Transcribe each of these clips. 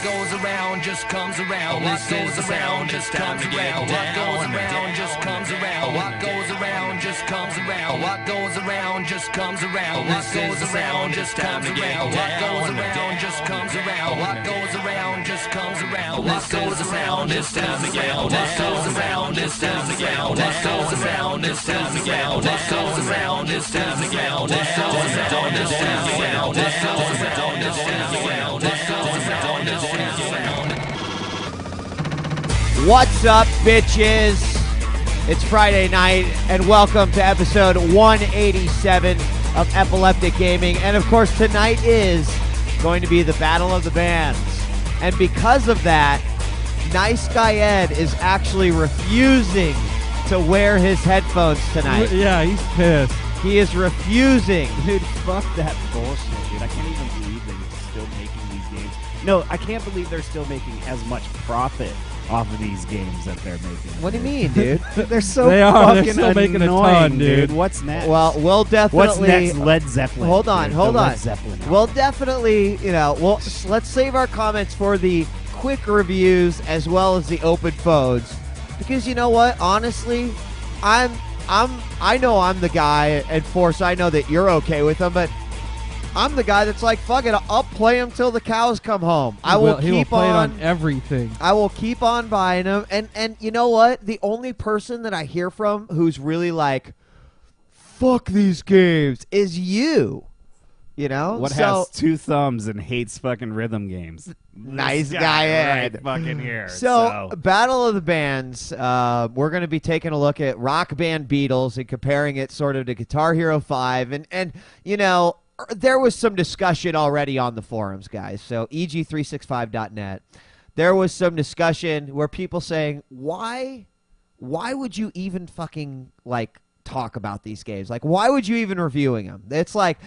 goes around just comes around. What goes around just comes around. What goes around just comes around. What goes around just comes around. What goes around just comes around. What goes around just comes around. What goes around just comes around. What goes around just comes around. What goes around just comes around. What goes around just comes around. What goes around just comes around. What goes around just comes around. What goes around just comes around. What goes around just comes around. What goes around just comes around. What's up, bitches? It's Friday night, and welcome to episode 187 of Epileptic Gaming. And of course, tonight is going to be the Battle of the Bands. And because of that, Nice Guy Ed is actually refusing to wear his headphones tonight. Yeah, he's pissed. He is refusing. Dude, fuck that bullshit, dude. I can't even believe they're still making these games. No, I can't believe they're still making as much profit off of these games that they're making. What do you mean, dude? They're so They are. fucking They're still making a annoying, ton, dude. What's next? Well, we'll definitely... What's next? Led Zeppelin. Hold on, dude. hold The on. Led Zeppelin album. We'll definitely, let's save our comments for the quick reviews as well as the open phones. Because you know what? Honestly, I know I'm the guy, and Force, I know that you're okay with them, but I'm the guy that's like, fuck it, I'll play them till the cows come home. He will play it on everything. I will keep on buying them. And you know what? The only person that I hear from who's really like, fuck these games is you. You know? What has two thumbs and hates fucking rhythm games? Nice This guy, Ed. right fucking here. So, Battle of the Bands, we're going to be taking a look at Rock Band Beatles and comparing it sort of to Guitar Hero 5. And you know, there was some discussion already on the forums, guys. So, eg365.net. There was some discussion where people saying, why would you even fucking, like, talk about these games? Like, why would you even reviewing them? It's like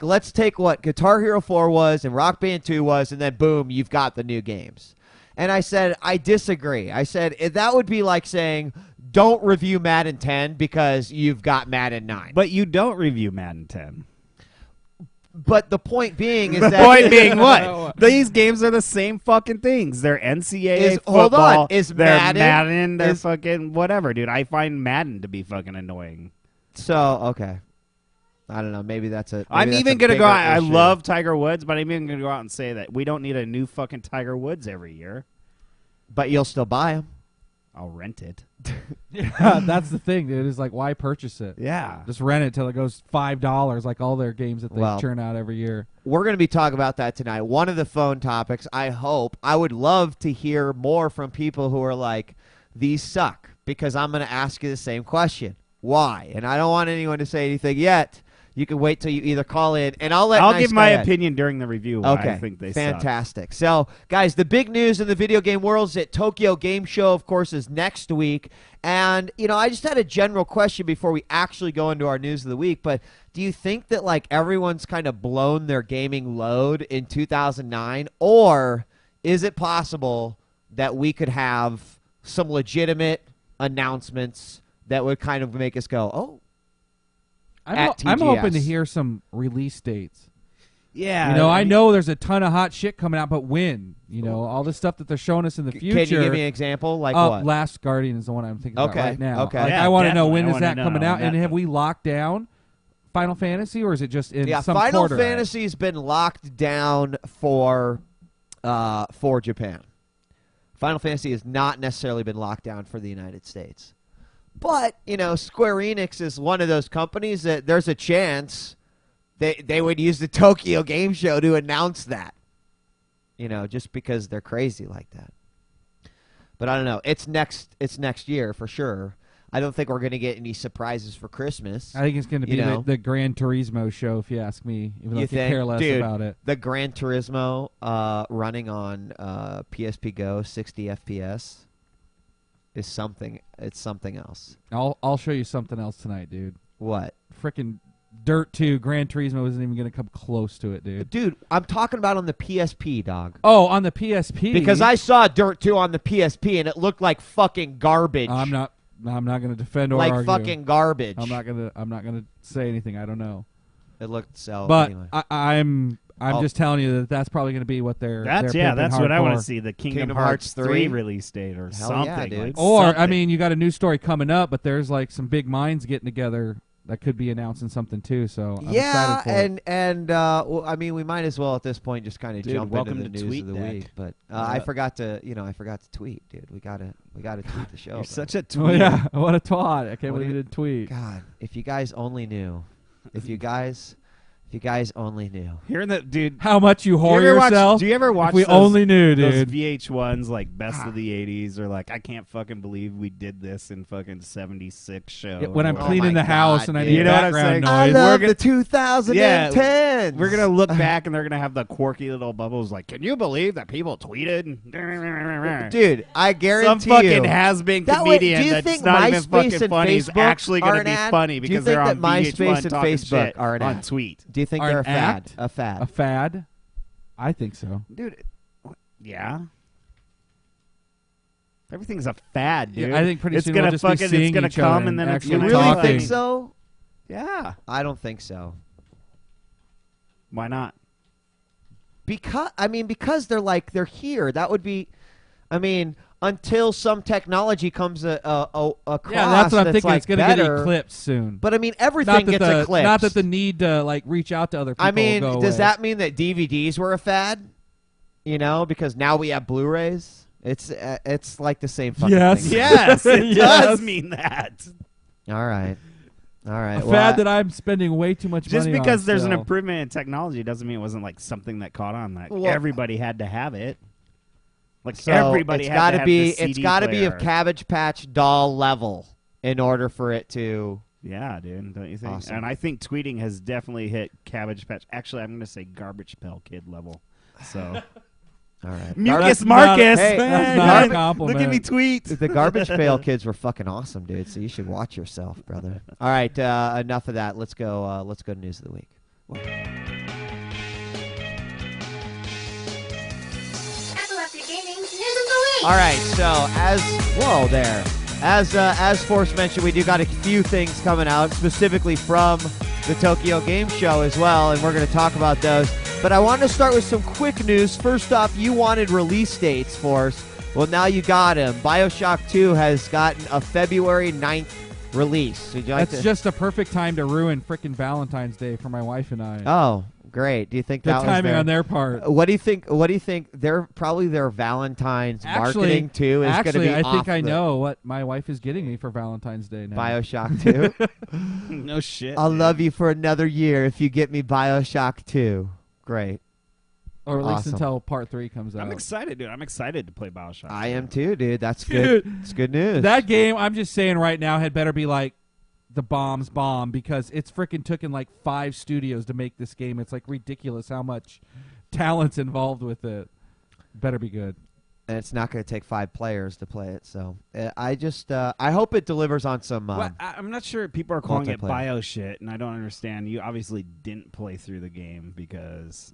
let's take what Guitar Hero 4 was and Rock Band 2 was, and then boom, you've got the new games. And I said, I disagree. I said, that would be like saying, don't review Madden 10 because you've got Madden 9. But you don't review Madden 10. But the point being is The that... point being what? These games are the same fucking things. They're NCAA football. Hold on. Is they're Madden... They're fucking whatever, dude. I find Madden to be fucking annoying. So, okay. I don't know. Maybe that's a... I'm even going to go out... I love Tiger Woods, but I'm even going to go out and say that we don't need a new fucking Tiger Woods every year. But you'll still buy them. I'll rent it. Yeah, that's the thing, dude. Is like, why purchase it? Yeah. Just rent it till it goes $5, like all their games that they churn out every year. We're going to be talking about that tonight. One of the phone topics, I would love to hear more from people who are like, these suck, because I'm going to ask you the same question. Why? And I don't want anyone to say anything yet. You can wait till you either call in, and I'll give my opinion during the review. Why okay, I think they fantastic. So, guys, the big news in the video game world is that Tokyo Game Show, of course, is next week. And, you know, I just had a general question before we actually go into our news of the week. But do you think that, like, everyone's kind of blown their gaming load in 2009? Or is it possible that we could have some legitimate announcements that would kind of make us go, oh, I'm hoping to hear some release dates. Yeah. You know, I know there's a ton of hot shit coming out, but when? You know, all the stuff that they're showing us in the future. Can you give me an example? Like what? Last Guardian is the one I'm thinking about right now. Okay. Like, Yeah, I want to know, when definitely. is that coming out? And Definitely. have we locked down Final Fantasy, or is it just in some Final quarter? Fantasy's been locked down for Japan. Final Fantasy has not necessarily been locked down for the United States. But, you know, Square Enix is one of those companies that there's a chance they would use the Tokyo Game Show to announce that. You know, just because they're crazy like that. But I don't know. It's next year for sure. I don't think we're going to get any surprises for Christmas. I think it's going to be the Gran Turismo show, if you ask me. Even though I could care less about it. The Gran Turismo running on PSP Go 60 FPS is something. It's something else. I'll show you something else tonight, dude. What? Frickin' Dirt 2 Gran Turismo isn't even going to come close to it, dude. Dude, I'm talking about on the PSP, dog. Oh, on the PSP. Because I saw Dirt 2 on the PSP and it looked like fucking garbage. I'm not going to defend or like argue. fucking garbage. I'm not going to say anything. I don't know. It looked so. But anyway. I'm just telling you that that's probably going to be what they're. That's they're pimping that's what I want hardcore. to see. The Kingdom Kingdom Hearts Hearts 3 3 release date or Hell something. yeah, dude. Like Or I something. mean, you got a news story coming up, but there's like some big minds getting together that could be announcing something too. So I'm yeah, excited for it. and well, I mean, we might as well at this point just kind of Dude, jump into welcome the to news of the TweetDeck. week. But I forgot to tweet, dude. We gotta tweet the show. You're bro. such a Oh tweet. yeah, what a twat! I can't What believe do you didn't tweet. God, if you guys only knew. If you guys only knew. Hearing that, dude. How much you Do whore you ever watch- yourself? do you ever watch If we those- only knew, Those dude. VH1s like best of the 80s or like I can't fucking believe we did this in fucking 76 show. Yeah, when or I'm whatever. cleaning my the house God, and I dude. need You know what I'm background saying? I noise. love gonna- the 2010s. We're gonna look back and they're gonna have the quirky little bubbles like, can you believe that people tweeted? Dude, I Some guarantee fucking you. has-been That way- comedian do you that's think not even MySpace fucking and funny is Facebook actually are gonna an be ad? funny Do you because think they're that on MySpace VH1 and talking Facebook shit are an on ad? Tweet. Do you think Are they're a an fad? act? A fad. A fad? I think so. Dude, yeah. Everything's a fad, dude. Yeah, I think pretty it's soon gonna we'll just be fucking seeing it's gonna each other come and then it's actually You gonna really talking. think so? Yeah. I don't think so. Why not? Because they're here. That would be, until some technology comes across. Yeah, that's what I'm thinking. Like It's going to get better. eclipsed soon. But everything gets eclipsed. Not that the need to like reach out to other people. will go does away. that mean that DVDs were a fad? Because now we have Blu-rays. It's like the same fucking Yes. thing. Yes, it Yes. does mean that. All right. a Well, fad that I'm spending way too much Just money on because there's an still. improvement in technology doesn't mean it wasn't like something that caught on. Like Well- everybody had to have it. Like So everybody it's had gotta to have be the it's CD got to be player. of Cabbage Patch doll level in order for it to. Yeah, dude, don't you think? Awesome. And I think tweeting has definitely hit Cabbage Patch. Actually, I'm going to say Garbage Pail Kid level. So, All right. Mucus That's not- Marcus, hey, man. that's not a Look compliment. at me tweet. The Garbage Pail Kids were fucking awesome, dude. So you should watch yourself, brother. All right, enough of that. Let's go. Let's go to news of the week. Epileptic Gaming's News of the Week. All right. So as Force mentioned, we do got a few things coming out specifically from the Tokyo Game Show as well, and we're going to talk about those. But I wanted to start with some quick news. First off, you wanted release dates, Force. Well, now you got them. BioShock 2 has gotten a February 9th release. Would you like That's to? just a perfect time to ruin frickin' Valentine's Day for my wife and I. Oh, great. Do you think the that was timing their... on their part. What do you think? What do you think? They're probably their Valentine's marketing too is going to Actually, be I off think I the know what my wife is getting me for Valentine's Day now. BioShock 2. No shit. I'll dude. love you for another year if you get me BioShock 2. Great. Or at least Awesome. until part 3 comes out. I'm excited, dude. I'm excited to play BioShock. I am too, dude. That's good. Dude, It's good news. that game, I'm just saying right now, had better be like the bomb's bomb because it's freaking taken like 5 studios to make this game. It's like ridiculous how much talent's involved with it. Better be good. and it's not going to take 5 players to play it. So I hope it delivers on some. Well, I'm not sure people are calling it multiplayer. bio shit, and I don't understand. You obviously didn't play through the game because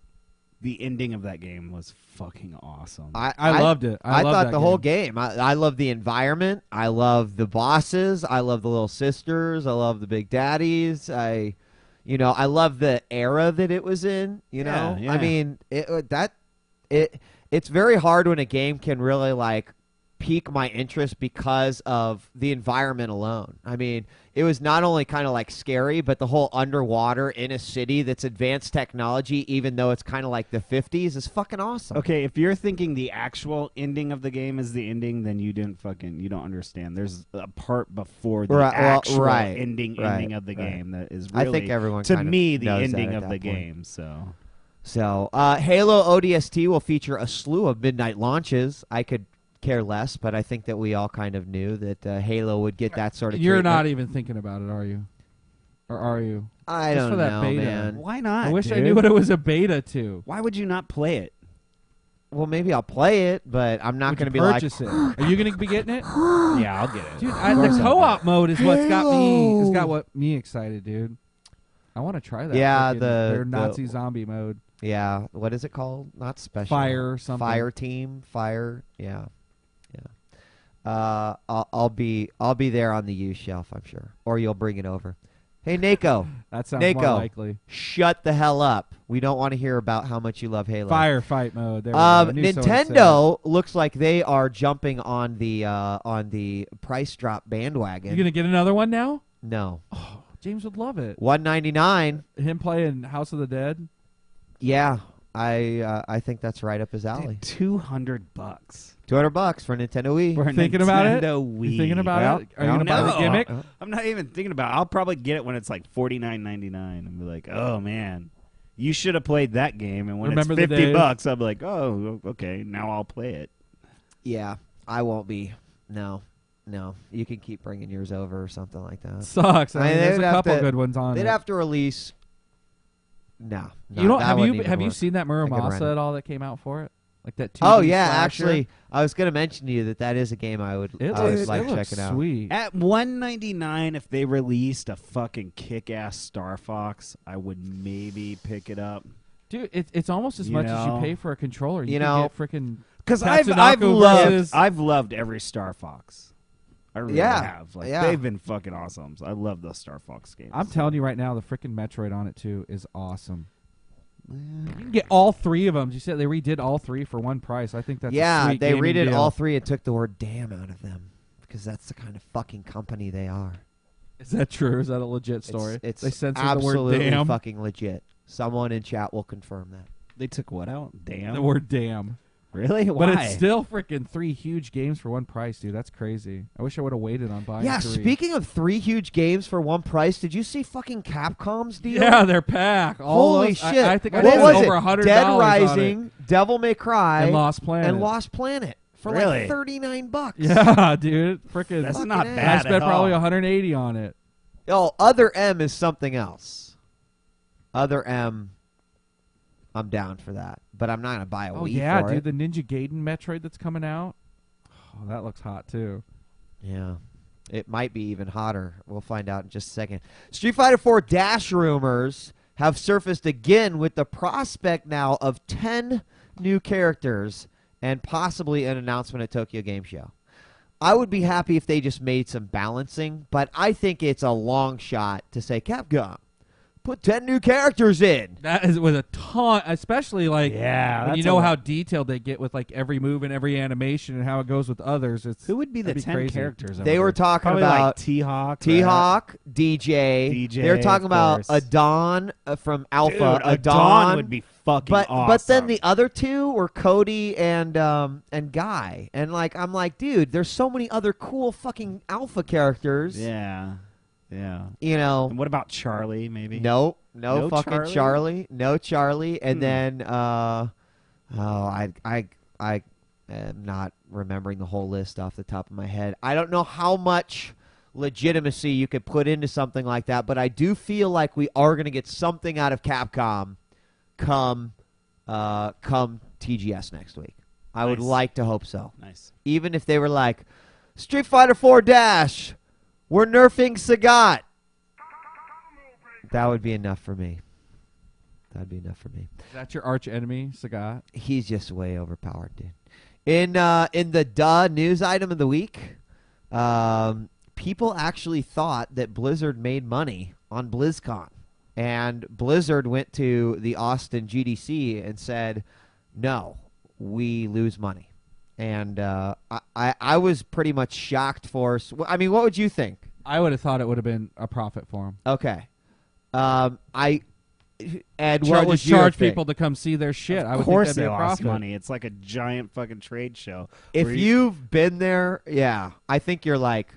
the ending of that game was fucking awesome. I loved it. I loved thought that the whole game. game. I love the environment. I love the bosses. I love the little sisters. I love the big daddies. I love the era that it was in. Yeah. I mean, it's very hard when a game can really like pique my interest because of the environment alone. I mean, it was not only kind of like scary, but the whole underwater in a city that's advanced technology, even though it's kind of like the 50s, is fucking awesome. Okay, if you're thinking the actual ending of the game is the ending, then you don't understand. There's a part before the actual ending of the game that is really, I think everyone to kind of me, the knows that ending at of that the point. game. So Halo ODST will feature a slew of midnight launches. I could care less, but I think that we all kind of knew that Halo would get that sort of You're treatment. not even thinking about it, are you? Or are you? I Just don't for that know, beta. man. why not? I wish I dude? knew what it was a beta to. Why would you not play it? Well, maybe I'll play it, but I'm not Would going to you be like, purchase it. Are you going to be getting it? Yeah, I'll get it. Dude, course the I'll co-op mode is what's got me. It's Halo. got what me excited, dude. I want to try that. Yeah, frickin' the- their Nazi zombie mode. yeah, what is it called? Not special. Fire or something. Fire team. Fire. Yeah. I'll be there on the used shelf, I'm sure, or you'll bring it over. Hey, Nako. That sounds more Nako, likely. shut the hell up. We don't want to hear about how much you love Halo. Firefight mode. There we go. I knew someone would say Nintendo looks like they are jumping on the price drop that. bandwagon. You gonna get another one now? No. Oh, James would love it. $199. Him playing House of the Dead. Yeah, I think that's right up his alley. $200 $200 for Nintendo Wii. for a Thinking about it? Nintendo Wii. You thinking about Well, it? Are you gonna buy the no. gimmick? I'm not even thinking about it. I'll probably get it when it's like $49.99 and be like, oh man, you should have played that game. And when Remember it's the days? $50, I'm like, oh, okay, now I'll play it. Yeah, I won't be. No. You can keep bringing yours over or something like that. Sucks. I I mean, mean, there's a they'd have couple to- good ones on They'd it. have to release. No, You don't that have wouldn't you even have you work. seen that I could rent Muramasa it. at all that came out for it? Like that 2D Oh yeah, slasher? actually, I was going to mention to you that is a game I would It like looks checking out. sweet. At $199, if they released a fucking kick-ass Star Fox, I would maybe pick it up. Dude, it's almost as You much as you know? pay for a controller. You can know, get freaking Because Tatsunoko versus- I've loved every Star Fox. I really Yeah, have. Like yeah. they've been fucking awesome. I love the Star Fox games. I'm telling you right now, the freaking Metroid on it too is awesome. You can get all three of them. You said they redid all three for one price. I think that's a Yeah, sweet they gaming redid deal. all three and took the word "damn" out of them because that's the kind of fucking company they are. Is that true? Is that a legit story? It's They censored the absolutely word "damn." fucking legit. Someone in chat will confirm that. They took what out? Damn. The word "damn." Really? Why? But it's still freaking 3 huge games for one price, dude. That's crazy. I wish I would have waited on buying. Yeah, 3. speaking of 3 huge games for one price, did you see fucking Capcom's deal? Yeah, their pack. All Holy those, shit! I think I what spent was over it? $100 Dead on it. Rising, Devil May Cry, And Lost Planet. and Lost Planet for Really? like $39. Yeah, dude. Freaking. That's Fucking not A. I bad. spent at probably all. 180 on it. Oh, Other M is something else. Other M, I'm down for that, but I'm not gonna buy a Oh Wii yeah, for dude. it. The Ninja Gaiden Metroid that's coming out. Oh, that looks hot too. Yeah. It might be even hotter. We'll find out in just a second. Street Fighter 4 Dash rumors have surfaced again with the prospect now of 10 new characters and possibly an announcement at Tokyo Game Show. I would be happy if they just made some balancing, but I think it's a long shot to say, Capcom, put 10 new characters in. That is with a ton, especially like Yeah, when you that's a know lot. how detailed they get with like every move and every animation and how it goes with others. It's Who would be the that'd 10 crazy. characters? They over were there? talking Probably about like T-Hawk. T-Hawk, DJ. DJ, They were talking of about course. Adon from Alpha. Dude, Adon would be fucking but awesome. but then the other two were Cody and Guy, and like I'm like, dude, there's so many other cool fucking Alpha characters. Yeah. You know, And what about Charlie, maybe? no No fucking Charlie? no Charlie, and Hmm. then I am not remembering the whole list off the top of my head. I don't know how much legitimacy you could put into something like that, but I do feel like we are going to get something out of Capcom come TGS next week. I would Nice. like to hope so. Nice. Even if they were like, Street Fighter 4 Dash, we're nerfing Sagat. That would be enough for me. That'd be enough for me. Is that your arch enemy, Sagat? He's just way overpowered, dude. In the news item of the week, people actually thought that Blizzard made money on BlizzCon. And Blizzard went to the Austin GDC and said, no, we lose money. And I was pretty much shocked for us. I mean, what would you think? I would have thought it would have been a profit for him. Okay. Ed, what was Just your charge thing? people to come see their shit. I Of would course think they that'd be a lost profit. money. It's like a giant fucking trade show. If where you've been there, yeah, I think you're like,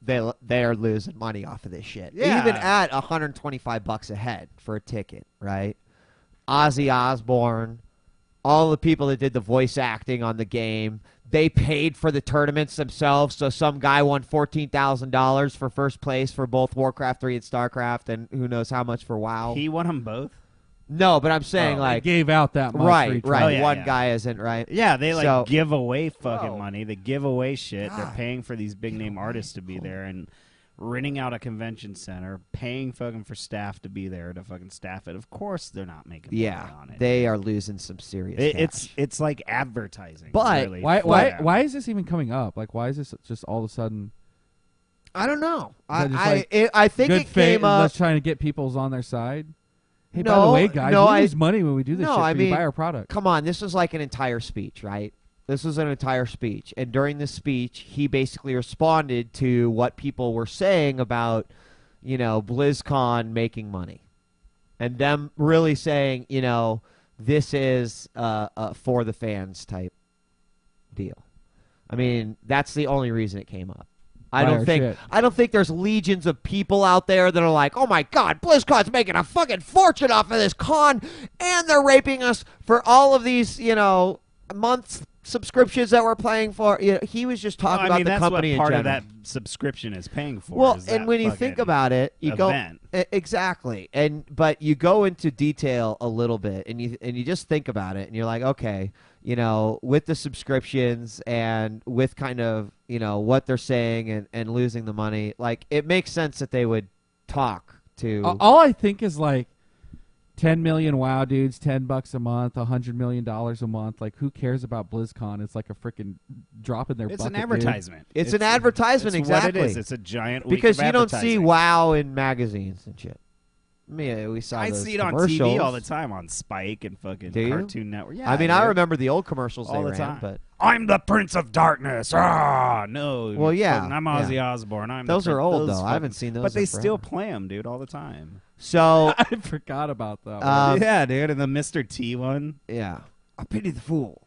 they're losing money off of this shit. Yeah. Even at $125 a head for a ticket, right? Ozzy Osbourne, all the people that did the voice acting on the game, they paid for the tournaments themselves. So some guy won $14,000 for first place for both Warcraft 3 and StarCraft, and who knows how much for WoW. he won them both. No, but I'm saying They like gave out that much for right, each right. Oh, yeah, One yeah. guy isn't right. Yeah, they like So- give away fucking Whoa. money. They give away shit. They're God. paying for these big name Give artists to be there and renting out a convention center, paying fucking for staff to be there to fucking staff it. Of course, they're not making money Yeah, on it. they are losing some serious. It's like advertising. But really, Why for them. why is this even coming up? Like, why is this just all of a sudden? I don't know. that just, I think Good it faith, came up. us trying to get people's on their side. Hey, by the No, way, guys, no, we I- lose money when we do this No, shit. I for mean, you buy our product. Come on, this was like an entire speech, right? This was an entire speech. And during this speech, he basically responded to what people were saying about, BlizzCon making money. And them really saying, this is a for the fans type deal. I mean, that's the only reason it came up. I don't think there's legions of people out there that are like, oh my God, BlizzCon's making a fucking fortune off of this con, and they're raping us for all of these, months subscriptions that we're paying for. He was just talking about the company in that's what part general. of that subscription is paying for. Well, is and that when you think fucking about it, you event. go exactly, but you go into detail a little bit, and you just think about it, and you're like, okay, with the subscriptions and with kind of what they're saying and losing the money, like it makes sense that they would talk to. All I think is like 10 million WoW dudes, $10 a month, $100 million a month. Like, who cares about BlizzCon? It's like a freaking drop in their bucket. It's an advertisement. It's an advertisement, it's exactly. What it is. It's a giant week because of you don't see advertising. WoW in magazines and shit. We saw. I those see it on commercials TV all the time on Spike and fucking Do you? Cartoon Network. Yeah, I mean, I dude. remember the old commercials all they the ran, time. but I'm the Prince of Darkness. Ah, no. Well, yeah, fucking, I'm Ozzy Osbourne. I'm those the are Prince. old Those though. I haven't seen those, but they in still forever. play them, dude, all the time. So I forgot about that one. Yeah, dude, and the Mr. T one. yeah, I pity the fool.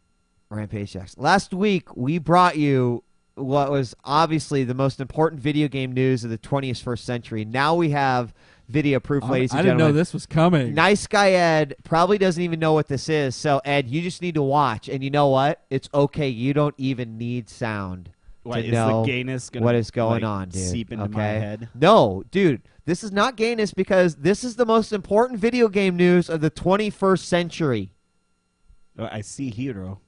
Rampage Jackson. Last week we brought you what was obviously the most important video game news of the 21st century. Now we have video proof, ladies and I didn't know gentlemen. this was coming. Nice guy Ed probably doesn't even know what this is. So Ed, you just need to watch, and you know what? It's okay. You don't even need sound What, to is know the gayness gonna, what is going like, on, dude. seep into okay? my head? No, dude. This is not gayness because this is the most important video game news of the 21st century. Oh, I see Hero.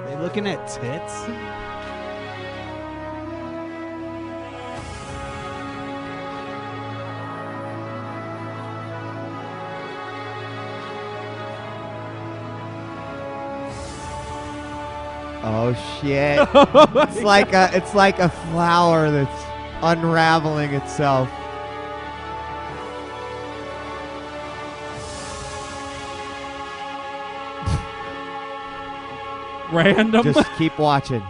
They looking at tits? Oh shit! It's like a flower that's unraveling itself. Random. Just keep watching.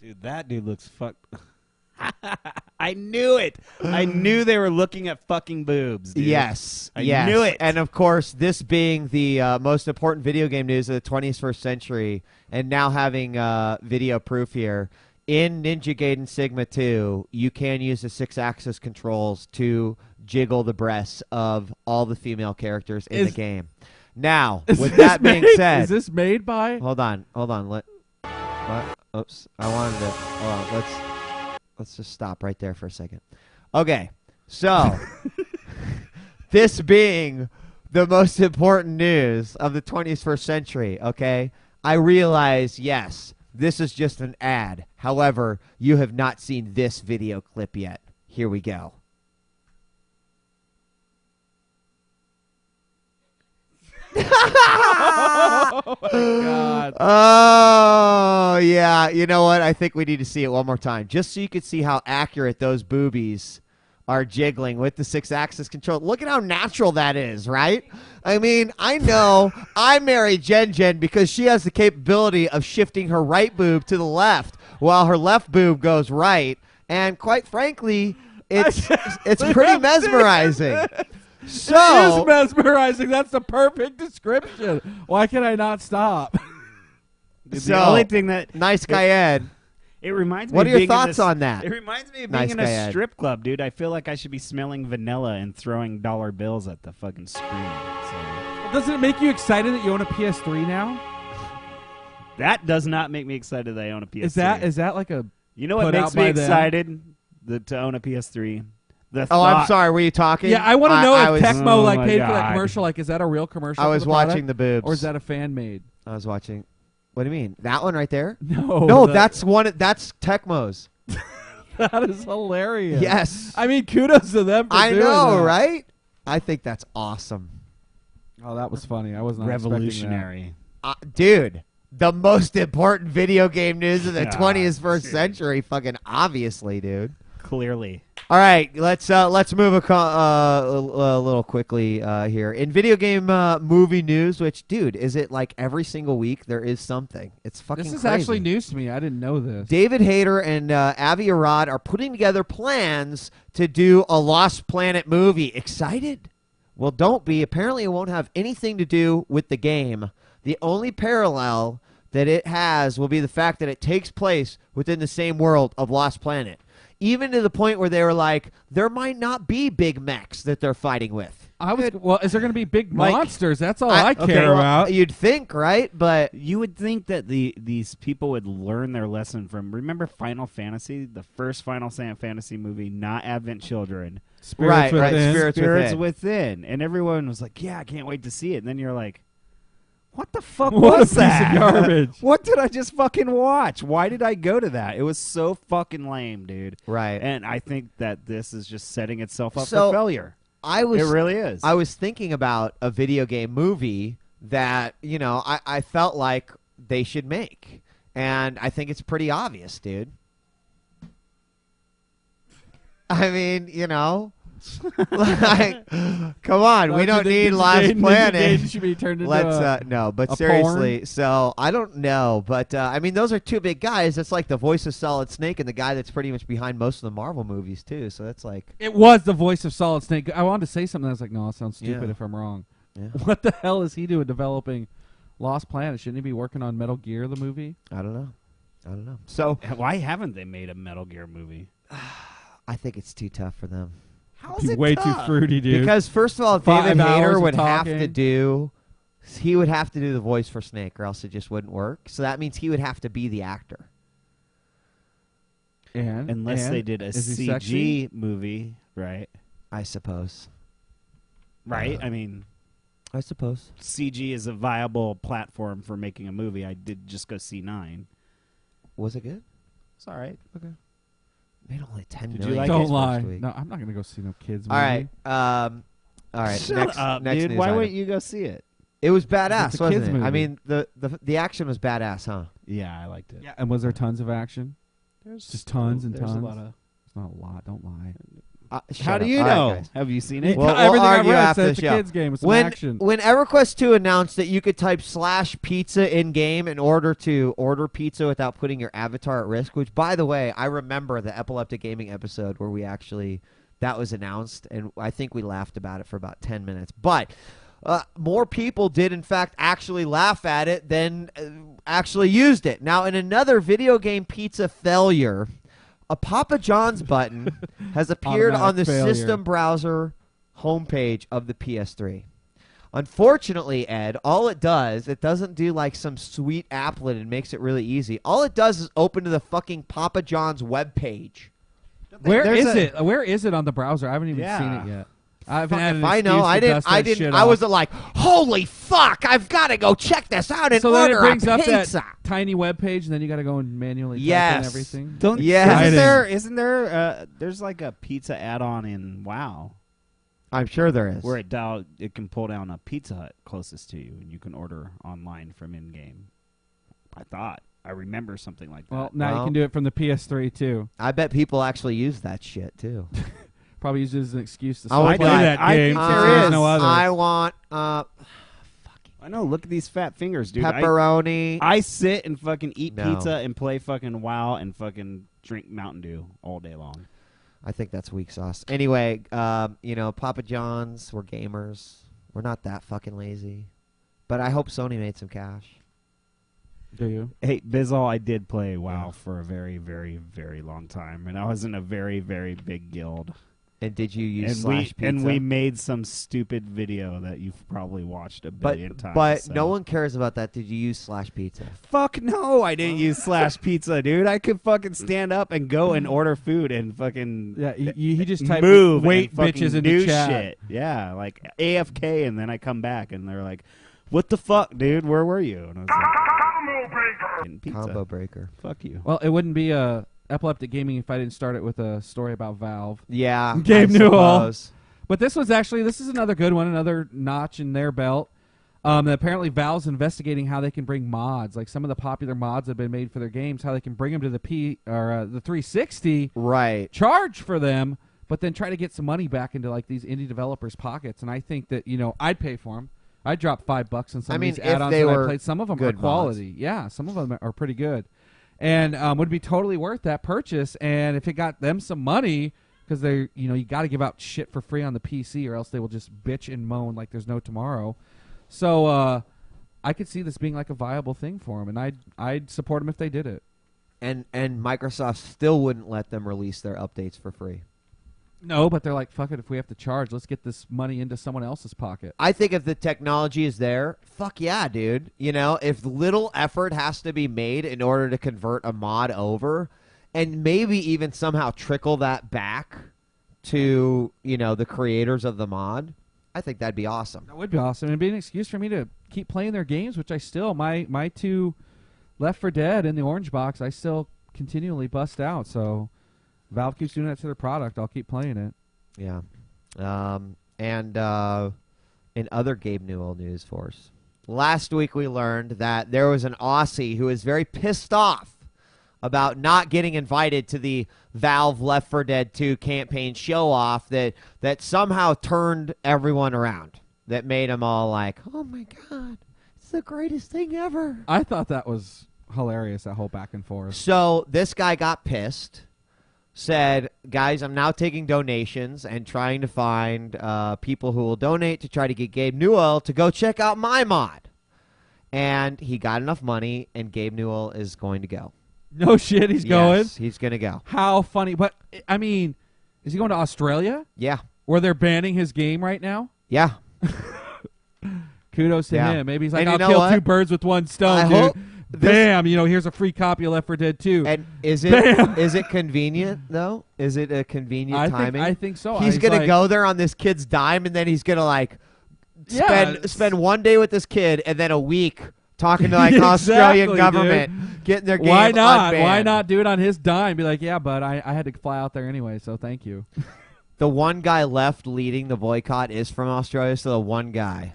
Dude, that dude looks fucked. I knew it. I knew they were looking at fucking boobs, dude. Yes, I yes. knew it. And of course, this being the most important video game news of the 21st century, and now having video proof here, in Ninja Gaiden Sigma 2, you can use the 6-axis controls to jiggle the breasts of all the female characters in the game. Now, with that being said, is this made by? hold on. What? Oops, I wanted to. Hold on, let's just stop right there for a second. Okay, so this being the most important news of the 21st century, okay, I realize, yes, this is just an ad. However, you have not seen this video clip yet. Here we go. Oh my god. Oh, yeah. You know what? I think we need to see it one more time. Just so you can see how accurate those boobies are jiggling with the 6-axis control. Look at how natural that is, right? I mean, I know I married Jen because she has the capability of shifting her right boob to the left while her left boob goes right. And quite frankly, it's pretty mesmerizing. So, It is mesmerizing. That's the perfect description. Why can I not stop? Dude, So, the only thing that nice guy Ed. it reminds me. What of are your being in thoughts this- on that? It reminds me of Nice being in guy, a Ed. strip club, dude. I feel like I should be smelling vanilla and throwing dollar bills at the fucking screen. So Doesn't it make you excited that you own a PS3 now? that does not make me excited that I own a PS3. Is that like a You know what put makes out me by them? excited to own a PS3? The Oh, I'm thought- sorry. Were you talking? Yeah, I want to know I if was, Tecmo Oh like my paid for that God. commercial. Like, is that a real commercial? I for was the watching product, the boobs. or is that a fan made? I was watching. What do you mean? That one right there? No, No, that's one. That's Tecmo's. that is hilarious. Yes. I mean, kudos to them. For I doing know, that. right? I think that's awesome. Oh, that was funny. I was not expecting revolutionary. Dude, the most important video game news of the Ah, 21st shit. century. Fucking obviously, dude. Clearly. All right, let's move a little quickly here in video game movie news. Which, dude, is it like every single week there is something? It's that. fucking. This is crazy. actually news to me. I didn't know this. David Hayter and Avi Arad are putting together plans to do a Lost Planet movie. Excited? Well, don't be. Apparently, it won't have anything to do with the game. The only parallel that it has will be the fact that it takes place within the same world of Lost Planet. Even to the point where they were like, there might not be big mechs that they're fighting with. Well, is there going to be big Like, monsters? That's all I care well, about. You'd think, right? But You would think that these people would learn their lesson from. Remember Final Fantasy, the first Final Fantasy movie, not Advent Children. Spirits within. Spirits Within, and everyone was like, "Yeah, I can't wait to see it." And then you're like, "What the fuck What a was piece that? of garbage. What did I just fucking watch? Why did I go to that? It was so fucking lame, dude." right. And I think that this is just setting itself up So, for failure. I was It really is. I was thinking about a video game movie that, I felt like they should make. And I think it's pretty obvious, dude. I mean, like, come on, we don't need Lost Planet. Should be turned into Let's no, but a seriously. porn? So I don't know, but I mean, those are two big guys. That's like the voice of Solid Snake and the guy that's pretty much behind most of the Marvel movies too. So that's like, It was the voice of Solid Snake. I wanted to say something. I was like, no, it sounds stupid Yeah. if I'm wrong. yeah, What the hell is he doing developing Lost Planet? Shouldn't he be working on Metal Gear, the movie? I don't know. So Why haven't they made a Metal Gear movie? I think it's too tough for them. How Be way too fruity, dude. Because first of all, 5 David hours Hayter of would have to talking. do. He would have to do the voice for Snake, or else it just wouldn't work. So that means he would have to be the actor. Unless they did a is he CG sexy? movie, right? I suppose. Right? I mean, I suppose. CG is a viable platform for making a movie. I did just go see 9. Was it good? It's all right. Okay. Made only 10 Did million. you like Don't it? lie. First week. No, I'm not going to go see no kids movie. All right. All right. Shut next, up, next dude. news Why item. wouldn't you go see it? It was badass, It's a wasn't kids it? I movie. mean, the action was badass, huh? Yeah, I liked it. Yeah, and was there tons of action? There's Just tons and there's tons. A lot of. It's not a lot. Don't lie. Shut How do up. you All right, know? guys. Have you seen it? Well, we'll Everything I've argue read after says the it's a show. kids game with some When action. EverQuest 2 announced that you could type /pizza in game in order to order pizza without putting your avatar at risk, which, by the way, I remember the Epileptic Gaming episode where that was announced, and I think we laughed about it for about 10 minutes. But more people did, in fact, actually laugh at it than actually used it. Now, in another video game pizza failure, a Papa John's button has appeared on the Automatic failure. system browser homepage of the PS3. Unfortunately, Ed, all it doesn't do like some sweet applet and makes it really easy. All it does is open to the fucking Papa John's webpage. Where There's is a- it? Where is it on the browser? I haven't even seen Yeah. it yet. I haven't Fuck had if an I know. excuse I to didn't. dust I that didn't. shit I off. wasn't like, holy fuck! I've got to go check this out and So then it order brings a up pizza. that tiny web page, and then you got to go and manually type in Yes. everything. Don't. Yes. Isn't there? There's like a pizza add-on in WoW I'm sure there is. where it can pull down a Pizza Hut closest to you, and you can order online from in-game. I remember something like that. Well, now Well- you can do it from the PS3 too. I bet people actually use that shit too. Probably use it as an excuse to I would play like- that I game. think since there there's is. no other. I want I know. Look at these fat fingers, dude. pepperoni. I sit and fucking eat No. pizza and play fucking WoW and fucking drink Mountain Dew all day long. I think that's weak sauce. Anyway, Papa John's, we're gamers. We're not that fucking lazy. But I hope Sony made some cash. Do you? Hey, Bizzle, I did play WoW for a very, very, very long time, and I was in a very, very big guild. And did you use Slash Pizza? And we made some stupid video that you've probably watched a billion times. But so. no one cares about that. Did you use Slash Pizza? Fuck no, I didn't use Slash Pizza, dude. I could fucking stand up and go and order food and fucking he just typed move wait and fucking bitches into do chat. shit. Yeah, like AFK, and then I come back and they're like, "What the fuck, dude? Where were you?" And I was like, "Getting pizza." Combo breaker. Fuck you. Well, it wouldn't be Epileptic Gaming if I didn't start it with a story about Valve. Yeah. Gabe I Newell. suppose. But this is another good one, another notch in their belt. Apparently Valve's investigating how they can bring mods, like some of the popular mods that have been made for their games, how they can bring them to the the 360, Right. charge for them, but then try to get some money back into like these indie developers' pockets. And I think that I'd pay for them. I'd drop $5 on some of these if add-ons they that I were played. Some of them are good quality. Yeah, some of them are pretty good, and would be totally worth that purchase. And if it got them some money. Because they, you got to give out shit for free on the PC, or else they will just bitch and moan like there's no tomorrow. So I could see this being like a viable thing for them, and I'd support them if they did it. And Microsoft still wouldn't let them release their updates for free. No, but they're like, fuck it, if we have to charge, let's get this money into someone else's pocket. I think if the technology is there, fuck yeah, dude. If little effort has to be made in order to convert a mod over, and maybe even somehow trickle that back to, the creators of the mod, I think that'd be awesome. That would be awesome. It'd be an excuse for me to keep playing their games, which I still, my two Left 4 Dead in the orange box, I still continually bust out. So Valve keeps doing that to their product. I'll keep playing it. Yeah. And in other Gabe Newell news for us, last week we learned that there was an Aussie who is very pissed off about not getting invited to the Valve Left 4 Dead 2 campaign show-off that somehow turned everyone around, that made them all like, oh, my God, it's the greatest thing ever. I thought that was hilarious, that whole back and forth. So this guy got pissed, said, guys, I'm now taking donations and trying to find people who will donate to try to get Gabe Newell to go check out my mod. And he got enough money, and Gabe Newell is going to go. No shit, he's going? Yes, he's going to go. How funny. But, I mean, is he going to Australia? Yeah. Where they're banning his game right now? Yeah. Kudos to Yeah. him. Maybe he's like, And you I'll know kill what? 2 birds with one stone, I dude. hope Bam, here's a free copy of Left 4 Dead 2. And is Bam. it convenient, though? Is it a convenient timing? I think so. He's going to go there on this kid's dime, and then he's going to, spend one day with this kid, and then a week talking to, Australian government, getting their game Why not? unbanned. Why not do it on his dime? Be like, yeah, but I had to fly out there anyway, so thank you. The one guy left leading the boycott is from Australia, so the one guy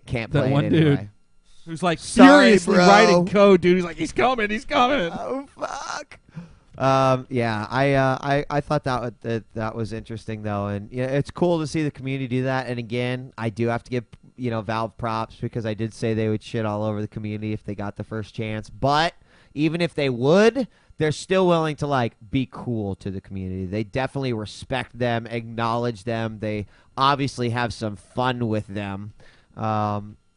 can't play That one it anyway. dude who's like Sorry, furiously bro. writing code, dude. He's like, he's coming. Oh, fuck. Yeah, I thought that was interesting, though. And it's cool to see the community do that. And again, I do have to give, Valve props, because I did say they would shit all over the community if they got the first chance. But even if they would, they're still willing to, be cool to the community. They definitely respect them, acknowledge them. They obviously have some fun with them.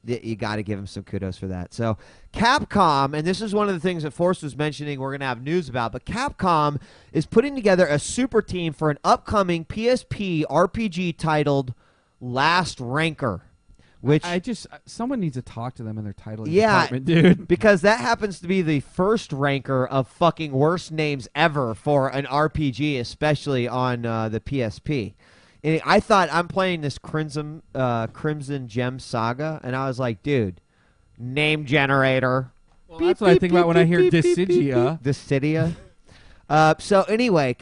You got to give them some kudos for that. So Capcom, and this is one of the things that Forrest was mentioning we're going to have news about, but Capcom is putting together a super team for an upcoming PSP RPG titled Last Ranker. Which someone needs to talk to them in their titling yeah, department, dude. Because that happens to be the first ranker of fucking worst names ever for an RPG, especially on the PSP. And I thought, I'm playing this Crimson Gem Saga, and I was like, dude, name generator. Well, that's what I think about when I hear Dissidia. Dissidia. So anyway,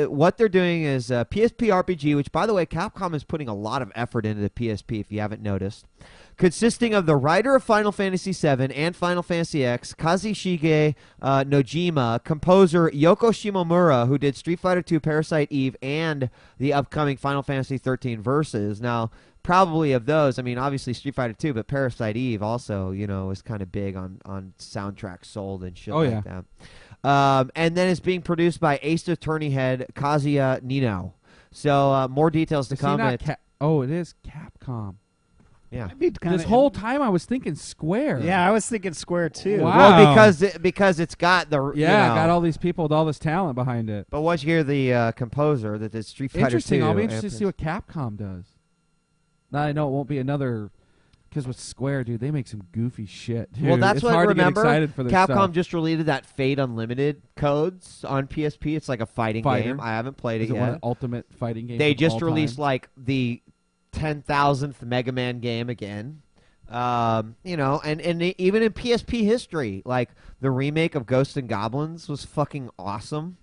what they're doing is PSP RPG, which, by the way, Capcom is putting a lot of effort into the PSP, if you haven't noticed, consisting of the writer of Final Fantasy VII and Final Fantasy X, Kazushige Nojima, composer Yoko Shimomura, who did Street Fighter II, Parasite Eve, and the upcoming Final Fantasy XIII Versus. Now, probably of those, I mean, obviously Street Fighter II, but Parasite Eve also, was kind of big on soundtracks sold and shit that. And then it's being produced by Ace Attorney head Kazuya Nino. So more details to come. It is Capcom. Yeah. I'd be kinda- This whole time I was thinking Square. Yeah, I was thinking Square too. Wow. Well, because it's got the got all these people with all this talent behind it. But once you hear the composer that did Street Fighter Interesting. 2, I'll be interested to see what Capcom does. Now I know it won't be another, because with Square, dude, they make some goofy shit. Dude. Well, that's it's what hard remember. to get excited for their Capcom stuff. just released that Fate Unlimited codes on PSP. It's like a fighting Fighter. game. I haven't played Is it it one of yet. the ultimate fighting games? They of just all released time? like the 10,000th Mega Man game again. And even in PSP history, like the remake of Ghosts and Goblins was fucking awesome.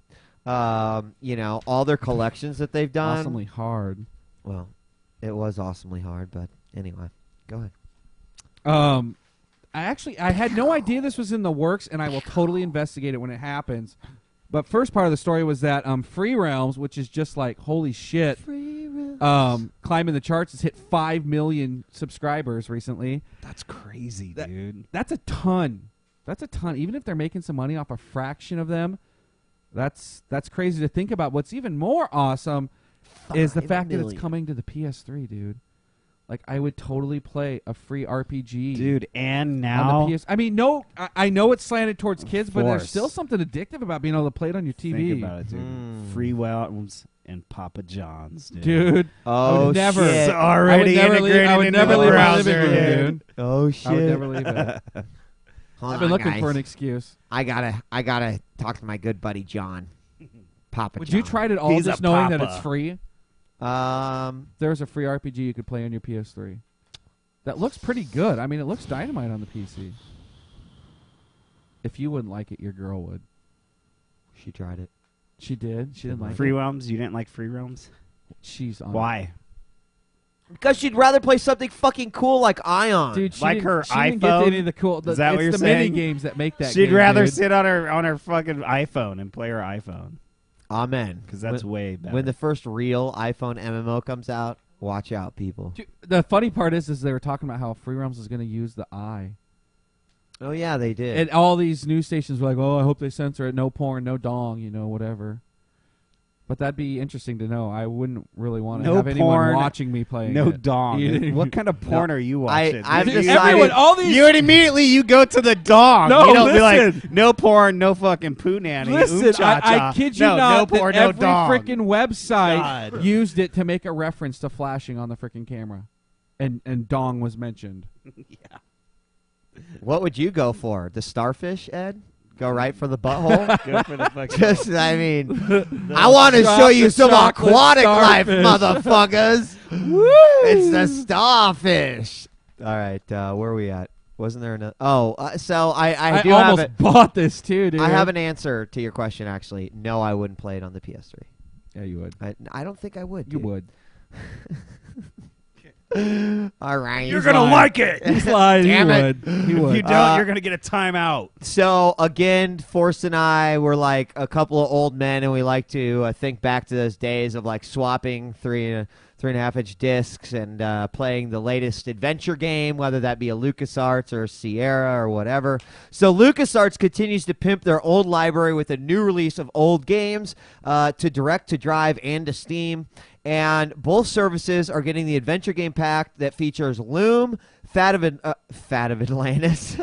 All their collections that they've done. awesomely hard. Well, it was awesomely hard, but anyway, go ahead. I had no idea this was in the works, and I will totally investigate it when it happens. But first part of the story was that Free Realms, which is just like holy shit, climbing the charts, has hit 5 million subscribers recently. That's crazy, dude. That's a ton. That's a ton. Even if they're making some money off a fraction of them, that's crazy to think about. What's even more awesome is the 5 fact that million. it's coming to the PS3, dude. Like, I would totally play a free RPG. Dude, and now On the PS. I mean, no, I know it's slanted towards kids, but there's course. still something addictive about being able to play it on your TV. think about it, dude. Free Realms and Papa John's, dude. Dude, I Oh, would never. shit. It's already I would never leave, integrated I would into never the leave my browser, living room, dude. dude. Oh shit! I would never leave it. Hold I've been on, looking guys. for an excuse. I gotta talk to my good buddy John. Papa Would John. you try it all He's just a knowing that papa. it's free? There's a free RPG you could play on your PS3. That looks pretty good. I mean, it looks dynamite on the PC. If you wouldn't like it, your girl would. She tried it. She did. She didn't like Free it. Realms? You didn't like Free Realms? She's on. Why? Because she'd rather play something fucking cool like Ion. Dude, she Like didn't, her she didn't get iPhone? any of the cool. Is that it's what you're the saying? mini games that make that. She'd game, rather dude. sit on her fucking iPhone and play her iPhone Amen. because that's when, way better. when the first real iPhone MMO comes out, watch out, people. Dude, the funny part is they were talking about how Free Realms is going to use the eye, Oh yeah, they did. and all these news stations were like, "Oh, I hope they censor it. No porn, no dong, whatever." But that'd be interesting to know. I wouldn't really want to No have anyone porn, watching me playing no it. dong. You- What kind of porn are you watching? I've Dude, decided- everyone, all these. You would immediately go to the dong. No, you don't be like listen. no porn, no fucking poo nanny. Listen, I kid you no, not. no porn, that no every dong. freaking website God. used it to make a reference to flashing on the freaking camera, and dong was mentioned. What would you go for? The starfish, Ed? Go right for the butthole? Go for the fucking Just, I mean, I want to show you some chocolate aquatic life, starfish. motherfuckers. It's the starfish. All right, where are we at? Wasn't there another? Oh, so I do have almost it. bought this too, dude. I have an answer to your question, actually. No, I wouldn't play it on the PS3. Yeah, you would. I don't think I would. You dude. would. All right. You're gonna like it. He's lying. Damn he it. would. He If would. you don't, you're gonna get a timeout. So again, Forrest and I were like a couple of old men, and we like to think back to those days of like swapping 3.5-inch discs and playing the latest adventure game, whether that be a LucasArts or a Sierra or whatever. So LucasArts continues to pimp their old library with a new release of old games to direct to drive and to Steam. And both services are getting the adventure game pack that features Loom, Fat of Atlantis.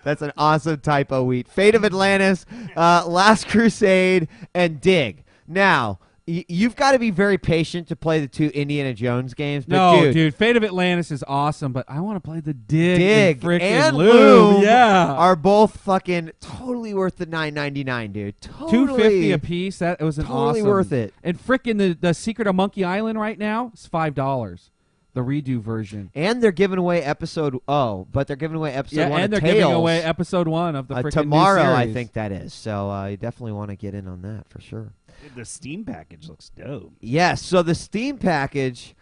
That's an awesome typo, Wheat. Fate of Atlantis, Last Crusade, and Dig. Now, you've got to be very patient to play the two Indiana Jones games. But No, dude, Fate of Atlantis is awesome, but I want to play the Dig Dig and, and Loom. Loom Yeah, are both fucking totally worth the $9.99, dude. Totally. $2.50 a piece. That was an Totally awesome. worth it. And frickin' the Secret of Monkey Island right now is $5. The redo version. And they're giving away but they're giving away episode 1 and of they're giving Tales. away episode 1 of the frickin' tomorrow, new I series. think that is. So you definitely want to get in on that for sure. The Steam package looks dope. Yes. So the Steam package.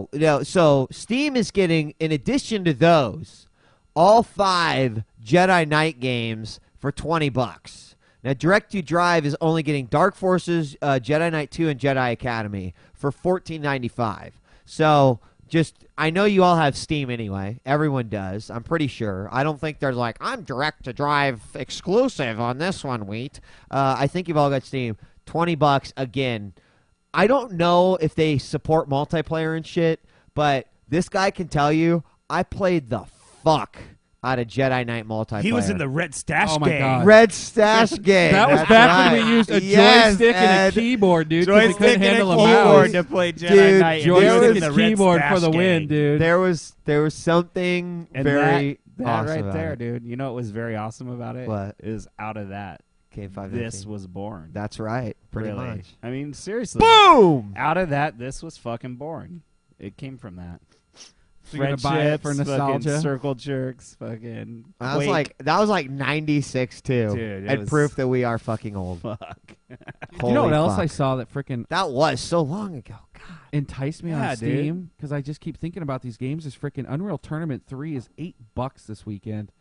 So Steam is getting, in addition to those, all 5 Jedi Knight games for $20. Now, Direct to Drive is only getting Dark Forces, Jedi Knight 2, and Jedi Academy for $14.95. So I know you all have Steam anyway. Everyone does. I'm pretty sure. I don't think there's like, I'm Direct to Drive exclusive on this one, Wheat. I think you've all got Steam. $20 again. I don't know if they support multiplayer and shit, but This guy can tell you I played the fuck out of Jedi Knight multiplayer. He was in the Red Stash Oh my game. God. Red Stash game. That was That's back right. when we used a Yes, joystick and Ed. a keyboard, dude. 'cause we Joystick couldn't and a handle a keyboard mouse. to play Jedi Dude, Knight. and he was Joystick in the and Red keyboard for Stash the win, game. dude. There was something And very that awesome right about there, it. dude. You know what was very awesome about it? What? Is out of that, Game 5. this was born. That's right. Pretty really. much. I mean, seriously. Boom. Out of that, this was fucking born. It came from that. So you're gonna buy it for Friendships, nostalgia? fucking circle jerks, fucking. That was Quake. like 96 too. Dude, it and was- proof that we are fucking old. Fuck. You know what else I fuck. saw that freaking That was so long ago. God. enticed me Yeah, on dude. Steam? Because I just keep thinking about these games. This freaking Unreal Tournament 3 is $8 this weekend.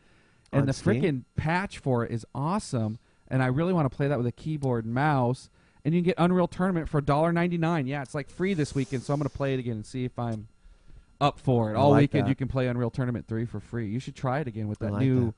And On the Steam? freaking patch for it is awesome. And I really want to play that with a keyboard and mouse. And you can get Unreal Tournament for $1.99. Yeah, it's like free this weekend, so I'm going to play it again and see if I'm up for it. I All like weekend that. you can play Unreal Tournament 3 for free. You should try it again with I that like new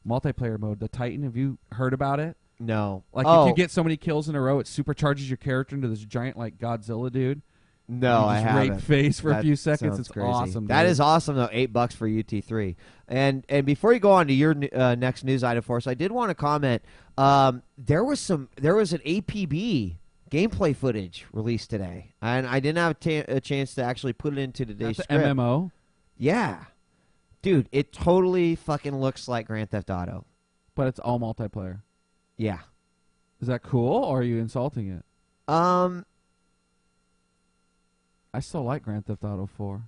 multiplayer mode, the Titan. Have you heard about it? No. Like oh, if you get so many kills in a row, it supercharges your character into this giant like Godzilla dude. no, You I just haven't. rape face for a That few seconds. sounds It's crazy. awesome. That dude. is awesome though. $8 for UT3. And before you go on to your next news item for us, I did want to comment. There was an APB gameplay footage released today, and I didn't have a chance to actually put it into today's That's the script. MMO. Yeah, dude, it totally fucking looks like Grand Theft Auto. But it's all multiplayer. Yeah. Is that cool, or are you insulting it? Um. I still like Grand Theft Auto 4.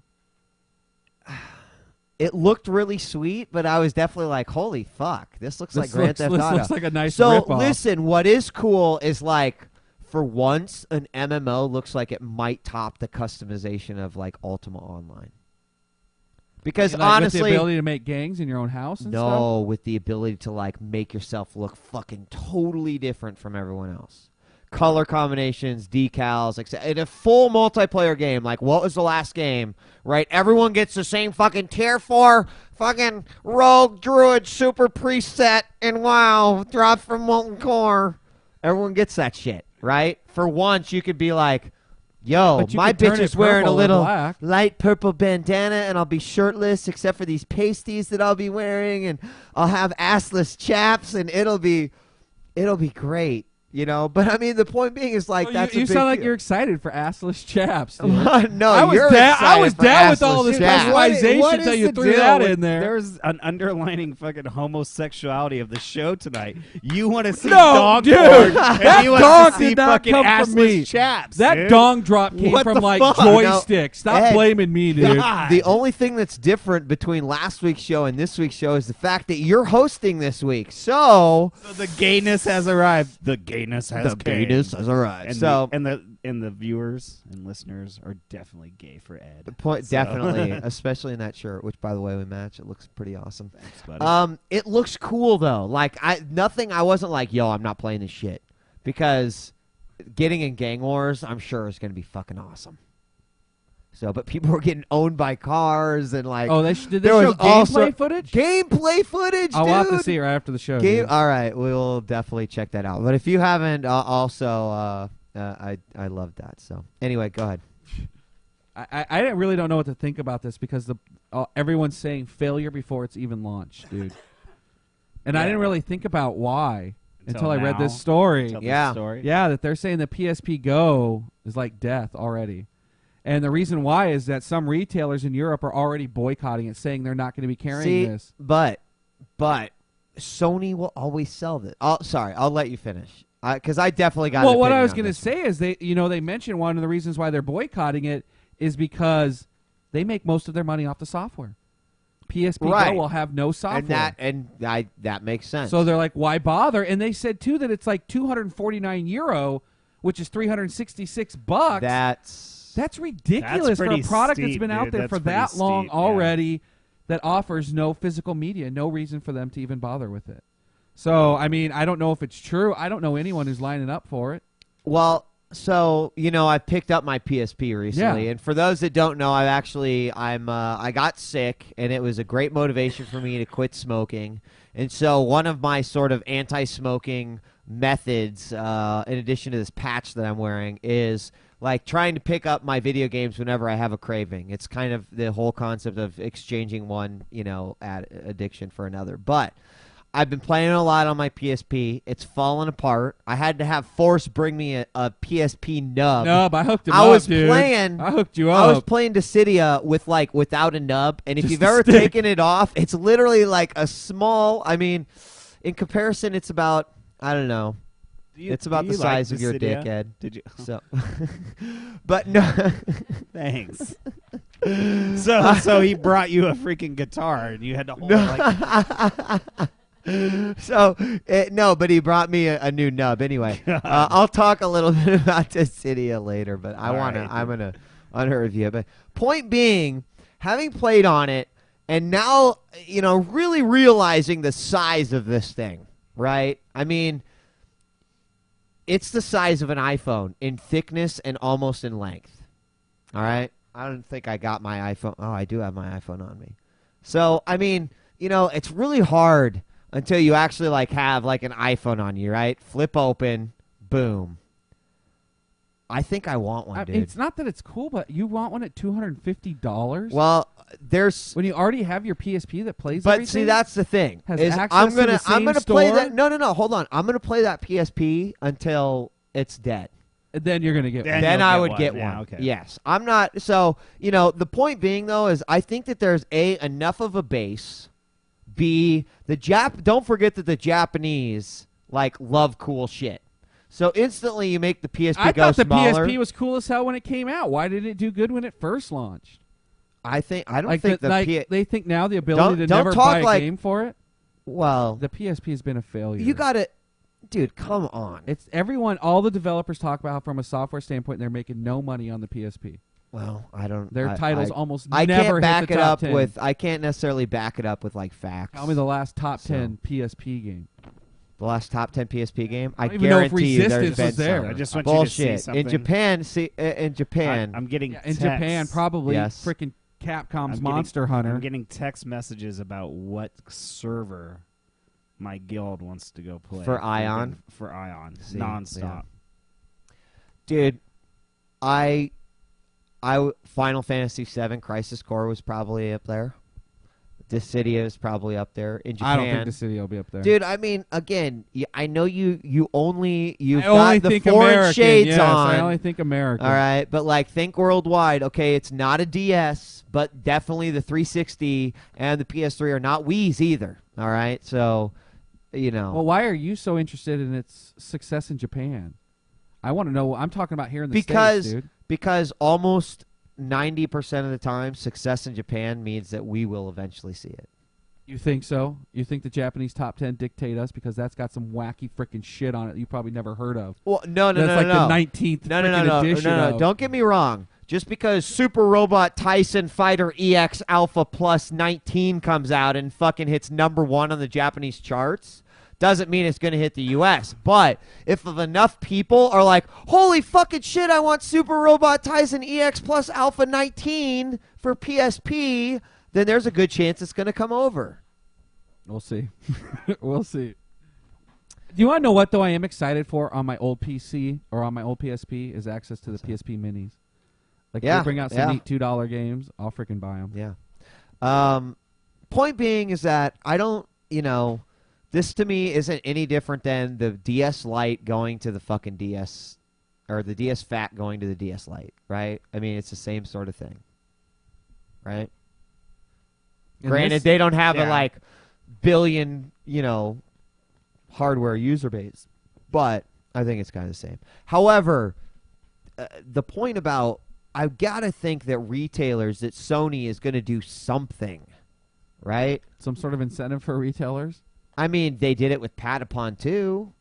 It looked really sweet, but I was definitely like, "Holy fuck, this looks like Grand Theft this Auto." looks like a nice So ripoff. listen, what is cool is like, for once, an MMO looks like it might top the customization of like Ultima Online. Because Like, honestly, with the ability to make gangs in your own house and no, with the ability to like make yourself look fucking totally different from everyone else. Color combinations, decals, etc. In a full multiplayer game, like what was the last game, right? Everyone gets the same fucking tier 4 fucking rogue druid super preset and WoW dropped from Molten Core. Everyone gets that shit, right? For once, you could be like, yo, But you my could turn bitch it is wearing a purple or little black. light purple bandana and I'll be shirtless except for these pasties that I'll be wearing, and I'll have assless chaps and it'll be great. You know, but I mean, the point being is like stuff. that's you a big sound like deal. you're excited for assless chaps. Dude. No, I was you're down- excited I was for down with all assless the chaps. specialization What until is you the threw deal that with- in there. There's an underlining fucking homosexuality of the show tonight. You want to see No, dog dude, porn, that and he wants dog to see did not fucking come assless from me. chaps. That dude. dong drop came What from the like fuck? joystick. Stop Ed, blaming me, dude. God. The only thing that's different between last week's show and this week's show is the fact that you're hosting this week. So the gayness has arrived. The gayness has came. has arrived. And So the viewers and listeners are definitely gay for Ed. the point, So- definitely, especially in that shirt, which by the way we match. It looks pretty awesome. Thanks, buddy. It looks cool though. Like I wasn't like, yo, I'm not playing this shit, because getting in gang wars, I'm sure is gonna be fucking awesome. So, but people were getting owned by cars and like, Oh, did they there show was also gameplay footage? gameplay footage. I'll dude. have to see it right after the show. Game. dude. All right, we'll definitely check that out. But if you haven't, also, I love that. So anyway, go ahead. I really don't know what to think about this because everyone's saying failure before it's even launched, dude. And I Yeah. didn't really think about why until I read now. this story. Tell the Yeah. story. Yeah, that they're saying the PSP Go is like death already. And the reason why is that some retailers in Europe are already boycotting it, saying they're not going to be carrying See, this. but Sony will always sell this. I'll let you finish because I definitely got. Well, an what I opinion was on going to this say is they mentioned one of the reasons why they're boycotting it is because they make most of their money off the software. PSP Right. Go will have no software. and that makes sense. So they're like, why bother? And they said too that it's like €249, which is $366. That's ridiculous for a pretty product that's steep, been out dude. there That's for pretty that long steep, yeah. already, that offers no physical media, no reason for them to even bother with it. So I mean, I don't know if it's true. I don't know anyone who's lining up for it. Well, so I picked up my PSP recently, Yeah. and for those that don't know, I got sick, and it was a great motivation for me to quit smoking. And so one of my sort of anti-smoking methods, in addition to this patch that I'm wearing, is like trying to pick up my video games whenever I have a craving. It's kind of the whole concept of exchanging one, addiction for another. But I've been playing a lot on my PSP. It's fallen apart. I had to have Force bring me a PSP nub. I hooked him I up, was dude. playing. I hooked you up. I was playing Dissidia without a nub, and if Just you've a ever stick. taken it off, it's literally like a small. I mean, in comparison, it's about it's about the size of your dick, Ed. Did you? So, but no. Thanks. So he brought you a freaking guitar, and you had to hold it like. So no, but he brought me a new nub anyway. I'll talk a little bit about Dissidia later, but I'm gonna review it. But point being, having played on it, and now really realizing the size of this thing, right? I mean, it's the size of an iPhone in thickness and almost in length. All right. I don't think I got my iPhone. Oh, I do have my iPhone on me. So, I mean, it's really hard until you actually have an iPhone on you, right? Flip open, boom. I think I want one, dude. It's not that it's cool, but you want one at $250? Well, there's when you already have your PSP that plays but everything? see, that's the thing. Has Is access I'm to gonna the same play store? that. No, hold on. I'm gonna play that PSP until it's dead. And then you're going to get one. Then you'll I get would one. get Yeah, one. okay. Yes. I'm not. So, the point being, though, is I think that there's enough of a base. B, don't forget that the Japanese, love cool shit. So instantly you make the PSP I go thought the smaller. PSP was cool as hell when it came out. Why didn't it do good when it first launched? I don't think they think now the ability to Don't never talk buy a game for it? Well, The PSP has been a failure. you got to... Dude, come on. It's everyone. All the developers talk about how, from a software standpoint, they're making no money on the PSP. Well, I don't... Their titles almost I never can't back hit the it top up 10. with... I can't necessarily back it up with, facts. Tell me the last top So. 10 PSP game. The last top 10 PSP game? I don't even know if guarantee you there's Resistance been was there. some. I just want you to see Bullshit. something. In Japan... I'm getting Yeah, in texts. Japan, probably Yes. freaking Capcom's I'm Monster Hunter. I'm getting text messages about what server my guild wants to go play. For Aion? For Aion. See, Nonstop. yeah. Dude, Final Fantasy VII Crisis Core was probably up there. Dissidia is probably up there. In Japan, I don't think the city will be up there. dude. I mean, again, I know you've I only got the think foreign American. shades Yes, on. I only think American. All right, but think worldwide. Okay, it's not a DS, but definitely the 360 and the PS3 are not Wii's either. All right, so Well, why are you so interested in its success in Japan? I want to know. I'm talking about here in the States, dude. Because almost 90% of the time, success in Japan means that we will eventually see it. You think so? You think the Japanese top 10 dictate us because that's got some wacky freaking shit on it you probably never heard of? Well, no, That's like no. the 19th No, freaking edition of. Don't get me wrong. Just because Super Robot Tyson Fighter EX Alpha Plus 19 comes out and fucking hits #1 on the Japanese charts doesn't mean it's going to hit the U.S. But if enough people are like, holy fucking shit, I want Super Robot Tyson EX Plus Alpha 19 for PSP, then there's a good chance it's going to come over. We'll see. We'll see. Do you want to know what, though, I am excited for on my old PC or on my old PSP is access to the PSP Minis. Yeah, they bring out some yeah. neat $2 games. I'll freaking buy them. Yeah. Point being is that I don't, this to me isn't any different than the DS Lite going to the fucking DS, or the DS Fat going to the DS Lite, right? I mean, it's the same sort of thing, right? And Granted, this- they don't have Yeah. a billion, hardware user base, but I think it's kind of the same. However, the point about I've got to think that retailers, that Sony is going to do something, right? Some sort of incentive for retailers. I mean, they did it with Patapon too,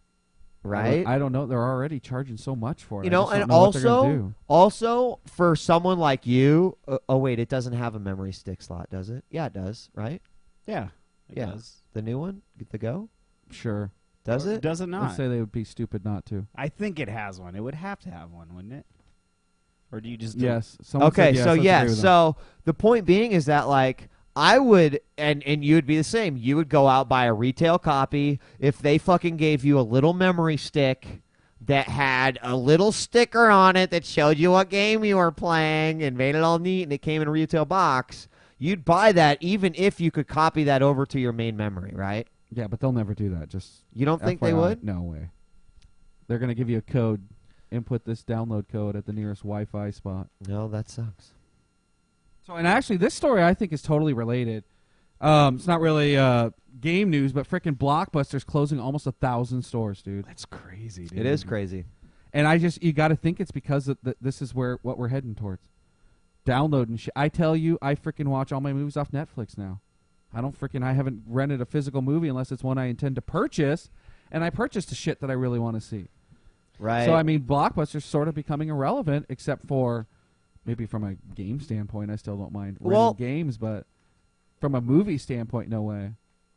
right? I don't know. They're already charging so much for it. You I know, just don't and know what they're gonna do. also for someone like you. Oh wait, it doesn't have a memory stick slot, does it? Yeah, it does, right? Yeah. It Yeah. does. The new one, the Go, Sure. does it? Does it not? Let's say they would be stupid not to. I think it has one. It would have to have one, wouldn't it? Or do you just Yes. Someone Okay, said yes. so Let's yeah, agree with them. so the point being is that I would, and you would be the same. You would go out buy a retail copy. If they fucking gave you a little memory stick, that had a little sticker on it that showed you what game you were playing and made it all neat, and it came in a retail box, you'd buy that even if you could copy that over to your main memory, right? Yeah, but they'll never do that. Just You don't think they FYI, would? No way. They're going to give you a code. Input this download code at the nearest Wi-Fi spot. No, that sucks. So, and actually, this story I think is totally related. It's not really game news, but frickin' Blockbuster's closing almost 1,000 stores, dude. That's crazy, dude. It is crazy. And you got to think it's because this is what we're heading towards. Downloading shit. I tell you, I frickin' watch all my movies off Netflix now. I haven't rented a physical movie unless it's one I intend to purchase, and I purchased the shit that I really want to see. Right. So, I mean, Blockbuster's sort of becoming irrelevant, except for maybe from a game standpoint, I still don't mind renting games, but from a movie standpoint, no way.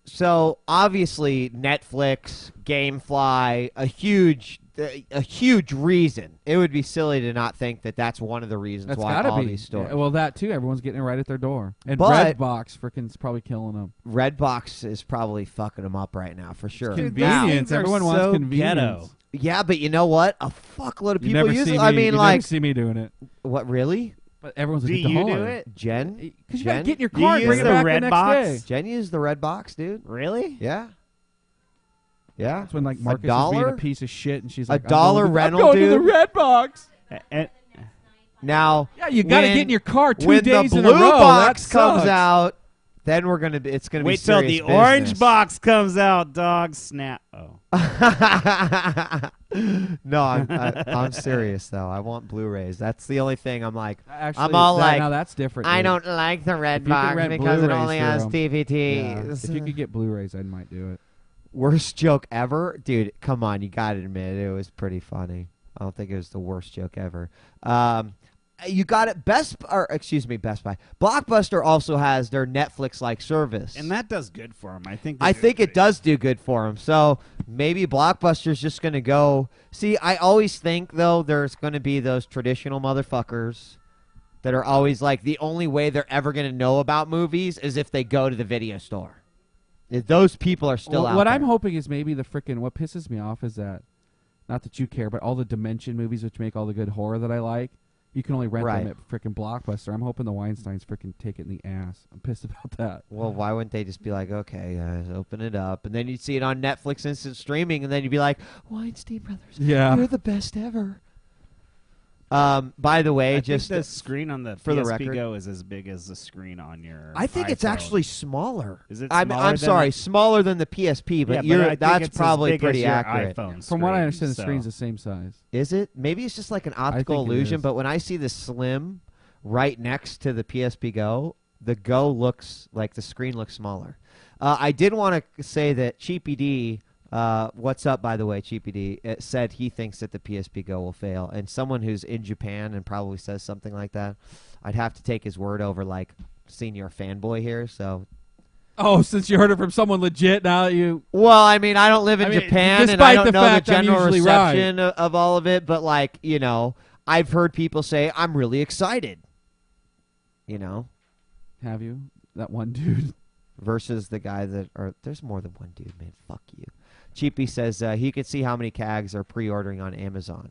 So obviously, Netflix, GameFly, a huge reason. It would be silly to not think that that's one of the reasons That's why gotta all be. these stores. Yeah, well, that too. Everyone's getting it right at their door. And But- Redbox frickin's probably killing them. Redbox is probably fucking them up right now for sure. Convenience. Now- things are Everyone so wants convenience. ghetto. yeah, but you know what? A fuckload of You people never use see it. me. I mean, you like, never see me doing it. what? Really? But everyone's Do like, you do it? Jen? Because you got to Jen? get in your Do you car and use bring it the back red the next box? day. Jen used the Redbox, dude. Really? Yeah. Yeah. That's when like A Marcus is being dollar? a piece of shit, and she's like, $1 I'm rental, going to dude? the Redbox. And, Now, Yeah, you got to when- get in your car 2 when days the in a blue row. box that comes sucks. out, then it's gonna be wait till serious the orange business. box comes out, dog. Snap. Oh. No, I'm serious though. I want Blu-rays. That's the only thing I'm like. Actually, I'm all like, now that's different. I dude. don't like the red If you could box rent because it Blu-rays only for has 'em. DVDs. If you could get Blu-rays, I might do it. Worst joke ever, dude. Come on, you gotta admit it was pretty funny. I don't think it was the worst joke ever. You got it. Best Buy. Blockbuster also has their Netflix-like service, And that does good for him. I think. I think it does do good for them. So maybe Blockbuster's just going to go. See, I always think, though, there's going to be those traditional motherfuckers that are always like, the only way they're ever going to know about movies is if they go to the video store. Those people are still out What there. I'm hoping is maybe what pisses me off is that, not that you care, but all the Dimension movies which make all the good horror that I like, you can only rent Right. them at frickin' Blockbuster. I'm hoping the Weinsteins frickin' take it in the ass. I'm pissed about that. Well, why wouldn't they just be like, okay, guys, open it up. And then you'd see it on Netflix instant streaming, and then you'd be like, Weinstein Brothers, Yeah. you're the best ever. By the way, I just think the screen on the for the PSP record- Go is as big as the screen on your. I think it's iPhone. actually smaller. Is it I'm smaller than sorry, the- smaller than the PSP, but Yeah, I think that's it's as probably big as pretty your accurate. iPhone From what I screen, understand, the so- screen's the same size. Is it? Maybe it's just like an optical think it illusion, is. but when I see the Slim right next to the PSP Go, the Go looks like the screen looks smaller. I did want to say that Cheapy D, what's up, by the way, Cheapy D, said he thinks that the PSP Go will fail. And someone who's in Japan and probably says something like that, I'd have to take his word over like senior fanboy here. So, Oh, since you heard it from someone legit, now you... well, I mean, I don't live in I mean, Japan, and despite I don't the know the fact I'm general usually reception of all of it, but like, you know, I've heard people say, I'm really excited. You know? Have you? That one dude. Versus the guy that, or there's more than one dude, man. Fuck you. Cheapy says he could see how many CAGs are pre-ordering on Amazon.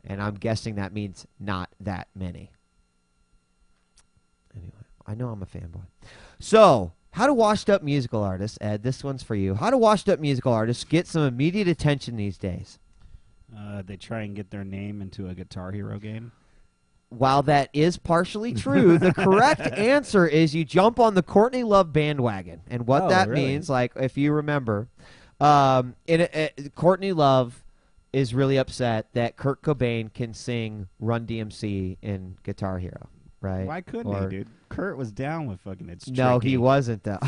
And I'm guessing that means not that many. Anyway, I know I'm a fanboy. So, how do washed-up musical artists, Ed, this one's for you. How do washed-up musical artists get some immediate attention these days? They try and get their name into a Guitar Hero game. While that is partially true, the correct answer is you jump on the Courtney Love bandwagon. And what Oh, that really? means, like, if you remember, Courtney Love is really upset that Kurt Cobain can sing Run DMC in Guitar Hero, right? Why couldn't Or- he, dude? Kurt was down with fucking It's No, Tricky. he wasn't, though.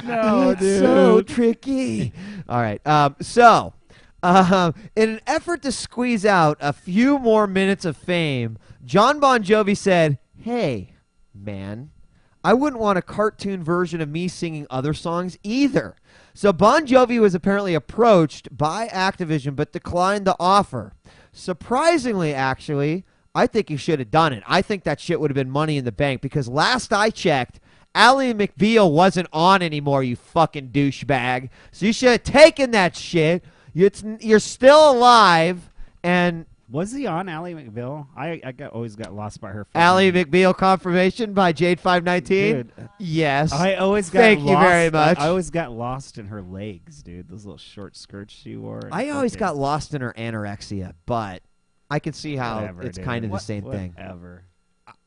No, It's so tricky. All right. In an effort to squeeze out a few more minutes of fame, John Bon Jovi said, "Hey, man, I wouldn't want a cartoon version of me singing other songs either." So Bon Jovi was apparently approached by Activision but declined the offer. Surprisingly, actually, I think he should have done it. I think that shit would have been money in the bank because last I checked, Ally McBeal wasn't on anymore, you fucking douchebag. So you should have taken that shit. You're still alive, and Was he on Ally McBeal? I always got lost by her. Ally McBeal confirmation by Jade519. Dude, Yes. I always got Thank lost. you very much. I always got lost in her legs, dude. Those little short skirts she wore. and I always fucking- got lost in her anorexia, but I can see how Whatever, it's dude. kind of the same thing. Whatever.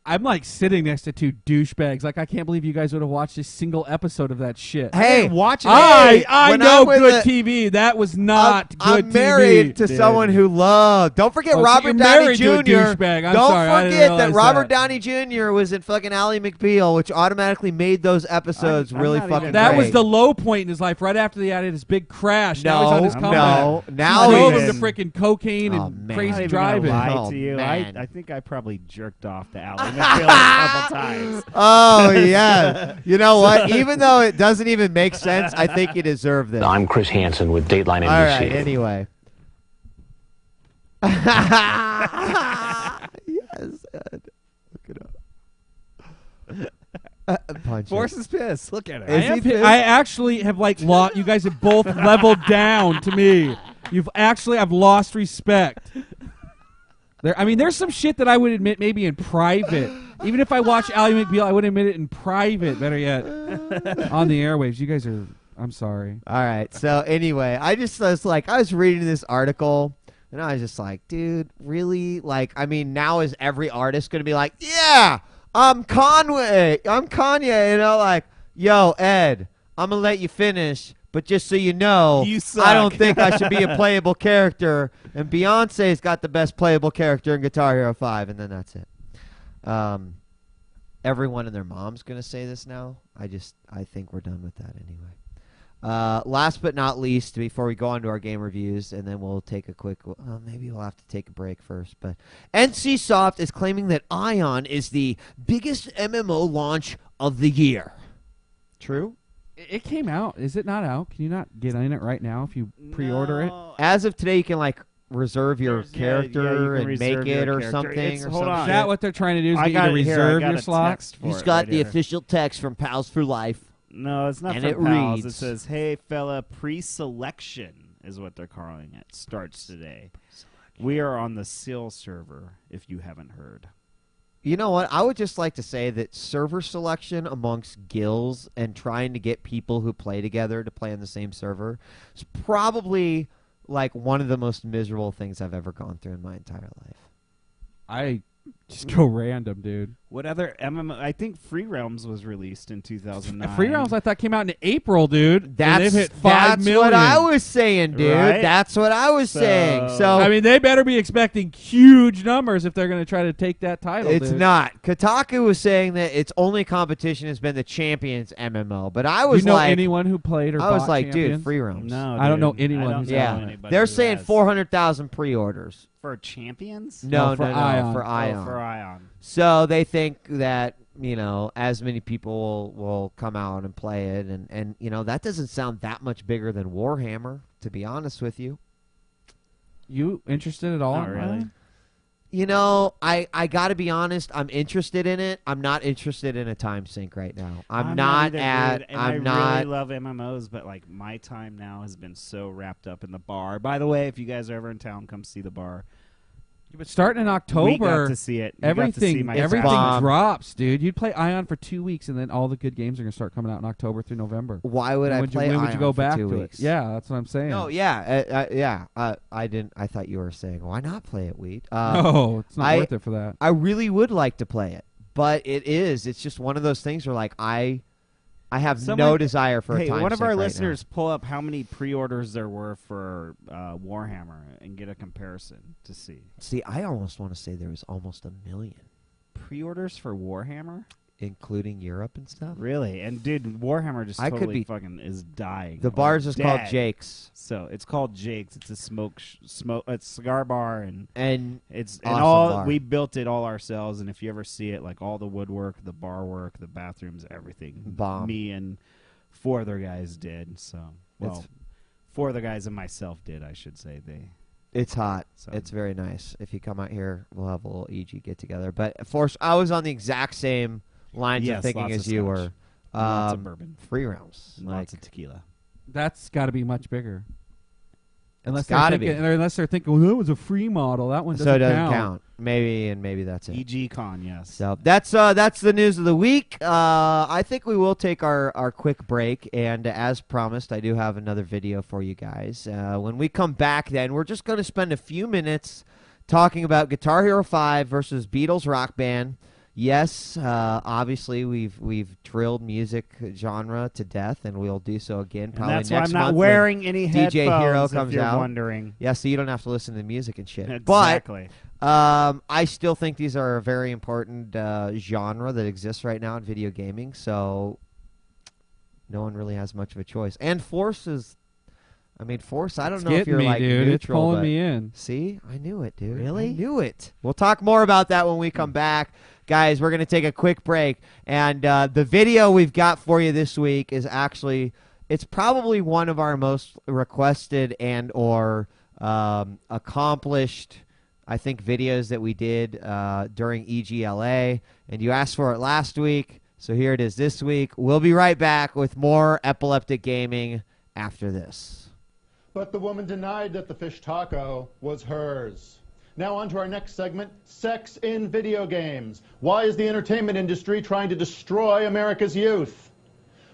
I'm like sitting next to two douchebags. Like, I can't believe you guys would have watched a single episode of that shit. Hey, watch it. I when know I'm with good the- TV. That was not good I'm married TV. to Dude. someone who loved. Don't forget Oh, so Robert you're Downey married Jr. to a douchebag. I'm Don't sorry, I didn't forget that realize Robert that. Downey Jr. was in fucking Ally McBeal, which automatically made those episodes I'm really not fucking even- That great. was the low point in his life. Right after he had his big crash. Now he's on his No, comeback. no. He Now drove he's him in- to freaking cocaine Oh, and man. I'm not crazy even driving. gonna lie Oh, to you. man. I think I probably jerked off to Ally McBeal a couple times. Oh yeah. You know what? Even though it doesn't even make sense, I think you deserve this. I'm Chris Hansen with Dateline NBC. All right. Anyway. Yes. Ed. Look it up. Punch Force it. is pissed. Look at it. Is he pissed? I actually have like you guys have both leveled down to me. I've lost respect. There's some shit that I would admit maybe in private. Even if I watch Ally McBeal, I would admit it in private. Better yet, on the airwaves. You guys are. I'm sorry. All right. So anyway, I was reading this article, and I was just like, dude, really? Like, I mean, now is every artist going to be like, yeah, I'm Kanye, you know, like, yo, Ed, I'm going to let you finish, but just so you know, You suck. I don't think I should be a playable character, and Beyonce's got the best playable character in Guitar Hero 5, and then that's it. Everyone and their mom's going to say this now. I think we're done with that anyway. Last but not least, before we go on to our game reviews, and then we'll take a quick... maybe we'll have to take a break first. But NCSoft is claiming that Aion is the biggest MMO launch of the year. True? It came out. Is it not out? Can you not get in it right now if you pre-order it? As of today, you can, like, reserve your There's- yeah, character you can and reserve make your it or character. something. It's- Or hold some on. Is shit. that what they're trying to do? Is I get you got to it here. I reserve got your a slot? text for He's it got right the here. official text from Pals for Life. No, it's not And from it Pals. It reads- says, "Hey fella, pre-selection is what they're calling it. Starts today. We are on the SEAL server. If you haven't heard, You know what? I would just like to say that server selection amongst guilds and trying to get people who play together to play on the same server is probably like one of the most miserable things I've ever gone through in my entire life. I just go random, dude. what other MMO? I think Free Realms was released in 2009. Free Realms, I thought, came out in April, dude. And That's, they've hit 5 million. what I was saying, dude. Right? That's what I was saying. So I mean, they better be expecting huge numbers if they're going to try to take that title. it's dude. not. Kotaku was saying that its only competition has been the Champions MMO, but I was You know like, anyone who played or I was bought like, Champions? dude, Free Realms. No, I don't know dude. anyone I don't who's know Yeah, anybody they're who saying has. 400,000 pre-orders. for Champions. No, for no, Aion. for Aion. Oh, for Aion. So they think that, you know, as many people will come out and play it. And, you know, that doesn't sound that much bigger than Warhammer, to be honest with you. You interested at all? Not really. You know, I got to be honest. I'm interested in it. I'm not interested in a time sink right now. I'm not either, at. dude, and I'm I not. really love MMOs, but like my time now has been so wrapped up in the bar. By the way, if you guys are ever in town, come see the bar. But starting in We got October, to see it. You got to see everything my everything bomb. drops, dude. You'd play Aion for 2 weeks, and then all the good games are going to start coming out in October through November. Why would I When play? would you Aion go for back 2 to weeks? it? Yeah, that's what I'm saying. No, yeah. I didn't. I thought you were saying, why not play it, Wheat? No, it's not I- worth it for that. I really would like to play it, but it's just one of those things where like I have no Someone- desire for a Hey, time one of sink our right now. listeners pull up how many pre-orders there were for Warhammer and get a comparison to see. See, I almost want to say there was almost 1 million, Pre-orders for Warhammer? including Europe and stuff. Really? And dude, Warhammer just I could totally be- fucking is dying. The Like, bar's is called dead. Jake's, So it's called Jake's. It's a smoke. It's a cigar bar, and and it's Awesome and all bar. we built it all ourselves. And if you ever see it, like all the woodwork, the bar work, the bathrooms, everything, Bomb. Me and 4 other guys did. So well, It's- 4 other guys and myself did. I should say they. it's hot. So. It's very nice. If you come out here, we'll have a little EG get together. But I was on the exact same lines Yes, of thinking lots as of you scotch. were. Lots of bourbon, Free Realms, and like lots of tequila. That's got to be much bigger. Unless gotta they're thinking, or unless they're thinking, well, that was a free model. That one doesn't So it doesn't count. count. Maybe that's it. EG Con, yes. So that's the news of the week. I think we will take our quick break, and as promised, I do have another video for you guys. When we come back, then we're just going to spend a few minutes talking about Guitar Hero 5 versus Beatles Rock Band. Yes, obviously we've drilled music genre to death, and we'll do so again probably And that's next why I'm not month wearing any headphones. DJ Hero if comes you're out. wondering. Yeah, so you don't have to listen to the music and shit. Exactly. But I still think these are a very important genre that exists right now in video gaming. So no one really has much of a choice. And Force is. I mean, Force, I don't know if you're like dude. neutral. It's pulling but me in. See? I knew it, dude. Really? I knew it. We'll talk more about that when we come back. Guys, we're going to take a quick break. And the video we've got for you this week is actually, it's probably one of our most requested and or accomplished, I think, videos that we did during EGLA. And you asked for it last week, so here it is this week. We'll be right back with more Epileptic Gaming after this. But the woman denied that the fish taco was hers. Now on to our next segment, sex in video games. Why is the entertainment industry trying to destroy America's youth?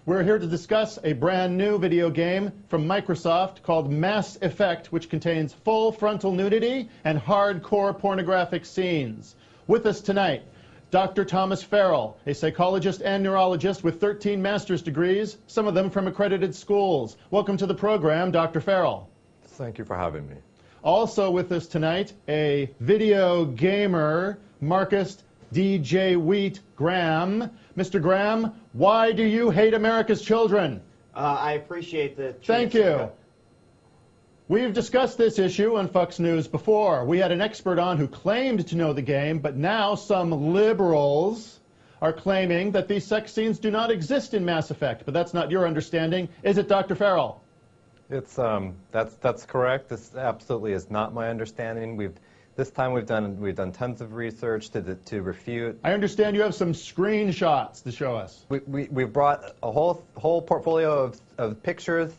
We're here to discuss a brand new video game from Microsoft called Mass Effect, which contains full frontal nudity and hardcore pornographic scenes. With us tonight, Dr. Thomas Farrell, a psychologist and neurologist with 13 master's degrees, some of them from accredited schools. Welcome to the program, Dr. Farrell. Thank you for having me. Also with us tonight, a video gamer, Marcus djWHEAT Graham. Mr. Graham, why do you hate America's children? I appreciate the chance. Thank you. We've discussed this issue on Fox News before. We had an expert on who claimed to know the game, but now some liberals are claiming that these sex scenes do not exist in Mass Effect. But that's not your understanding, is it, Dr. Farrell? It's that's correct. This absolutely is not my understanding. This time we've done tons of research to refute. I understand you have some screenshots to show us. We've brought a whole portfolio of pictures.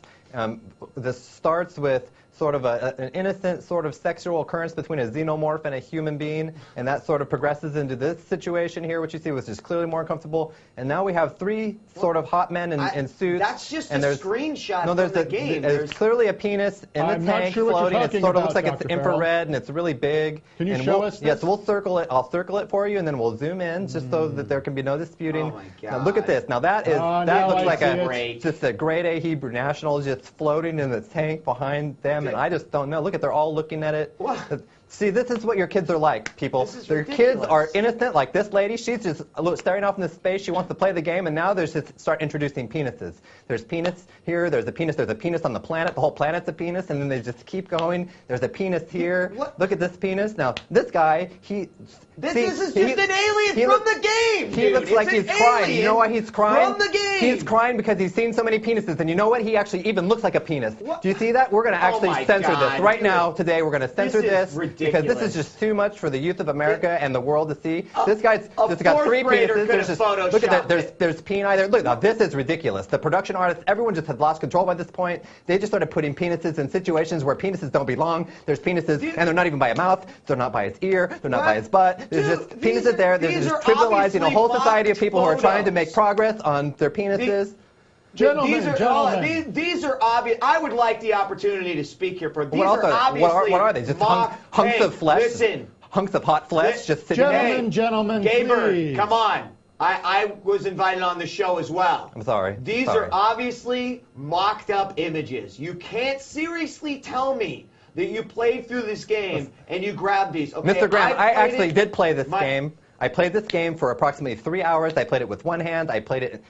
This starts with sort of an innocent sort of sexual occurrence between a xenomorph and a human being, and that sort of progresses into this situation here, which you see was just clearly more uncomfortable. And now we have three sort of hot men in suits. That's just and a screenshot no, there's from the game. There's clearly a penis in the I'm not tank sure what you're floating. It talking sort of about, looks like Dr. it's infrared and it's really big. Can you and show us this? Yes, we'll circle it. I'll circle it for you, and then we'll zoom in just so that there can be no disputing. Oh my Now look at God. this. Now that now looks I like see it. just a grade A Hebrew national just floating in the tank behind them, and I just don't know. Look at, they're all looking at it. What? See, this is what your kids are like, people. This is Their ridiculous. kids are innocent, like this lady. She's just staring off into space. She wants to play the game, and now there's just start introducing penises. There's penis here. There's a penis on the planet. The whole planet's a penis, and then they just keep going. There's a penis here. What? Look at this penis. Now, this guy, This is just an alien from the game, He dude. looks like It's he's an crying. You alien know why he's crying? from the game. He's crying because he's seen so many penises, and you know what? He actually even looks like a penis. What? Do you see that? We're going to actually my censor God, this right dude. now. Today, we're going to censor This is this because this is ridiculous. just too much for the youth of America and the world to see. This guy's a just got fourth three grader penises. could have Look at that. photoshopped There's peni there. Look, now this is ridiculous. The production artists, everyone just has lost control by this point. They just started putting penises in situations where penises don't belong. There's penises, and they're not even by a mouth. They're not by his ear. They're not by his butt. There's Dude, just these penises are- there. They're these just are trivializing a whole obviously society of mocked people who are trying to photos. make progress on their penises. These are obvious. I would like the opportunity to speak here for these What else are are they? obviously What are they? Just mock- hunks Hey, of flesh? Listen, Hunks of hot flesh just sitting there? Gentlemen, Gaber, please. come on. I was invited on the show as well. I'm sorry. These Sorry. are obviously mocked up images. You can't seriously tell me that you played through this game and you grabbed these. Okay, Mr. Graham, I played actually it- did play this my- game. I played this game for approximately 3 hours. I played it with one hand. I played it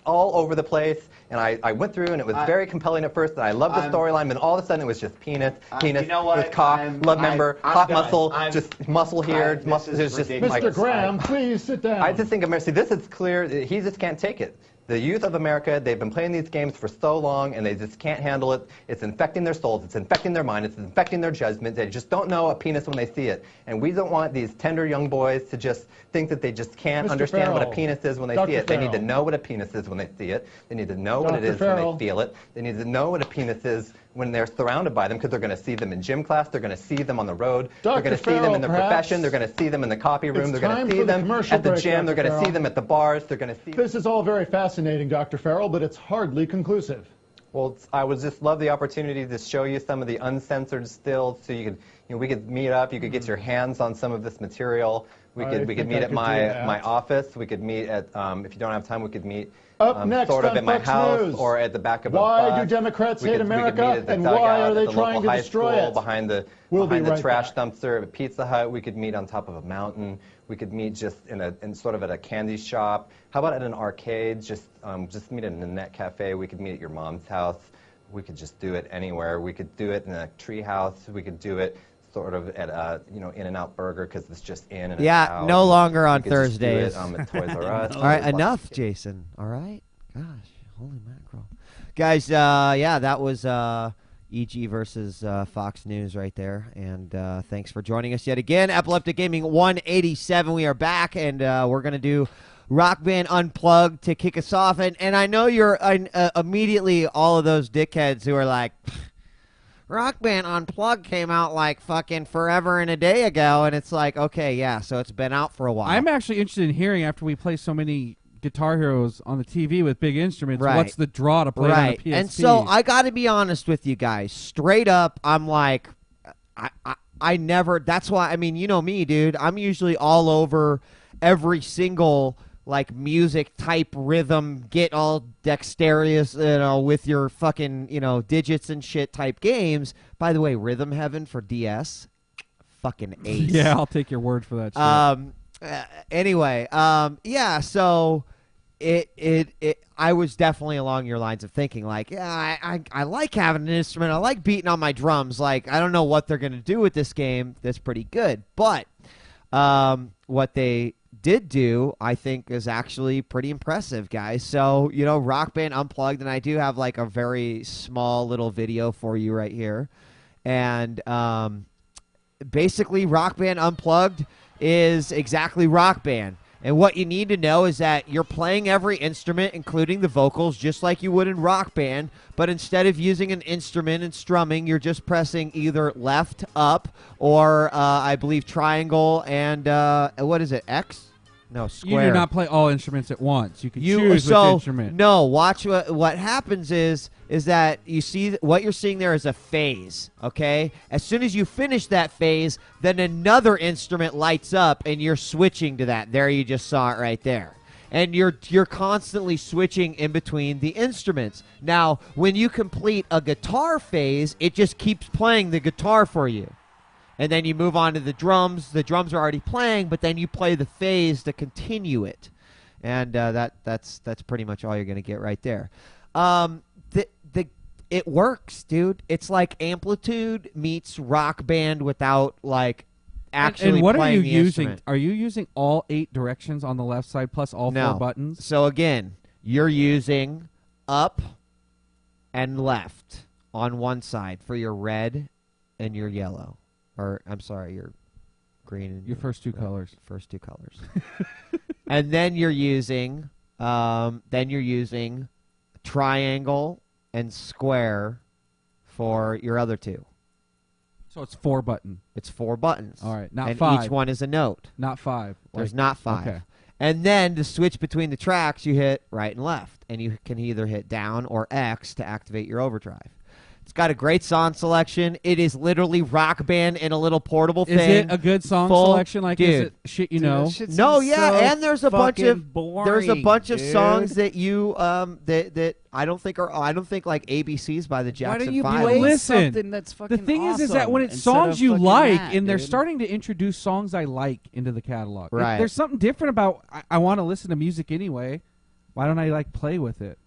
all over the place. And I went through, and it was very compelling at first. And I loved the storyline. And all of a sudden, it was just penis. You know what? It was cock, love member, I'm hot done. muscle, just muscle here. This Muscle, is there's just ridiculous. Mr. Graham, please sit down. I just think America, see, this is clear. He just can't take it. The youth of America, they've been playing these games for so long, and they just can't handle it. It's infecting their souls. It's infecting their mind. It's infecting their judgment. They just don't know a penis when they see it. And we don't want these tender young boys to just think that they just can't Mr. understand what a Farrell. penis is when they Dr. see it. They need to Farrell. know what a penis is when they see it. They need to know what it Dr. is when Farrell. they feel it. They need to know what a penis is when they're surrounded by them, because they're going to see them in gym class, they're going to see them on the road, Dr. they're going to see them in the Farrell, profession, they're going to see them in the copy room, It's they're going time to see for the them commercial at the break, gym, they're Dr. going to see Farrell. them at the bars, they're going to see This is all very fascinating, Dr. Farrell, but it's hardly conclusive. Well, I would just love the opportunity to show you some of the uncensored stills, so you could, we could meet up. You could get your hands on some of this material. We could think meet I at could do my that. office. We could meet at if you don't have time, we could meet Up next sort of on at my Fox house News. or at the back of a Why bus. do Democrats We hate could meet America, at the and dugout why are they at the trying local to high destroy school, it? behind the We'll be behind the right trash back. dumpster at Pizza Hut. We could meet on top of a mountain. We could meet just in sort of at a candy shop. How about at an arcade? Just meet at a net cafe. We could meet at your mom's house. We could just do it anywhere. We could do it in a tree house. We could do it sort of at a In-N-Out Burger, because it's just in and it's Yeah, out. no longer on We could just do it, Thursdays. at Toys R Us. All right, enough, Jason. All right? Gosh, holy mackerel. Guys, yeah, that was EG versus Fox News right there. And thanks for joining us yet again. Epileptic Gaming 187. We are back, and we're going to do Rock Band Unplugged to kick us off. And I know you're immediately all of those dickheads who are like, Rock Band Unplugged came out like fucking forever and a day ago, and it's like, okay, yeah, so it's been out for a while. I'm actually interested in hearing, after we play so many Guitar Heroes on the TV with big instruments, Right. what's the draw to play it on a PSP? And so I got to be honest with you guys. Straight up, I'm like, I never, that's why, I mean, you know me, dude. I'm usually all over every single like music type rhythm, get all dexterous, with your fucking, digits and shit type games. By the way, Rhythm Heaven for DS, fucking ace. Yeah, I'll take your word for that shit. Anyway, yeah, so I was definitely along your lines of thinking, like, yeah, I like having an instrument. I like beating on my drums. Like, I don't know what they're going to do with this game. That's pretty good. But what they did do, I think, is actually pretty impressive, guys. So, Rock Band Unplugged, and I do have, like, a very small little video for you right here. And basically, Rock Band Unplugged is exactly Rock Band. And what you need to know is that you're playing every instrument, including the vocals, just like you would in Rock Band, but instead of using an instrument and strumming, you're just pressing either left, up, or I believe triangle and, what is it, X? No, square. You do not play all instruments at once. You can choose which instrument. No, watch what happens is that you see what you're seeing there is a phase, okay? As soon as you finish that phase, then another instrument lights up and you're switching to that. There, you just saw it right there. And you're constantly switching in between the instruments. Now, when you complete a guitar phase, it just keeps playing the guitar for you. And then you move on to the drums. The drums are already playing, but then you play the phase to continue it. And that's pretty much all you're going to get right there. It works, dude. It's like Amplitude meets Rock Band without, like, actually and what playing are you the using? instrument. Are you using all 8 directions on the left side plus all 4 buttons? So, again, you're using up and left on one side for your red and your yellow. Or, I'm sorry, your green and Your first two red. colors. First two colors. And then you're using triangle and square for your other two. So it's 4 button. It's 4 buttons. All right, not and 5. each one is a note. Not 5. There's not 5. Okay. And then to switch between the tracks, you hit right and left. And you can either hit down or X to activate your overdrive. It's got a great song selection. It is literally Rock Band in a little portable thing. Is it a good song selection? Like, dude, is it shit you know? No, yeah, and there's a bunch of boring, songs that you that I don't think like ABCs by the Jackson Why don't you 5. play Listen, something that's fucking The thing is that awesome when it's instead songs of you fucking like, that, and they're dude? starting to introduce songs I like into the catalog. Right. There's something different about I want to listen to music anyway. Why don't I like play with it?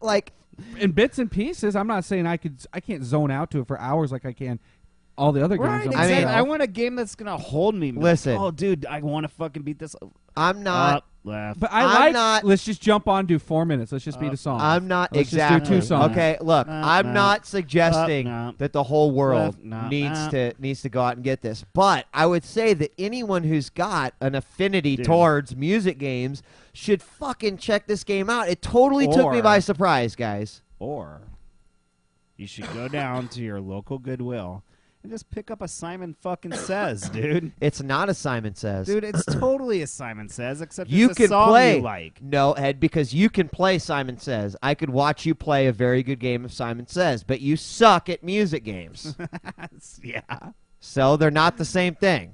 Like In bits and pieces. I'm not saying I can't zone out to it for hours like I can all the other games. Right, on exactly. myself. I want a game that's gonna hold me. Listen. Oh, dude, I want to fucking beat this. I'm not. Up, left. But I'm not- Let's just jump on, do 4 minutes. Let's just beat a song. I'm not Let's exactly. just do 2 songs. Okay, look, I'm not suggesting no. that the whole world No, needs no. to go out and get this, but I would say that anyone who's got an affinity Dude. towards music games should fucking check this game out. It totally took me Or- by surprise, guys. Or You should go down to your local Goodwill and just pick up a Simon fucking Says, dude. It's not a Simon Says. Dude, it's totally a Simon Says, except you it's can a song play. you like. No, Ed, because you can play Simon Says. I could watch you play a very good game of Simon Says, but you suck at music games. Yeah. So they're not the same thing.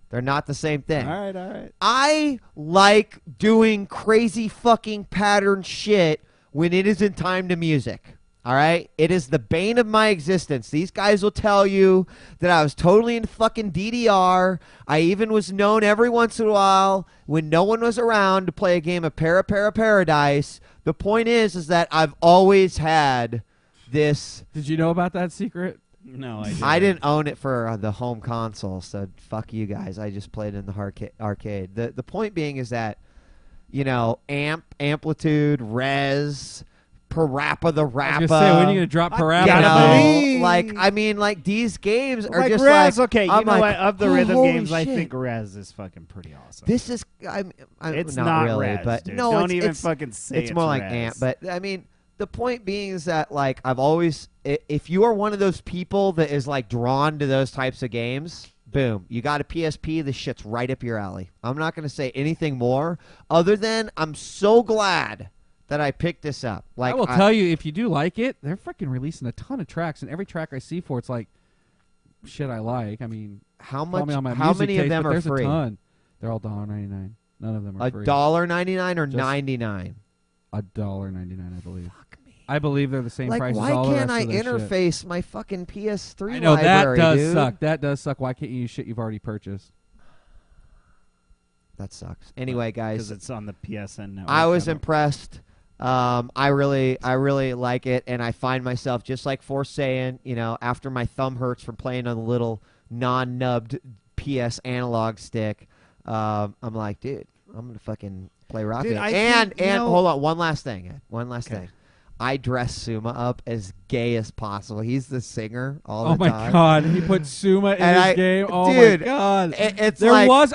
They're not the same thing. All right. I like doing crazy fucking pattern shit when it isn't time to music. All right? It is the bane of my existence. These guys will tell you that I was totally in fucking DDR. I even was known every once in a while when no one was around to play a game of Paradise. The point is that I've always had this. Did you know about that secret? No, I didn't own it for the home console, so fuck you guys. I just played in the arcade. The point being is that, you know, amplitude, res, Parappa the Rappa. I was gonna say, when are you gonna drop Parappa? Like these games are like just Res, like, okay, I'm you know like, what? Of the rhythm holy games, I shit. think Res is fucking pretty awesome. This is, It's not, not really, Res, but dude. no, Don't even it's, fucking say it's more like Res. Amp. But I mean, the point being is that like I've always, if you are one of those people that is like drawn to those types of games, boom, you got a PSP. This shit's right up your alley. I'm not going to say anything more other than I'm so glad that I picked this up. Like I will tell you, if you do like it, they're freaking releasing a ton of tracks, and every track I see for it's like shit I like. I mean, how call me on my how music many of taste, them but are there's free? A ton. They're all $1.99. None of them are free. $1.99 or Just $99? $1.99, I believe. I believe they're the same Like, price why as all the can't rest I of this interface shit. my fucking PS3 I know library, that does dude? suck. That does suck. Why can't you use shit you've already purchased? That sucks. Anyway, guys, because it's on the PSN network. I was impressed. I really like it, and I find myself just like Forsaken, you know, after my thumb hurts from playing on the little non-nubbed PS analog stick. I'm like, dude, I'm gonna fucking play Rock Dude, Band. I think, Hold on, one last thing, Ed. One last thing. I dress Suma up as gay as possible. He's the singer all the time. Oh my god, he put Suma in And his game. Oh dude, my god, it's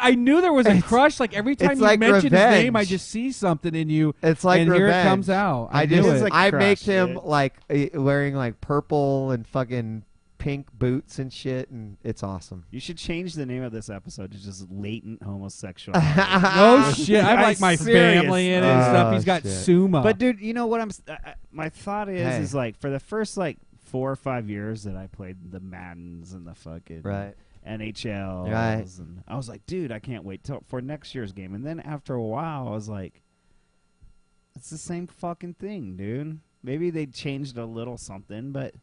I knew there was a crush. Like every time it's you like mention his name, I revenge. just see something in you. It's like and revenge. here it comes out. I just knew it. like I crush, make him dude. like wearing like purple and fucking pink boots and shit, and it's awesome. You should change the name of this episode to just latent homosexuality. No shit. I have like my serious. family in it and stuff. He's got shit. Suma. But dude, you know what my thought Hey. is like for the first like 4 or 5 years that I played the Maddens and the fucking Right. NHLs, Right. and I was like, dude, I can't wait for next year's game. And then after a while, I was like, it's the same fucking thing, dude. Maybe they changed a little something, but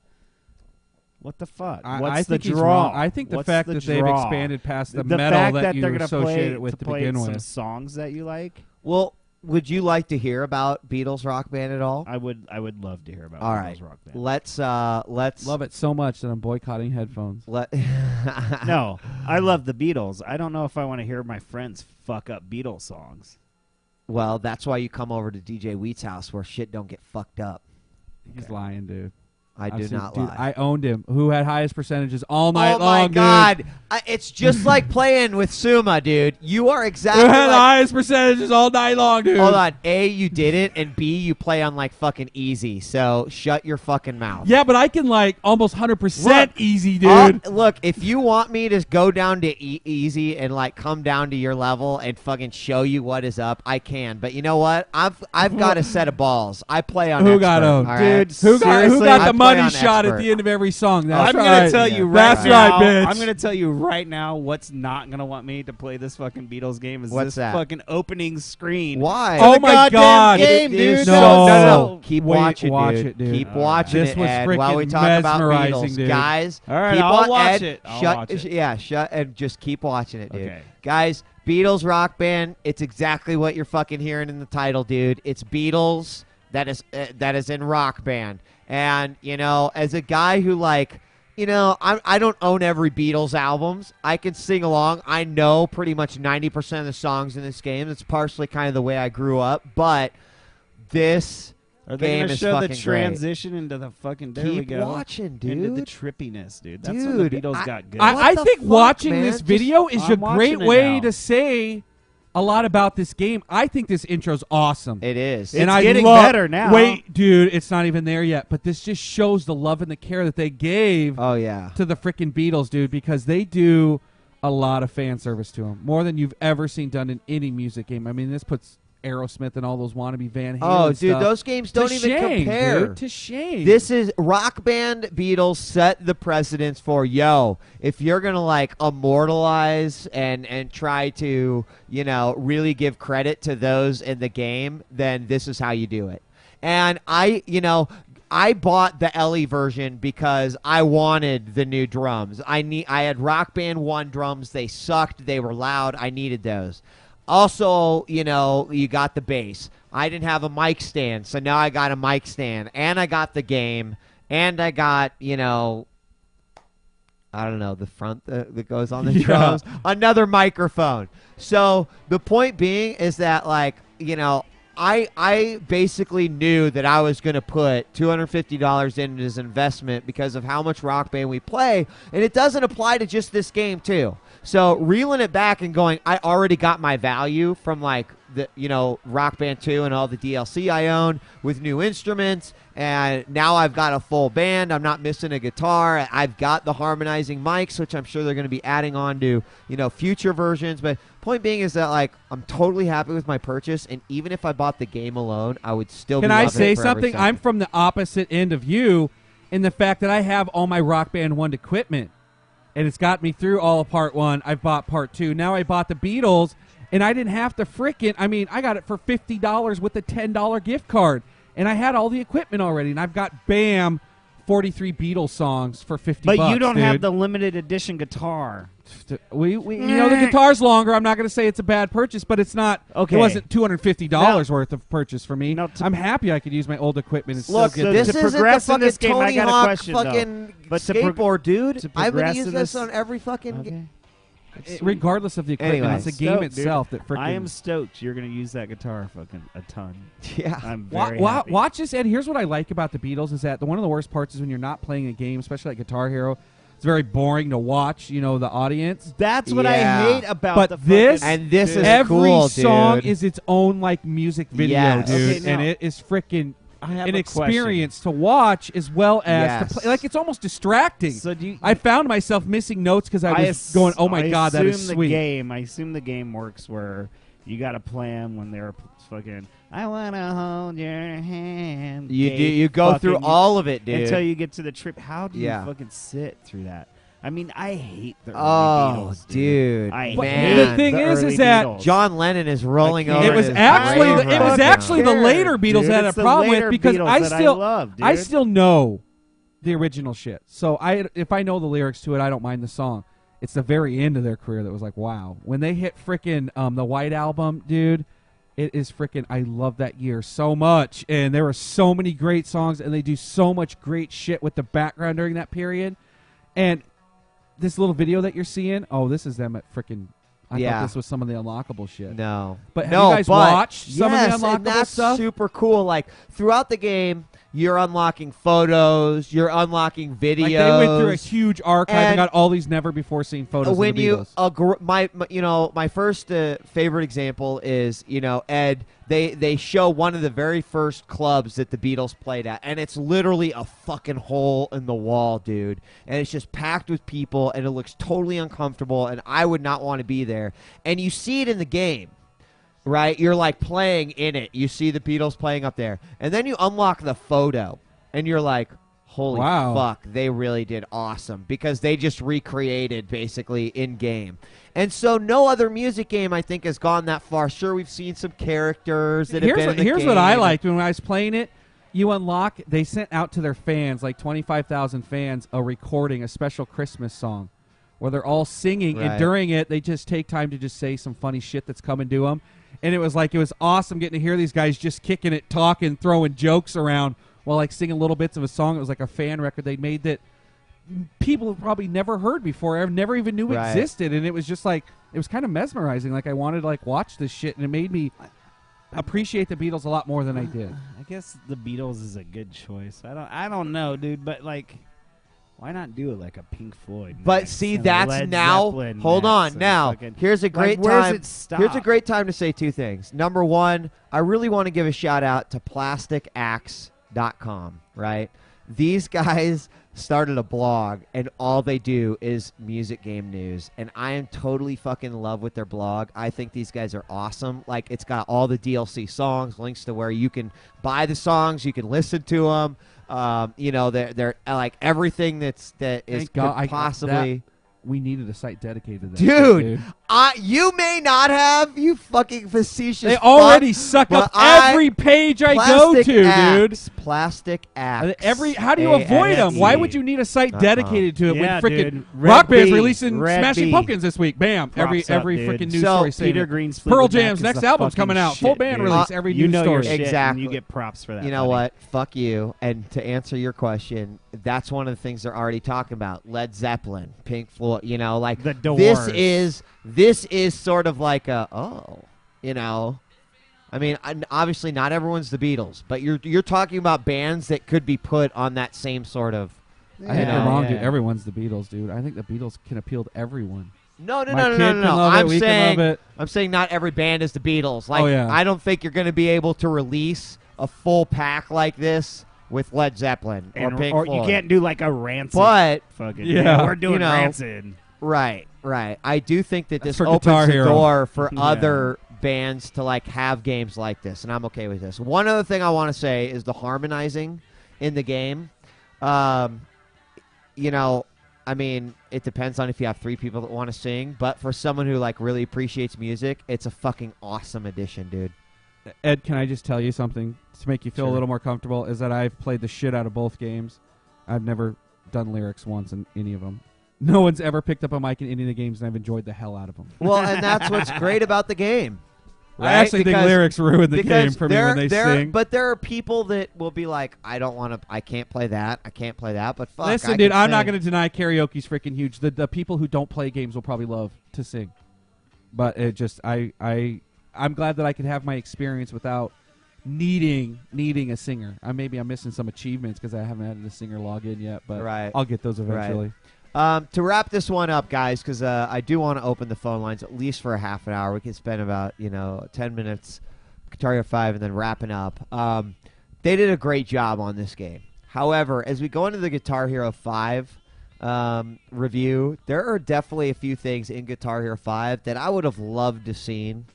what the fuck? What's I think the he's draw? wrong. I think the What's fact the that they've draw? expanded past the the metal fact that you they're gonna associate it with to play begin some with. songs that you like. Well, would you like to hear about Beatles Rock Band at all? I would love to hear about All Beatles right. Rock Band. Let's Love it so much that I'm boycotting headphones. No, I love the Beatles. I don't know if I want to hear my friends fuck up Beatles songs. Well, that's why you come over to djWHEAT's house where shit don't get fucked up. He's lying, dude. I do not dude, lie. I owned him. Who had highest percentages all night oh long, my dude? god! It's just like playing with Suma, dude. You are Who exactly had like. highest percentages all night long, dude? Hold on. A, you didn't, and B, you play on like fucking easy. So shut your fucking mouth. Yeah, but I can like almost 100% Look, easy, dude. Look, if you want me to go down to easy and like come down to your level and fucking show you what is up, I can. But you know what? I've got a set of balls. I play on. Who expert, got owned, all right? dude? Who Seriously, got I the play money on shot expert. at the end of every song? That's I'm right. gonna tell you right That's now. right, bitch. I'm gonna tell you right now what's not gonna want me to play this fucking Beatles game is What's this that? fucking opening screen. Why? Oh the my goddamn god, game, It is dude. No. so. Keep Wait, watching, watch dude. it, dude. Keep watching This it, was Ed, while we freaking talk about mesmerizing, Beatles, dude. guys. All right, keep I'll watch Ed, it. I'll shut, watch it. Yeah, shut and just keep watching it, dude. Okay. Guys, Beatles Rock Band. It's exactly what you're fucking hearing in the title, dude. It's Beatles that is in Rock Band. And you know, as a guy who like. You know, I don't own every Beatles albums. I can sing along. I know pretty much 90% of the songs in this game. It's partially kind of the way I grew up, but this Are they game gonna is show the fucking transition into the fucking? There we Keep go. watching, dude. Into the trippiness, dude. That's when the Dude, Beatles got good. What I the think fuck, watching man? this Just- video is a I'm great watching it way now. to say a lot about this game. I think this intro's awesome. It is. And It's I getting love, better now. Wait, dude, it's not even there yet. But this just shows the love and the care that they gave Oh yeah. to the freaking Beatles, dude, because they do a lot of fan service to them, more than you've ever seen done in any music game. I mean, this puts Aerosmith and all those wannabe Van Halen Oh, dude, stuff those games don't to even shame, compare. Dude, to shame. This is Rock Band Beatles set the precedence for, yo, if you're going to like immortalize and try to, you know, really give credit to those in the game, then this is how you do it. And I bought the Ellie version because I wanted the new drums. I had Rock Band 1 drums. They sucked. They were loud. I needed those. Also, you know, you got the bass. I didn't have a mic stand, so now I got a mic stand. And I got the game. And I got, you know, I don't know, the front that goes on the drums. Another microphone. So the point being is that, like, you know, I basically knew that I was going to put $250 into this investment because of how much Rock Band we play. And it doesn't apply to just this game, too. So reeling it back and going, I already got my value from like the, you know, Rock Band 2 and all the DLC I own with new instruments, and now I've got a full band. I'm not missing a guitar. I've got the harmonizing mics, which I'm sure they're going to be adding on to, you know, future versions. But point being is that like I'm totally happy with my purchase, and even if I bought the game alone, I would still. Can be I loving say it for every something? second. I'm from the opposite end of you in the fact that I have all my Rock Band 1 equipment. And it's got me through all of part 1. I bought part 2. Now I bought the Beatles, and I didn't have to frickin'. I mean, I got it for $50 with a $10 gift card. And I had all the equipment already. And I've got, bam, 43 Beatles songs for $50. But you don't dude. have the limited edition guitar. We you know, the guitar's longer. I'm not going to say it's a bad purchase, but it's not. Okay. It wasn't $250 worth of purchase for me. No, I'm happy I could use my old equipment and Look, still get this to isn't the progress in fucking this game, I Tony got a Hawk question, though. fucking But to skateboard, dude. to I've been progress using in this this- on every fucking game. regardless of the equipment. Anyways. It's the game Stoked, dude. itself that freaking. I am stoked you're going to use that guitar fucking a ton. Yeah. I'm very happy. Watch this, and here's what I like about the Beatles is that one of the worst parts is when you're not playing a game, especially like Guitar Hero. It's very boring to watch, you know, the audience. That's what Yeah. I hate about But the this- fucking, And this dude. is Every cool, song dude. is its own like music video, Yes. dude, Okay, and now- it is freaking I have an a question. experience to watch as well as Yes. to play. Like it's almost distracting. So do you, I found myself missing notes because I was going, "Oh my god, that is sweet." I assume the game works where you got to play them when they're fucking. I wanna hold your hand. You go through all of it, dude. until you get to the trip. How do Yeah. you fucking sit through that? I mean, I hate the early Oh, Beatles, dude. I But hate the thing the is early that Beatles. John Lennon is rolling I over. can't- It was his actually grave the, it was right actually now. the later Beatles Dude, that had it's a the problem with later because Beatles I that I still love, dude. I still know the original shit. So if I know the lyrics to it, I don't mind the song. It's the very end of their career that was like, wow. When they hit frickin' the White Album, dude, it is frickin' I love that year so much. And there were so many great songs, and they do so much great shit with the background during that period. And this little video that you're seeing, oh, this is them at frickin' I Yeah. thought this was some of the unlockable shit. No. But have no, you guys but watched some of the yes, unlockable and that's stuff? super cool. Like, throughout the game, you're unlocking photos, you're unlocking videos. Like they went through a huge archive and And got all these never before seen photos when of the you Beatles. my first favorite example is, you know, Ed, they show one of the very first clubs that the Beatles played at, and it's literally a fucking hole in the wall, dude, and it's just packed with people, and it looks totally uncomfortable, and I would not want to be there. And you see it in the game, right? You're like playing in it, you see the Beatles playing up there, and then you unlock the photo, and you're like, holy Wow. fuck, they really did awesome, because they just recreated basically in game. And so no other music game, I think, has gone that far. Sure, we've seen some characters that have been in the Here's game. what I liked when I was playing it. You unlock, they sent out to their fans, like 25,000 fans, a recording, a special Christmas song where they're all singing, Right. and during it, they just take time to just say some funny shit that's coming to them. And it was awesome getting to hear these guys just kicking it, talking, throwing jokes around while like singing little bits of a song. It was like a fan record they'd made that people have probably never heard before, or never even knew Right. existed. And it was just like, it was kind of mesmerizing. Like I wanted to like watch this shit, and it made me appreciate the Beatles a lot more than I did. I guess the Beatles is a good choice. I don't know, dude, but like Why not do it like a Pink Floyd? But next see, and that's Led now. Zeppelin Hold next on. and Now, fucking- here's a great where does time. it stop? Here's a great time to say two things. Number one, I really want to give a shout out to PlasticAxe.com. Right, these guys started a blog, and all they do is music game news, and I am totally fucking in love with their blog. I think these guys are awesome. Like, it's got all the DLC songs, links to where you can buy the songs, you can listen to them. You know, they're like everything that is Thank God, could possibly. We needed a site dedicated to that. Dude, shit, you may not have, you fucking facetious. they already suck but up every page I go Plastic to, Axe, Plastic Axe. How do you avoid them? Why would you need a site dedicated to it Yeah, when freaking dude. Rock Red Band's B. releasing Red Smashing B. Pumpkins this week? Bam! Props every up, dude. freaking news So, story saying Peter it. Green's Pearl Fleetwood Mac Jam's is next the album's fucking coming out. Full shit, band dude. release. Every You news know your story. shit, Exactly. and you get props for that. You know buddy. what? Fuck you. And to answer your question, that's one of the things they're already talking about. Led Zeppelin, Pink Floyd. You know, like The this Doors. is sort of like you know. I mean, obviously not everyone's the Beatles, but you're talking about bands that could be put on that same sort of. I think you you're know. wrong, yeah. dude. Everyone's the Beatles, dude. I think the Beatles can appeal to everyone. No. My kid can love it, we can love it. I'm saying not every band is the Beatles. Like, Oh, yeah. I don't think you're going to be able to release a full pack like this with Led Zeppelin or And, Pink or Floyd. you can't do like a Rancid. But fucking Yeah. we're doing You know, Rancid. right. I do think that That's this for opens Guitar the Hero. door for Yeah. other bands to like have games like this, and I'm okay with this. One other thing I want to say is the harmonizing in the game. You know, I mean, it depends on if you have 3 people that want to sing, but for someone who like really appreciates music, it's a fucking awesome addition, dude. Ed, can I just tell you something to make you feel Sure. a little more comfortable? Is that I've played the shit out of both games. I've never done lyrics once in any of them. No one's ever picked up a mic in any of the games, and I've enjoyed the hell out of them. Well, and that's what's great about the game. I Right? actually think Because- lyrics ruin the game because for me when they sing. But there are people that will be like, I can't play that, I can't play that, but fuck. Listen, I dude, can I'm not sing. going to deny karaoke's freaking huge. The people who don't play games will probably love to sing. But it just, I'm glad that I could have my experience without needing a singer. Maybe I'm missing some achievements because I haven't added a singer login yet, but Right. I'll get those eventually. To wrap this one up, guys, because I do want to open the phone lines at least for a half an hour. We can spend about 10 minutes, Guitar Hero 5, and then wrapping up. They did a great job on this game. However, as we go into the Guitar Hero 5 review, there are definitely a few things in Guitar Hero 5 that I would have loved to seen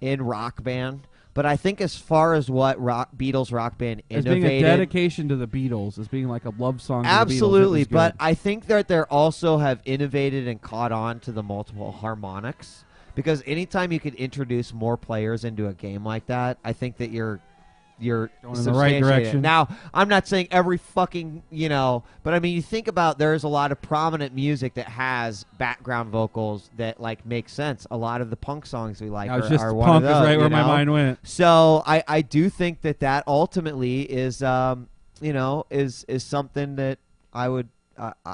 in Rock Band. But I think as far as what Beatles Rock Band As innovated, being a dedication to the Beatles, as being like a love song. absolutely, to the Beatles, it was but I think that they also have innovated and caught on to the multiple harmonics, because anytime you could introduce more players into a game like that, I think that you're Going in the right substantiating it. direction. Now, I'm not saying every fucking, but I mean, you think about there's a lot of prominent music that has background vocals that like make sense. A lot of the punk songs we like I was are, just are one punk of is those, right you where my know? mind went. So I do think that ultimately is is something that I would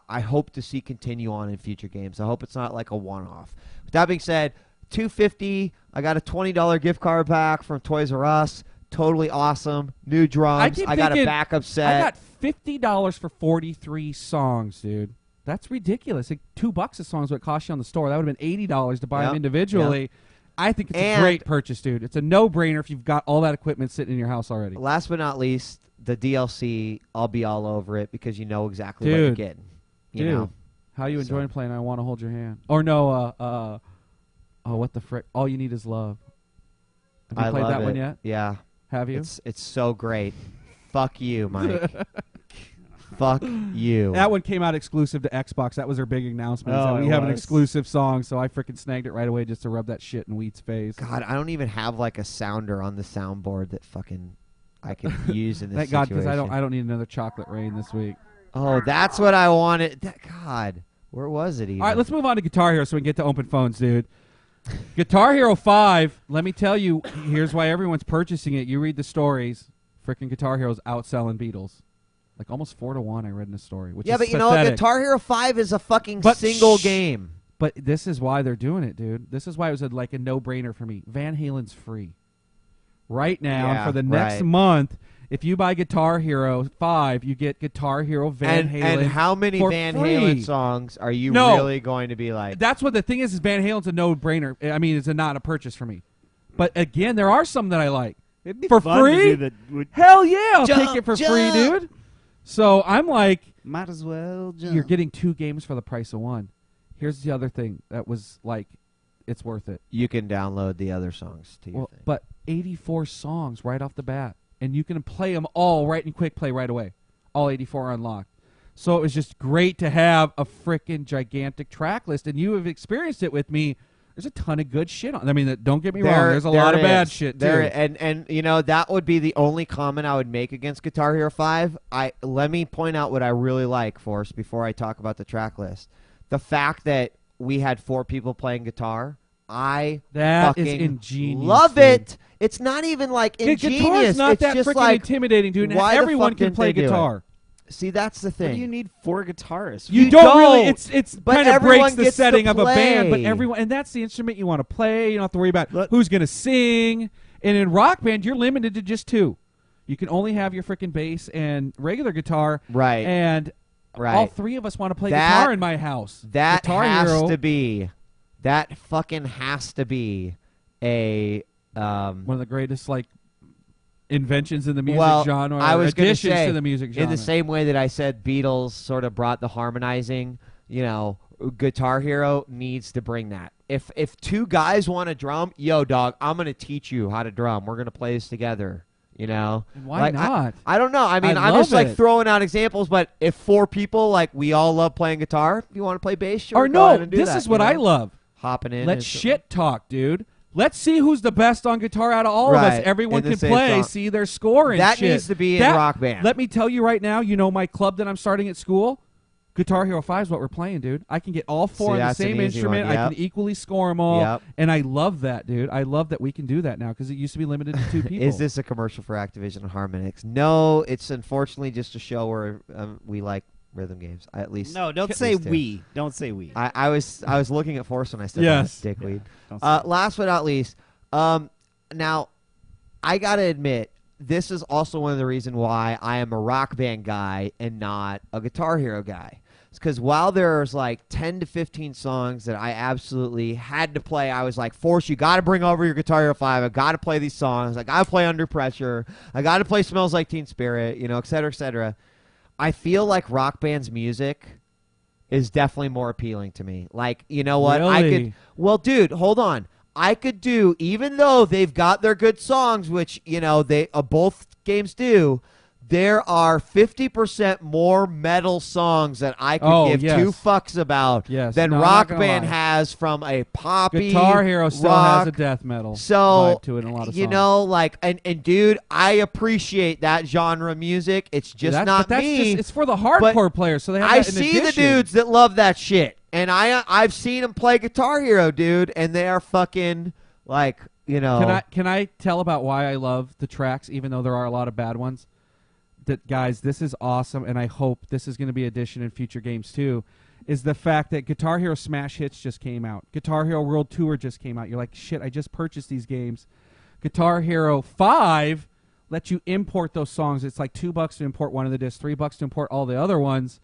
I hope to see continue on in future games. I hope it's not like a one-off. With that being said, $250. I got a $20 gift card back from Toys R Us. Totally awesome. New drums. I got a thinking, backup set. I got $50 for 43 songs, dude. That's ridiculous. Like $2 a song is what it cost you on the store. That would have been $80 to buy them Yep. individually. Yep. I think it's And- a great purchase, dude. It's a no-brainer if you've got all that equipment sitting in your house already. Last but not least, the DLC. I'll be all over it because you know exactly what you're Dude. getting. Dude, You know. how you So- enjoying playing I Want to Hold Your Hand? Or no, what the frick? All You Need Is Love. Have you I played love that it. one yet? Yeah. Have you? It's so great. Fuck you, Mike. Fuck you. That one came out exclusive to Xbox. That was their big announcement. is that Oh, we it have an was. exclusive song, so I freaking snagged it right away just to rub that shit in Wheat's face. God, I don't even have like a sounder on the soundboard that fucking I could use in this Thank God, because situation. I don't need another chocolate rain this week. Oh, that's what I wanted. God, where was it even? All right, let's move on to Guitar Hero so we can get to open phones, dude. Guitar Hero 5, let me tell you, here's why everyone's purchasing it. You read the stories. Freaking Guitar Hero's outselling Beatles. Like almost 4-1 I read in a story, which Yeah, is but you know what? pathetic. Guitar Hero 5 is a fucking But single shh. game. But this is why they're doing it, dude. This is why it was like a no-brainer for me. Van Halen's free. Right now, Yeah, for the next right. month, If you buy Guitar Hero 5, you get Guitar Hero Van Halen. And how many for Van free. Halen songs are you No. really going to be like? That's what the thing is Van Halen's a no-brainer. I mean, it's not a purchase for me. But again, there are some that I like. It'd be For fun free? To do the, Hell yeah, I'll Jump, take it for free, jump. dude. So I'm like, might as well jump. you're getting 2 games for the price of 1. Here's the other thing that was like, it's worth it. You can download the other songs to your thing. But 84 songs right off the bat, and you can play them all right in quick play right away. All 84 are unlocked. So it was just great to have a freaking gigantic track list, and you have experienced it with me. There's a ton of good shit on. I mean, don't get me wrong. There's a lot of bad shit too. And you know that would be the only comment I would make against Guitar Hero 5. Let me point out what I really like, Forrest, before I talk about the track list. The fact that we had 4 people playing guitar. That fucking is ingenious. love dude. it. It's not even like ingenious. Guitar's not it's that just freaking like, intimidating, dude. And why the everyone fuck can didn't play they do it? guitar. See, that's the thing. What do you need 4 guitarists? You You don't really. don't. It's But kind of everyone breaks the gets to setting of a band, but play. everyone, and that's the instrument you want to play. You don't have to worry about Let- who's going to sing. And in Rock Band, you're limited to just 2. You can only have your freaking bass and regular guitar. Right. And Right. all 3 of us want to play That- guitar in my house. That Guitar has Hero, to be. That fucking has to be a. one of the greatest like inventions in the music well, genre. I was going to additions say to the music genre. in the same way that I said Beatles sort of brought the harmonizing. You know, Guitar Hero needs to bring that. If 2 guys want to drum, yo, dog, I'm going to teach you how to drum. We're going to play this together. You know, And why Like, not? I don't know. I mean, I I'm just love like it. throwing out examples. But if 4 people, like, we all love playing guitar, if you want to play bass, sure, Or go no, ahead and do this that, is what you I know? love. Hopping in. Let's and- shit talk, dude. Let's see who's the best on guitar out of all of us. Right, Everyone in the can same play, song. see their score and That shit. needs to be in Rock Band. Let me tell you right now, you know my club that I'm starting at school? Guitar Hero 5 is what we're playing, dude. I can get all 4 See, on the that's an same easy instrument. one, I yep. can equally score them all. Yep. And I love that, dude. I love that we can do that now because it used to be limited to 2 people. Is this a commercial for Activision and Harmonix? No, it's unfortunately just a show where we like rhythm games. At least No, don't at say least 2. we. Don't say we. I was looking at Force when I said Yes. that, dickweed. Don't say Last but not least, now I gotta admit this is also one of the reasons why I am a Rock Band guy and not a Guitar Hero guy. It's because while there's like 10 to 15 songs that I absolutely had to play, I was like, Force, you got to bring over your Guitar Hero 5. I got to play these songs. I got to play Under Pressure. I got to play Smells Like Teen Spirit, you know, et cetera, et cetera. I feel like Rock Band's music is definitely more appealing to me. Like, you know what? I Really? could. Well, dude, hold on. I could do, even though they've got their good songs, which, you know, they both games do, there are 50% more metal songs that I could give yes. 2 fucks about Yes. than No, I'm Rock not gonna Band lie. has from a poppy Guitar Hero still rock. has a death metal So, vibe to it in a lot of you songs. know, like, and dude, I appreciate that genre music. It's just But not that's me. Just, it's for the hardcore players, so they have I that in see the addition. dudes that love that shit, and I've seen them play Guitar Hero, dude, and they are fucking like, you know. Can I tell about why I love the tracks, even though there are a lot of bad ones? That guys, this is awesome, and I hope this is going to be addition in future games too. Is the fact that Guitar Hero Smash Hits just came out, Guitar Hero World Tour just came out. You're like, shit, I just purchased these games. Guitar Hero 5 lets you import those songs. It's like $2 to import one of the discs, $3 to import all the other ones.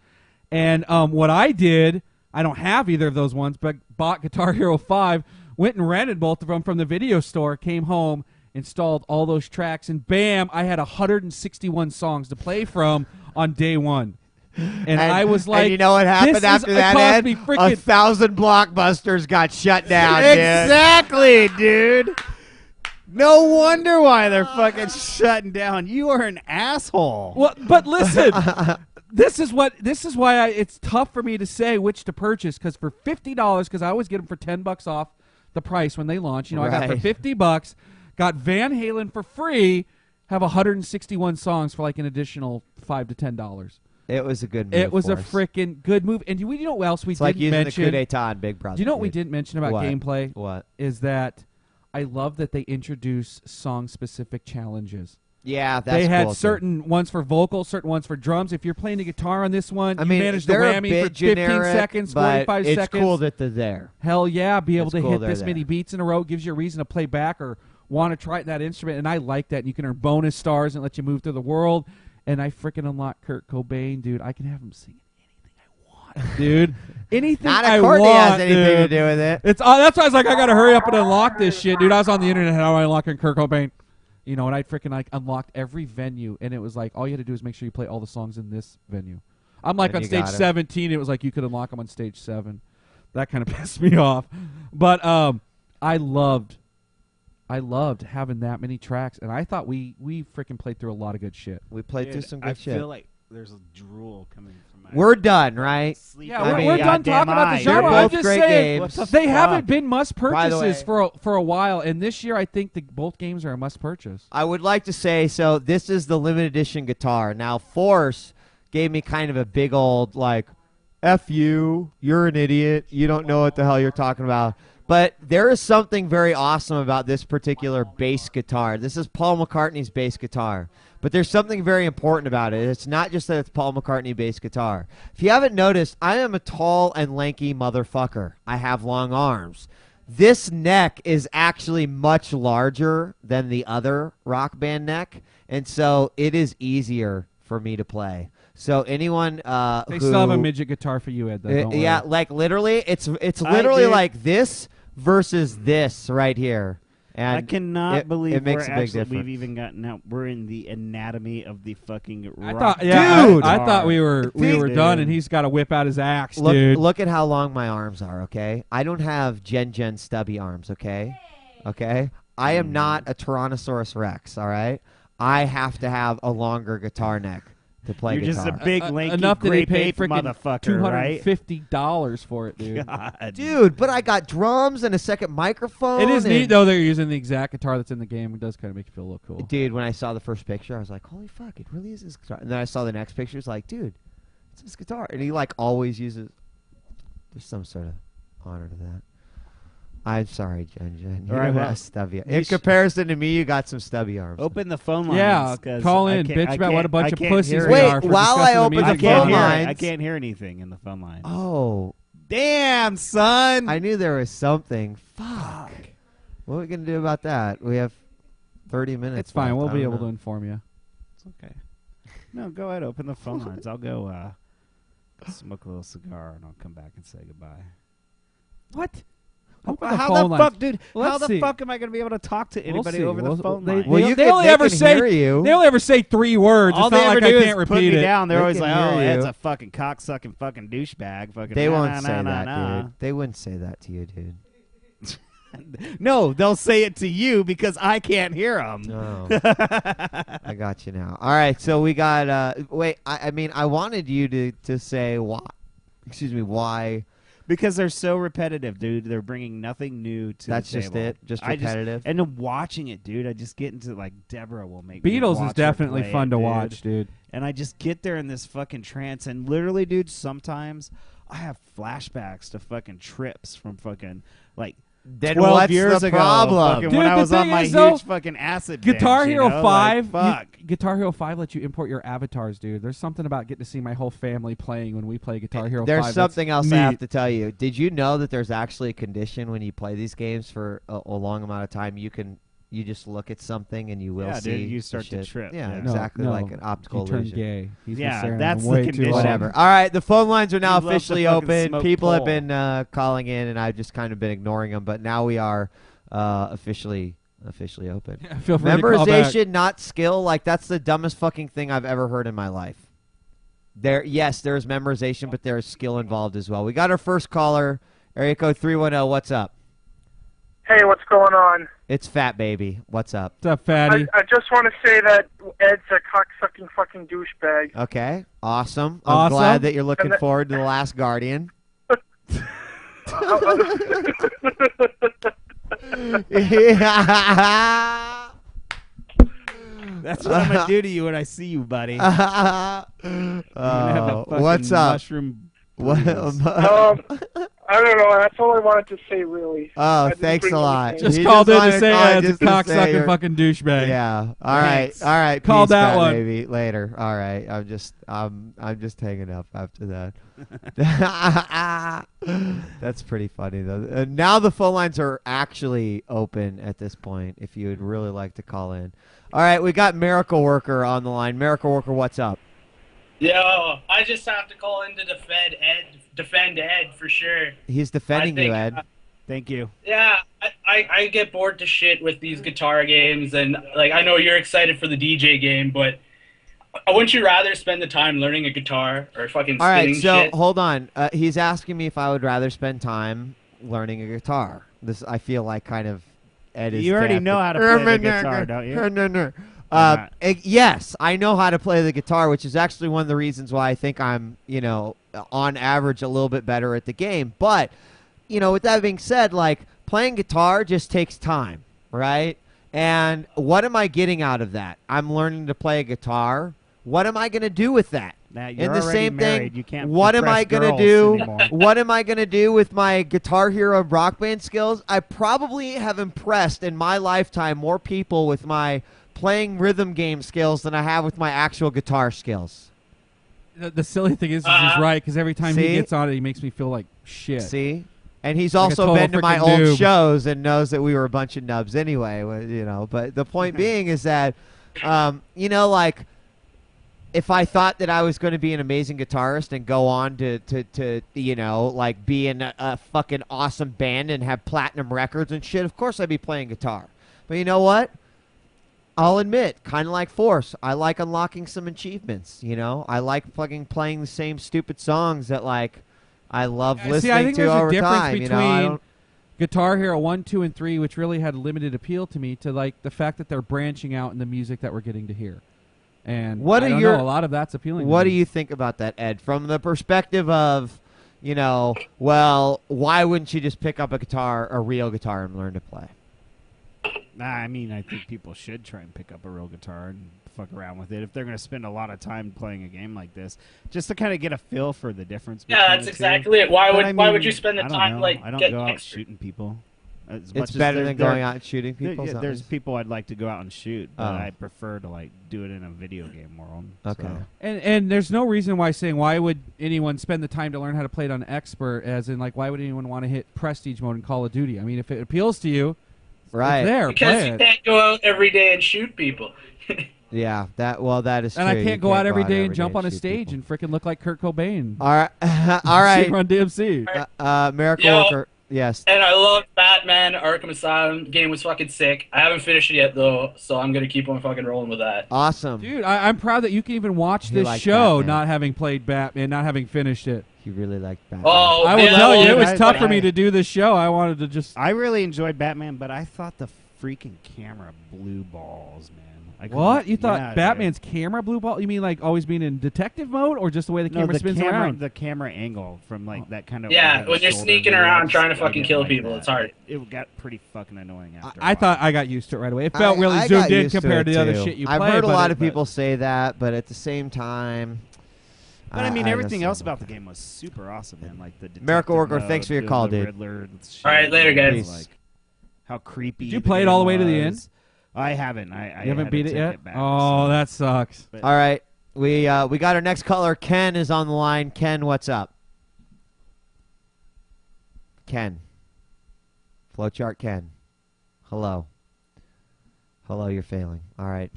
And what I did, I don't have either of those ones, but bought Guitar Hero 5, went and rented both of them from the video store, came home, installed all those tracks, and bam, I had 161 songs to play from on day one. And I was like, and you know what happened this after is, that, it cost Ed? me freaking 1,000 Blockbusters got shut down, dude. Exactly, dude. No wonder why they're fucking shutting down. You are an asshole. Well, but listen, this is why it's tough for me to say which to purchase, because for $50, because I always get them for $10 off the price when they launch. You know, I got for Right. $50, got Van Halen for free, have 161 songs for like an additional $5 to $10. It was a good move. It was a for us. freaking good move. And you know what else we It's like didn't using mention? the coup d'etat on Big Brother. Do you know what we dude. didn't mention about What? gameplay? What? Is that I love that they introduce song-specific challenges. Yeah, that's They had cool, too. certain ones for vocals, certain ones for drums. If you're playing the guitar on this one, I you mean, manage the they're a whammy bit for 15 generic, seconds, but 45 it's seconds. cool that they're there. Hell yeah, be able It's to cool hit they're this many there. beats in a row gives you a reason to play back or want to try that instrument, and I like that. And you can earn bonus stars and let you move through the world. And I freaking unlock Kurt Cobain, dude. I can have him sing anything I want, dude. Anything Not I a Courtney want, has anything to dude. do with it. It's that's why I was like, I gotta hurry up and unlock this shit, dude. I was on the internet, how do I unlock Kurt Cobain? You know, and I freaking like unlocked every venue, and it was like all you had to do is make sure you play all the songs in this venue. I'm like And on you stage got it. 17. It was like you could unlock them on stage 7. That kind of pissed me off. But I loved having that many tracks, and I thought we freaking played through a lot of good shit. We played through some good I shit. feel like there's a drool coming from my We're done, right? Yeah, I mean, we're done goddamn talking about the eyes. They're genre. both I'm just great saying games. What the they fuck? haven't been must By the purchases way- for a while, and this year I think both games are a must purchase. I would like to say, so this is the limited edition guitar. Now, Force gave me kind of a big old, like, F you, you're an idiot, you don't know what the hell you're talking about. But there is something very awesome about this particular bass guitar. This is Paul McCartney's bass guitar. But there's something very important about it. It's not just that it's Paul McCartney bass guitar. If you haven't noticed, I am a tall and lanky motherfucker. I have long arms. This neck is actually much larger than the other Rock Band neck, and so it is easier for me to play. So anyone They who still have a midget guitar for you, Ed. Though, don't yeah, worry. like literally, it's literally did- like this versus this right here. And I cannot believe it makes we're a big actually, difference. we've even gotten out. We're in the anatomy of the fucking I rock thought, yeah, Dude! I thought we were Dude. done, and he's got to whip out his axe, Look, dude. look at how long my arms are, okay? I don't have Gen stubby arms, okay? Okay? I am not a Tyrannosaurus Rex, all right? I have to have a longer guitar neck to play You're guitar. just a big lanky enough that he grape paid ape freaking motherfucker, right? $250 for it, dude. God. Dude, but I got drums and a second microphone. It is and- neat though. They're using the exact guitar that's in the game. It does kind of make you feel a little cool. Dude, when I saw the first picture, I was like, holy fuck, it really is his guitar. And then I saw the next picture, it's like, dude, it's his guitar. And he, like, always uses... There's some sort of honor to that. I'm sorry, Jen. You All right, don't well, have stubby. you In comparison to me, you got some stubby arms. Open the phone lines. Yeah, 'cause call I in, can't- bitch I about what a can't- bunch I of can't pussies hear we Wait, it. are for while I discussing the open the I music phone can't genre. hear lines- it. I can't hear anything in the phone line. Oh, Damn, son. I knew there was something. Fuck. What are we going to do about that? We have 30 minutes. It's fine. left. We'll I be don't able to know. inform you. It's okay. No, go ahead. Open the phone lines. I'll go smoke a little cigar and I'll come back and say goodbye. What? How Open the the phone fuck, lines. dude? Let's how the see. fuck am I going to be able to talk to anybody see. over the phone they, line? Well, they- you they can- only they ever can say hear you. They only ever say 3 words. All It's they not ever like do I is can't put repeat me it. down. They're They always can like, "Oh, hear Ed's you. a fucking cocksucking fucking douchebag." Fucking They nah, won't nah, say nah, that, nah, dude. They wouldn't say that to you, dude. No, they'll say it to you because I can't hear them. No. I got you now. All right, so we got. Wait, I mean, I wanted you to say why. Excuse me, why? Because they're so repetitive, dude. They're bringing nothing new to That's the just table. it? Just I repetitive? and then watching it, dude, I just get into, like, Deborah will make me Beatles watch is her definitely play fun it, to dude. watch, dude. And I just get there in this fucking trance. And literally, dude, sometimes I have flashbacks to fucking trips from fucking, like, Then 12 what's years the ago, problem? fucking Dude, when I the was on thing my is, though, huge fucking acid Guitar binge, Hero you know? 5, Like, fuck. Guitar Hero 5 lets you import your avatars, dude. There's something about getting to see my whole family playing when we play Guitar Hero 5. There's that's something else I have neat. to tell you. Did you know that there's actually a condition when you play these games for a long amount of time? You just look at something and you will Yeah, see. dude, you the start to shit. trip, Yeah, yeah. exactly No, like an optical you turn illusion. gay. He's been Yeah, staring at that's him the way too condition. long. Whatever. All right, the phone lines are now He loves to officially fucking open. smoke People have pole. been calling in, and I've just kind of been ignoring them. But now we are officially open. Yeah, feel free to call back. Memorization, not skill. Like that's the dumbest fucking thing I've ever heard in my life. Yes, there's memorization, but there's skill involved as well. We got our first caller, area code 310. What's up? Hey, what's going on? It's Fat Baby. What's up? What's up, fatty? I just want to say that Ed's a cocksucking fucking douchebag. Okay, awesome. I'm Awesome. glad that you're looking And that- forward to The Last Guardian. Yeah. That's what I'm going to do to you when I see you, buddy. You're Oh, gonna have a fucking what's up? mushroom What- bruise. I don't know. That's all I wanted to say, really. Oh, I didn't thanks bring a lot. anything. Just He called in wanted to say call Ed's a just to say cocksucking you're- fucking douchebag. Yeah. Thanks. All right. Call Peace, that Fat one. Baby. Later. All right. I'm just hanging up after that. That's pretty funny, though. Now the phone lines are actually open at this point if you would really like to call in. All right, we got Miracle Worker on the line. Miracle Worker, what's up? Yo, I just have to call in to defend Ed for sure. He's defending you, Ed. Thank you. Yeah, I get bored to shit with these guitar games, and like I know you're excited for the DJ game, but wouldn't you rather spend the time learning a guitar or fucking All right, spinning so shit? hold on. He's asking me if I would rather spend time learning a guitar. This I feel like kind of Ed is. You already know how to play the guitar, don't you? Yes, I know how to play the guitar, which is actually one of the reasons why I think I'm, on average a little bit better at the game. But, with that being said, like playing guitar just takes time, right? And what am I getting out of that? I'm learning to play a guitar. What am I going to do with that? Now, you're and the already same married. thing. You can't What am I going to do? Anymore. What am I going to do with my Guitar Hero Rock Band skills? I probably have impressed in my lifetime more people with my playing rhythm game skills than I have with my actual guitar skills. The silly thing is he's right, because every time See? he gets on it, he makes me feel like shit. See? And he's Like a also total been to my freaking old noob. shows and knows that we were a bunch of nubs anyway, But the point being is that, like, if I thought that I was going to be an amazing guitarist and go on to like be in a fucking awesome band and have platinum records and shit, of course I'd be playing guitar. But you know what? I'll admit, kind of like Force, I like unlocking some achievements, I like fucking playing the same stupid songs that, like, I love listening See, I think to there's over a difference time. between I don't, Guitar Hero 1, 2, and 3, which really had limited appeal to me, to like the fact that they're branching out in the music that we're getting to hear. And What I are don't your- know, a lot of that's appealing. What to do me. you think about that, Ed? From the perspective of, well, why wouldn't you just pick up a real guitar and learn to play? Nah, I mean, I think people should try and pick up a real guitar and fuck around with it if they're going to spend a lot of time playing a game like this, just to kind of get a feel for the difference. Yeah, between that's the two. exactly it. Why But would you spend the I don't time know. like I don't getting go out expert? shooting people. As much It's as better they're- than they're- going out and shooting people? Is that There's what people I'd like to go out and shoot, but Oh. I prefer to like do it in a video game world. Okay. So. And there's no reason why saying why would anyone spend the time to learn how to play it on expert, as in like why would anyone want to hit prestige mode in Call of Duty? I mean, if it appeals to you, Right. it's there. Because play you it. can't go out every day and shoot people. Yeah, that is And true. I You can't go out every day and every jump on a shoot stage people. and freaking look like Kurt Cobain. All right. All right. Run DMC. Miracle Yo. Worker. Yes. And I love Batman Arkham Asylum. Game was fucking sick. I haven't finished it yet though, so I'm gonna keep on fucking rolling with that. Awesome. Dude, I'm proud that you can even watch He this liked show Batman. not having played Batman, not having finished it. He really liked Batman. Oh, I will yeah, tell you, it well, was tough for I- me to do this show. I wanted to just. I really enjoyed Batman, but I thought the freaking camera blew balls, man. I couldn't- What? You thought yeah, Batman's camera blew ball? You mean like always being in detective mode, or just the way the No, camera the spins camera, around? the camera angle from like that kind of Yeah, over when the you're shoulder sneaking view, around I trying to just- fucking I kill didn't like people, that. it's hard. It got pretty fucking annoying after. I a thought while. I got used to it right away. It felt really I zoomed got in used to compared it to the other too. shit you I've play. heard a but lot it- of people say that, but at the same time. But I mean, everything just else don't about know. the game was super awesome, man. Like the Miracle detective Worker, thanks mode, for your doing call, the dude. Riddler shit, All right, later, guys. Like how creepy. Did you the play it game all the way to the was. end? I haven't. I You had haven't to beat it take yet? back, Oh, so- that sucks. But- All right. We got our next caller. Ken is on the line. Ken, what's up? Ken. Flowchart Ken. Hello. Hello, you're failing. All right.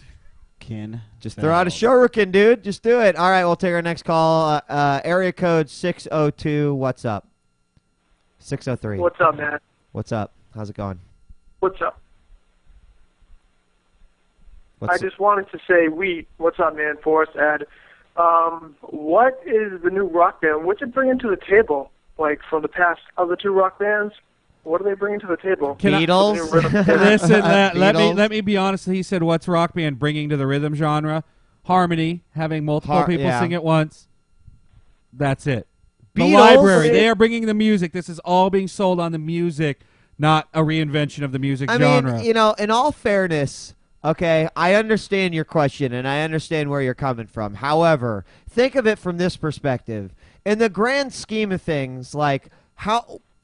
Ken. Just throw out a shuriken, dude. Just do it. All right, we'll take our next call. Area code 602. What's up? 603. What's up, man? What's up? How's it going? What's up? What's I just wanted to say, what's up, man? Forrest, Ed. What is the new rock band? What's it bringing to the table? Like from the past other two rock bands, what are they bringing to the table? Beatles? Listen, let Beatles? me be honest. He said, "What's rock band bringing to the rhythm genre? Harmony, having multiple people yeah. sing at once. That's it. The Beatles? library. They are bringing the music. This is all being sold on the music, not a reinvention of the music I genre." mean, in all fairness, okay, I understand your question and I understand where you're coming from. However, think of it from this perspective. In the grand scheme of things, like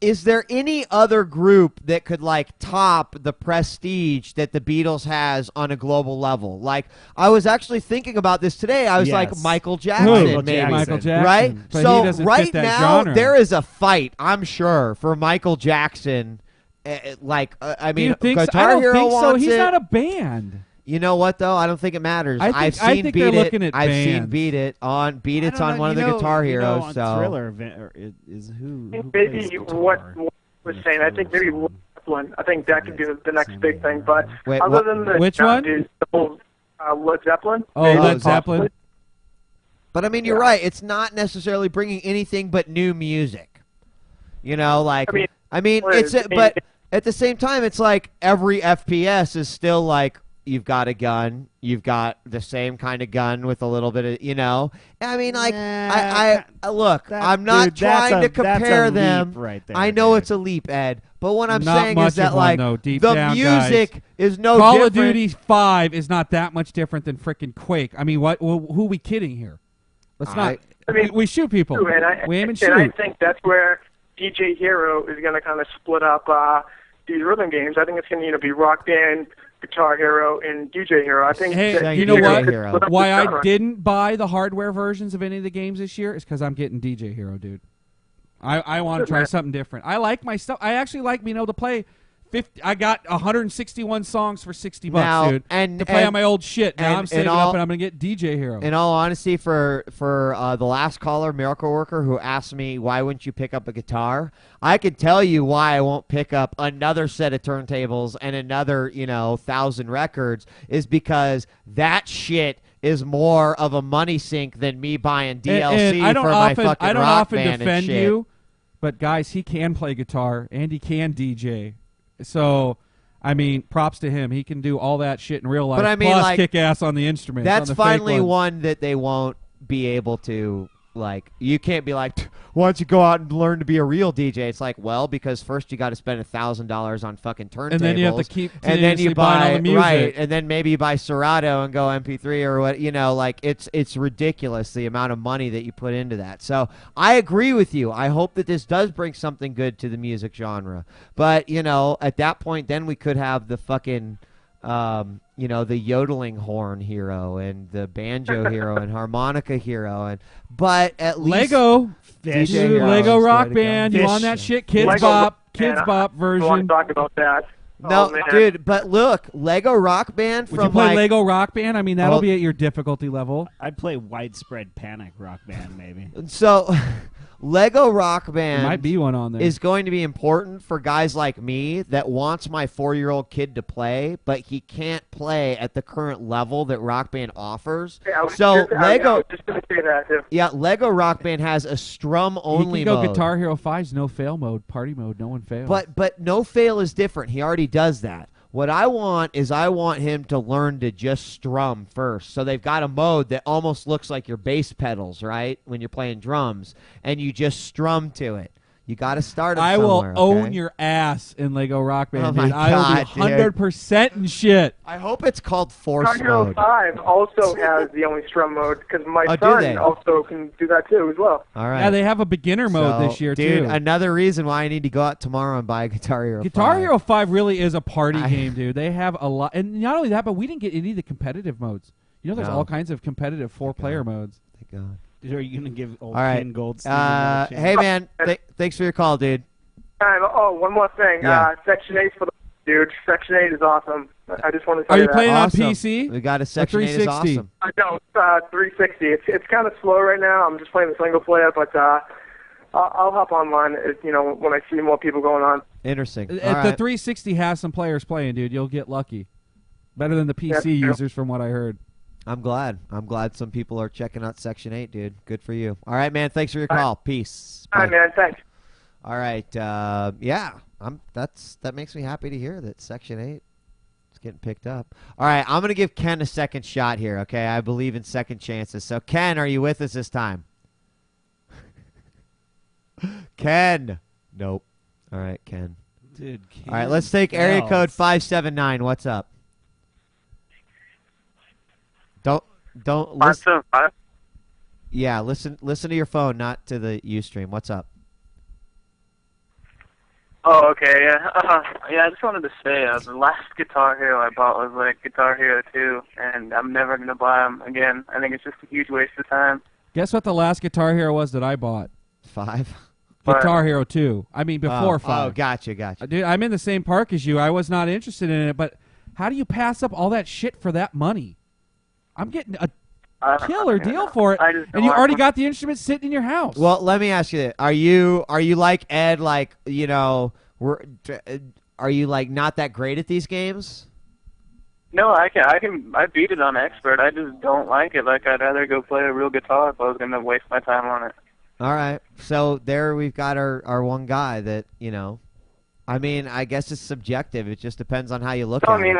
is there any other group that could like top the prestige that the Beatles has on a global level? Like, I was actually thinking about this today. I was like, Yes. Michael Jackson, Michael maybe. Michael Jackson. Right? But he So doesn't right fit that now genre. there is a fight, I'm sure, for Michael Jackson. I Do mean, you think so? Guitar I don't Hero think so. wants He's it. not a band. You know what though? I don't think it matters. I think they're looking at I've seen bands. Beat It on Beat I It's don't on know, one of you the know- Guitar you know, Heroes. on So Thriller is who Maybe plays what guitar? was saying. I think maybe Led Zeppelin. I think that could be the next big thing. But Wait, other what- than the which one? Is the whole Led Zeppelin. Oh, maybe Led possibly. Zeppelin. But I mean, you're right. It's not necessarily bringing anything but new music. You know, like I mean, it's I mean, but at the same time, it's like every FPS is still like you've got a gun, you've got the same kind of gun with a little bit of, you know. I mean, like I look, I'm not dude, that's trying a- to that's a compare leap them. right there, I know dude. it's a leap, Ed. But what I'm Not saying much is that of one, like though, deep the down, music guys. is no Call different. of Duty 5 is not that much different than frickin' Quake. I mean, who are we kidding here? Let's not. I mean, we shoot people. True, and I, We aim and and I shoot. think that's where DJ Hero is going to kind of split up these rhythm games. I think it's going to be Rock Band, Guitar Hero, and DJ Hero. I think. Hey, that you know DJ what? could split up Why the I genre. didn't buy the hardware versions of any of the games this year is because I'm getting DJ Hero, dude. I want to try something different. I like my stuff. I actually like being able to play 50. I got 161 songs for $60, Now, dude. and- to play and- on my old shit. Now and- I'm saving and all- up and I'm gonna get DJ Hero. In all honesty, for the last caller, Miracle Worker, who asked me why wouldn't you pick up a guitar, I could tell you why I won't pick up another set of turntables and another 1,000 records is because that shit is more of a money sink than me buying DLC and I don't for my often, fucking I don't rock often band defend and shit. you, but guys, he can play guitar and he can DJ. So, I mean, props to him. He can do all that shit in real life. But I mean, plus like, kick ass on the instruments. That's on the fake finally ones. one that they won't be able to, like, you can't be like, why don't you go out and learn to be a real DJ? It's like, well, because first you got to spend $1,000 on fucking turntables. And then you have to keep and then you continuously buying all buy, the music. right, and then maybe you buy Serato and go MP3 or what, like, it's ridiculous the amount of money that you put into that. So I agree with you. I hope that this does bring something good to the music genre. But, at that point, then we could have the fucking... the yodeling horn hero and the banjo hero and harmonica hero, but at least Lego, Fish. DJ dude, Hero. Lego Rock Swear to Band. God. You on that shit? Kids Lego Bop, Rock Kids Band. Bop I want version. to talk about that. No, Oh, man. dude, but look, Lego Rock Band Would from you play like, Lego Rock Band? I mean, that'll Oh. be at your difficulty level. I'd play Widespread Panic Rock Band, maybe. So Lego Rock There Band might be one on there. is going to be important for guys like me that wants my 4-year-old kid to play, but he can't play at the current level that Rock Band offers. Yeah, I was So just- I Lego, was just going to say that too. yeah, Lego Rock Band has a strum He only can go mode. Guitar Hero 5's no fail mode, party mode, no one fails. But no fail is different. He already does that. What I want is I want him to learn to just strum first. So they've got a mode that almost looks like your bass pedals, right? When you're playing drums, and you just strum to it. You got to start him I will somewhere, own okay? your ass in Lego Rock Band, Oh my dude. I will God, be 100% in shit. I hope it's called Force Guitar Hero Mode. 5 also has the only strum mode because my Oh, do son they? also can do that too as well. All right. Yeah, they have a beginner mode So, this year, dude, too. another reason why I need to go out tomorrow and buy a Guitar Hero Guitar 5. Hero 5 really is a party game, dude. They have a lot. And not only that, but we didn't get any of the competitive modes. You know, there's No. all kinds of competitive 4-player modes. Thank God. Dude, are you going to give old All right. Ken Goldstein another chance? Hey, man, thanks for your call, dude. One more thing. Yeah. Section 8 for the dude. Section 8 is awesome. I just want to say Are you that. playing Awesome. on PC? We got a Section 8 is 360? awesome. I don't. 360. It's kind of slow right now. I'm just playing the single player, but I'll hop online. When I see more people going on. Interesting. The All right. 360 has some players playing, dude. You'll get lucky. Better than the PC Yeah, true. users, from what I heard. I'm glad. I'm glad some people are checking out Section 8, dude. Good for you. All right, man. Thanks for your call. Peace. All right, Bye. man. Thanks. All right. Yeah. That makes me happy to hear that Section 8 is getting picked up. All right. I'm going to give Ken a second shot here, okay? I believe in second chances. So, Ken, are you with us this time? Ken. Nope. All right, Ken. Dude, All right. Let's take area code 579. What's up? Don't listen. Yeah, listen to your phone, not to the Ustream. What's up? Oh, okay, yeah. Yeah, I just wanted to say, the last Guitar Hero I bought was like Guitar Hero 2, and I'm never going to buy them again. I think it's just a huge waste of time. Guess what the last Guitar Hero was that I bought? 5? Guitar Hero 2. I mean, before 5. Oh, gotcha. Dude, I'm in the same park as you. I was not interested in it, but how do you pass up all that shit for that money? I'm getting a killer deal for it, and you already got the instrument sitting in your house. Well, let me ask you this. Are you like Ed, like, you know, are you like not that great at these games? No, I beat it on expert. I just don't like it. Like, I'd rather go play a real guitar if I was going to waste my time on it. All right. So there we've got our one guy that, you know, I mean, I guess it's subjective. It just depends on how you look at it. I mean,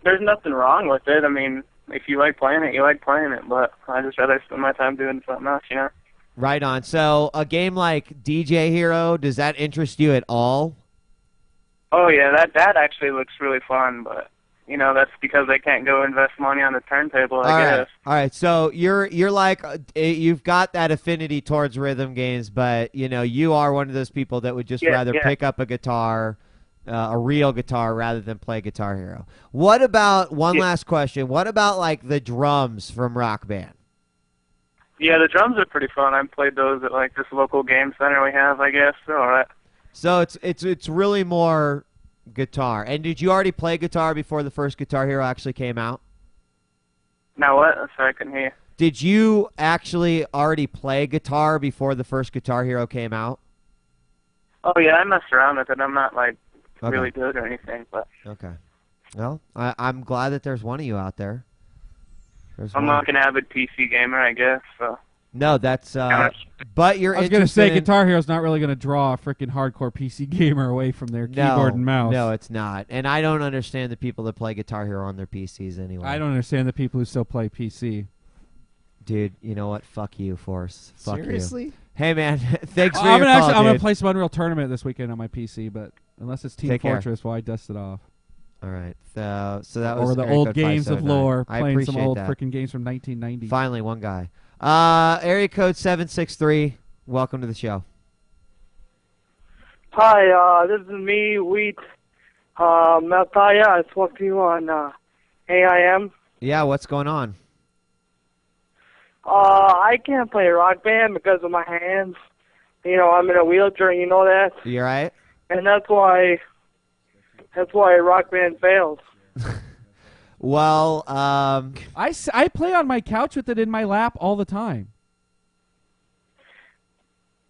there's nothing wrong with it. I mean, if you like playing it, you like playing it, but I just rather spend my time doing something else, you know? Right on. So a game like DJ Hero, does that interest you at all? Oh, yeah, that actually looks really fun, but, you know, that's because they can't go invest money on the turntable, I guess. All right. So you're like, you've got that affinity towards rhythm games, but, you know, you are one of those people that would just rather pick up a guitar, a real guitar, rather than play Guitar Hero. What about, last question, what about, like, the drums from Rock Band? Yeah, the drums are pretty fun. I've played those at, like, this local game center we have, I guess. So, all right. So it's really more guitar. And did you already play guitar before the first Guitar Hero actually came out? Now what? Sorry, I couldn't hear. Did you actually already play guitar before the first Guitar Hero came out? Oh, yeah, I messed around with it. I'm not, like, really good or anything, but... Okay. Well, I'm glad that there's one of you out there. I'm not an avid PC gamer, I guess, so... No, that's but you're. I was gonna say Guitar Hero's not really gonna draw a freaking hardcore PC gamer away from their keyboard and mouse. No, it's not. And I don't understand the people that play Guitar Hero on their PCs anyway. I don't understand the people who still play PC. Dude, you know what? Fuck you, Force. Fuck Seriously? you. Hey man, thanks for your call, I'm gonna play some Unreal Tournament this weekend on my PC, but unless it's Team Fortress, well, I dust it off. All right. So that was or the old games of lore, playing some old freaking games from 1990. Finally, one guy. Area code 763. Welcome to the show. Hi, this is me, Wheat. Maltaya, I spoke to you on AIM. Yeah, what's going on? I can't play Rock Band because of my hands. You know, I'm in a wheelchair, you know that? You right? And that's why Rock Band fails. Well, I play on my couch with it in my lap all the time.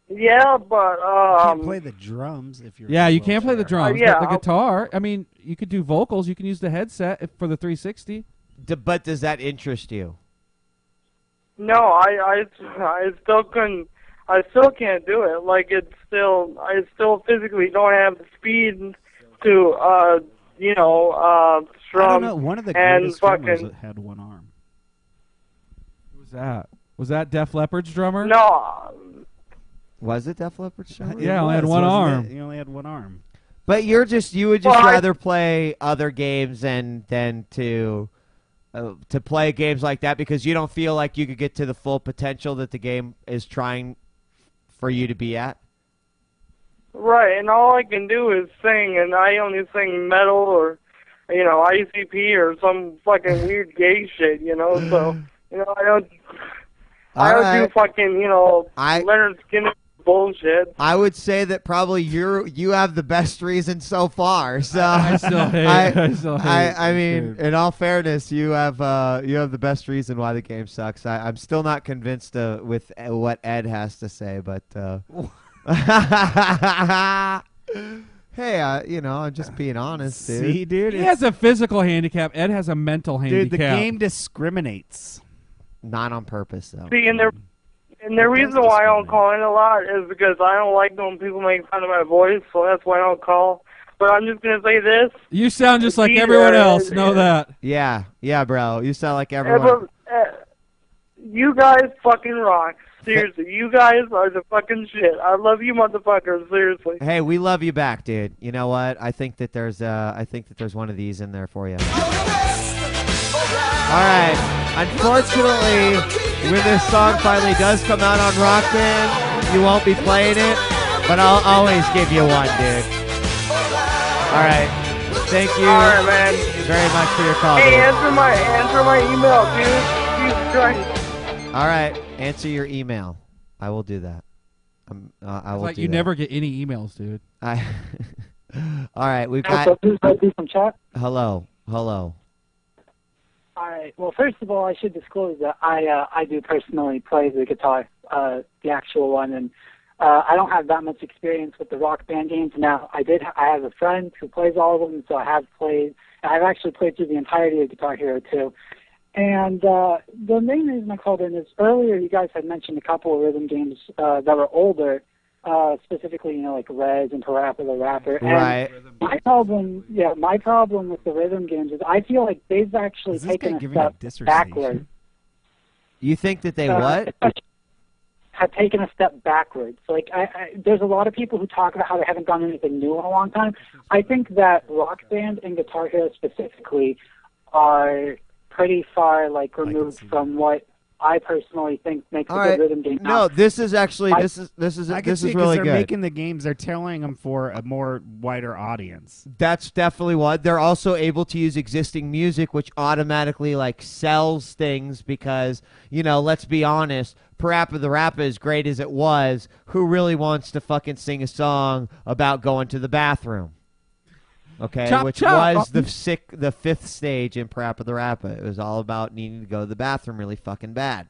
Yeah, but you can't play the drums if you're. Yeah, you can't play the drums. yeah, but the guitar. I mean, you could do vocals. You can use the headset for the 360. But does that interest you? No, I still couldn't. I still can't do it. Like I still physically don't have the speed to strum. I don't know. One of the greatest drummers that had one arm. Who was that? Was that Def Leppard's drummer? No. Was it Def Leppard's drummer? Yeah, only had one arm. He only had one arm. But you would just rather play other games than to play games like that because you don't feel like you could get to the full potential that the game is trying for you to be at? Right, and all I can do is sing, and I only sing metal or, ICP or some fucking weird gay shit, so, I don't do fucking, Leonard Skinner bullshit. I would say that probably you have the best reason so far. So I still hate it. I mean, in all fairness, you have the best reason why the game sucks. I'm still not convinced with what Ed has to say, but hey, I'm just being honest, dude. See, dude, he has a physical handicap. Ed has a mental handicap. Dude, the game discriminates. Not on purpose, though. See, and the reason why I don't call in a lot is because I don't like when people make fun of my voice, so that's why I don't call. But I'm just going to say this. You sound just like everyone else. Know that. Yeah, bro. You sound like everyone. You guys fucking rock. Seriously, you guys are the fucking shit. I love you, motherfuckers. Seriously. Hey, we love you back, dude. You know what? I think that there's one of these in there for you. All right. Unfortunately, when this song finally does come out on Rock Band, you won't be playing it. But I'll always give you one, dude. All right. Thank you All right, man. very much for your call. Hey, dude. answer my email, dude. Jesus Christ. All right. Answer your email. I will do that. I will Like do you that. never get any emails, dude. All right. We've So got. please let me some chat. Hello. All right. Well, first of all, I should disclose that I do personally play the guitar, the actual one, and I don't have that much experience with the Rock Band games. Now, I have a friend who plays all of them, so I've actually played through the entirety of Guitar Hero 2. And the main reason I called in is earlier you guys had mentioned a couple of rhythm games that were older, specifically, like Rez and Parappa the Rapper. And Right. my problem with the rhythm games is I feel like they've actually taken a step backward. You think that they what? Have taken a step backwards. Like, there's a lot of people who talk about how they haven't done anything new in a long time. I think that Rock Band and Guitar Hero specifically are pretty far removed from what I personally think makes All a good right. rhythm game. No, this is actually this is I can see really they're good. making the games. They're tailoring them for a more wider audience. That's definitely one. They're also able to use existing music, which automatically sells things because let's be honest, Parappa the Rapper, as great as it was, who really wants to fucking sing a song about going to the bathroom? Okay, Chop, which chop. was the fifth stage in Parappa the Rapper. It was all about needing to go to the bathroom really fucking bad.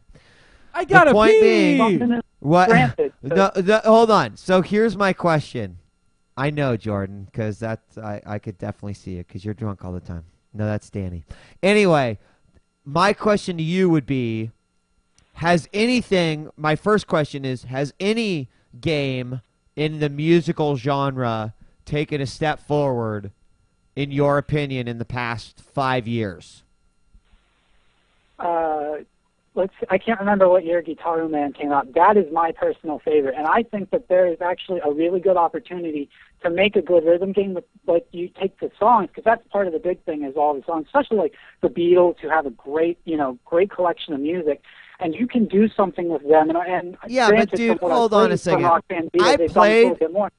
I gotta the point pee. being, what? Granted, No, hold on. So here's my question. I know, Jordan, because I could definitely see it because you're drunk all the time. No, that's Danny. Anyway, my question to you would be, my first question is, has any game in the musical genre taken a step forward, in your opinion, in the past 5 years? I can't remember what year Guitar Hero Man came out. That is my personal favorite, and I think that there is actually a really good opportunity to make a good rhythm game with, you take the songs, because that's part of the big thing is all the songs, especially the Beatles, who have a great collection of music, and you can do something with them. And yeah, but dude, hold on a second.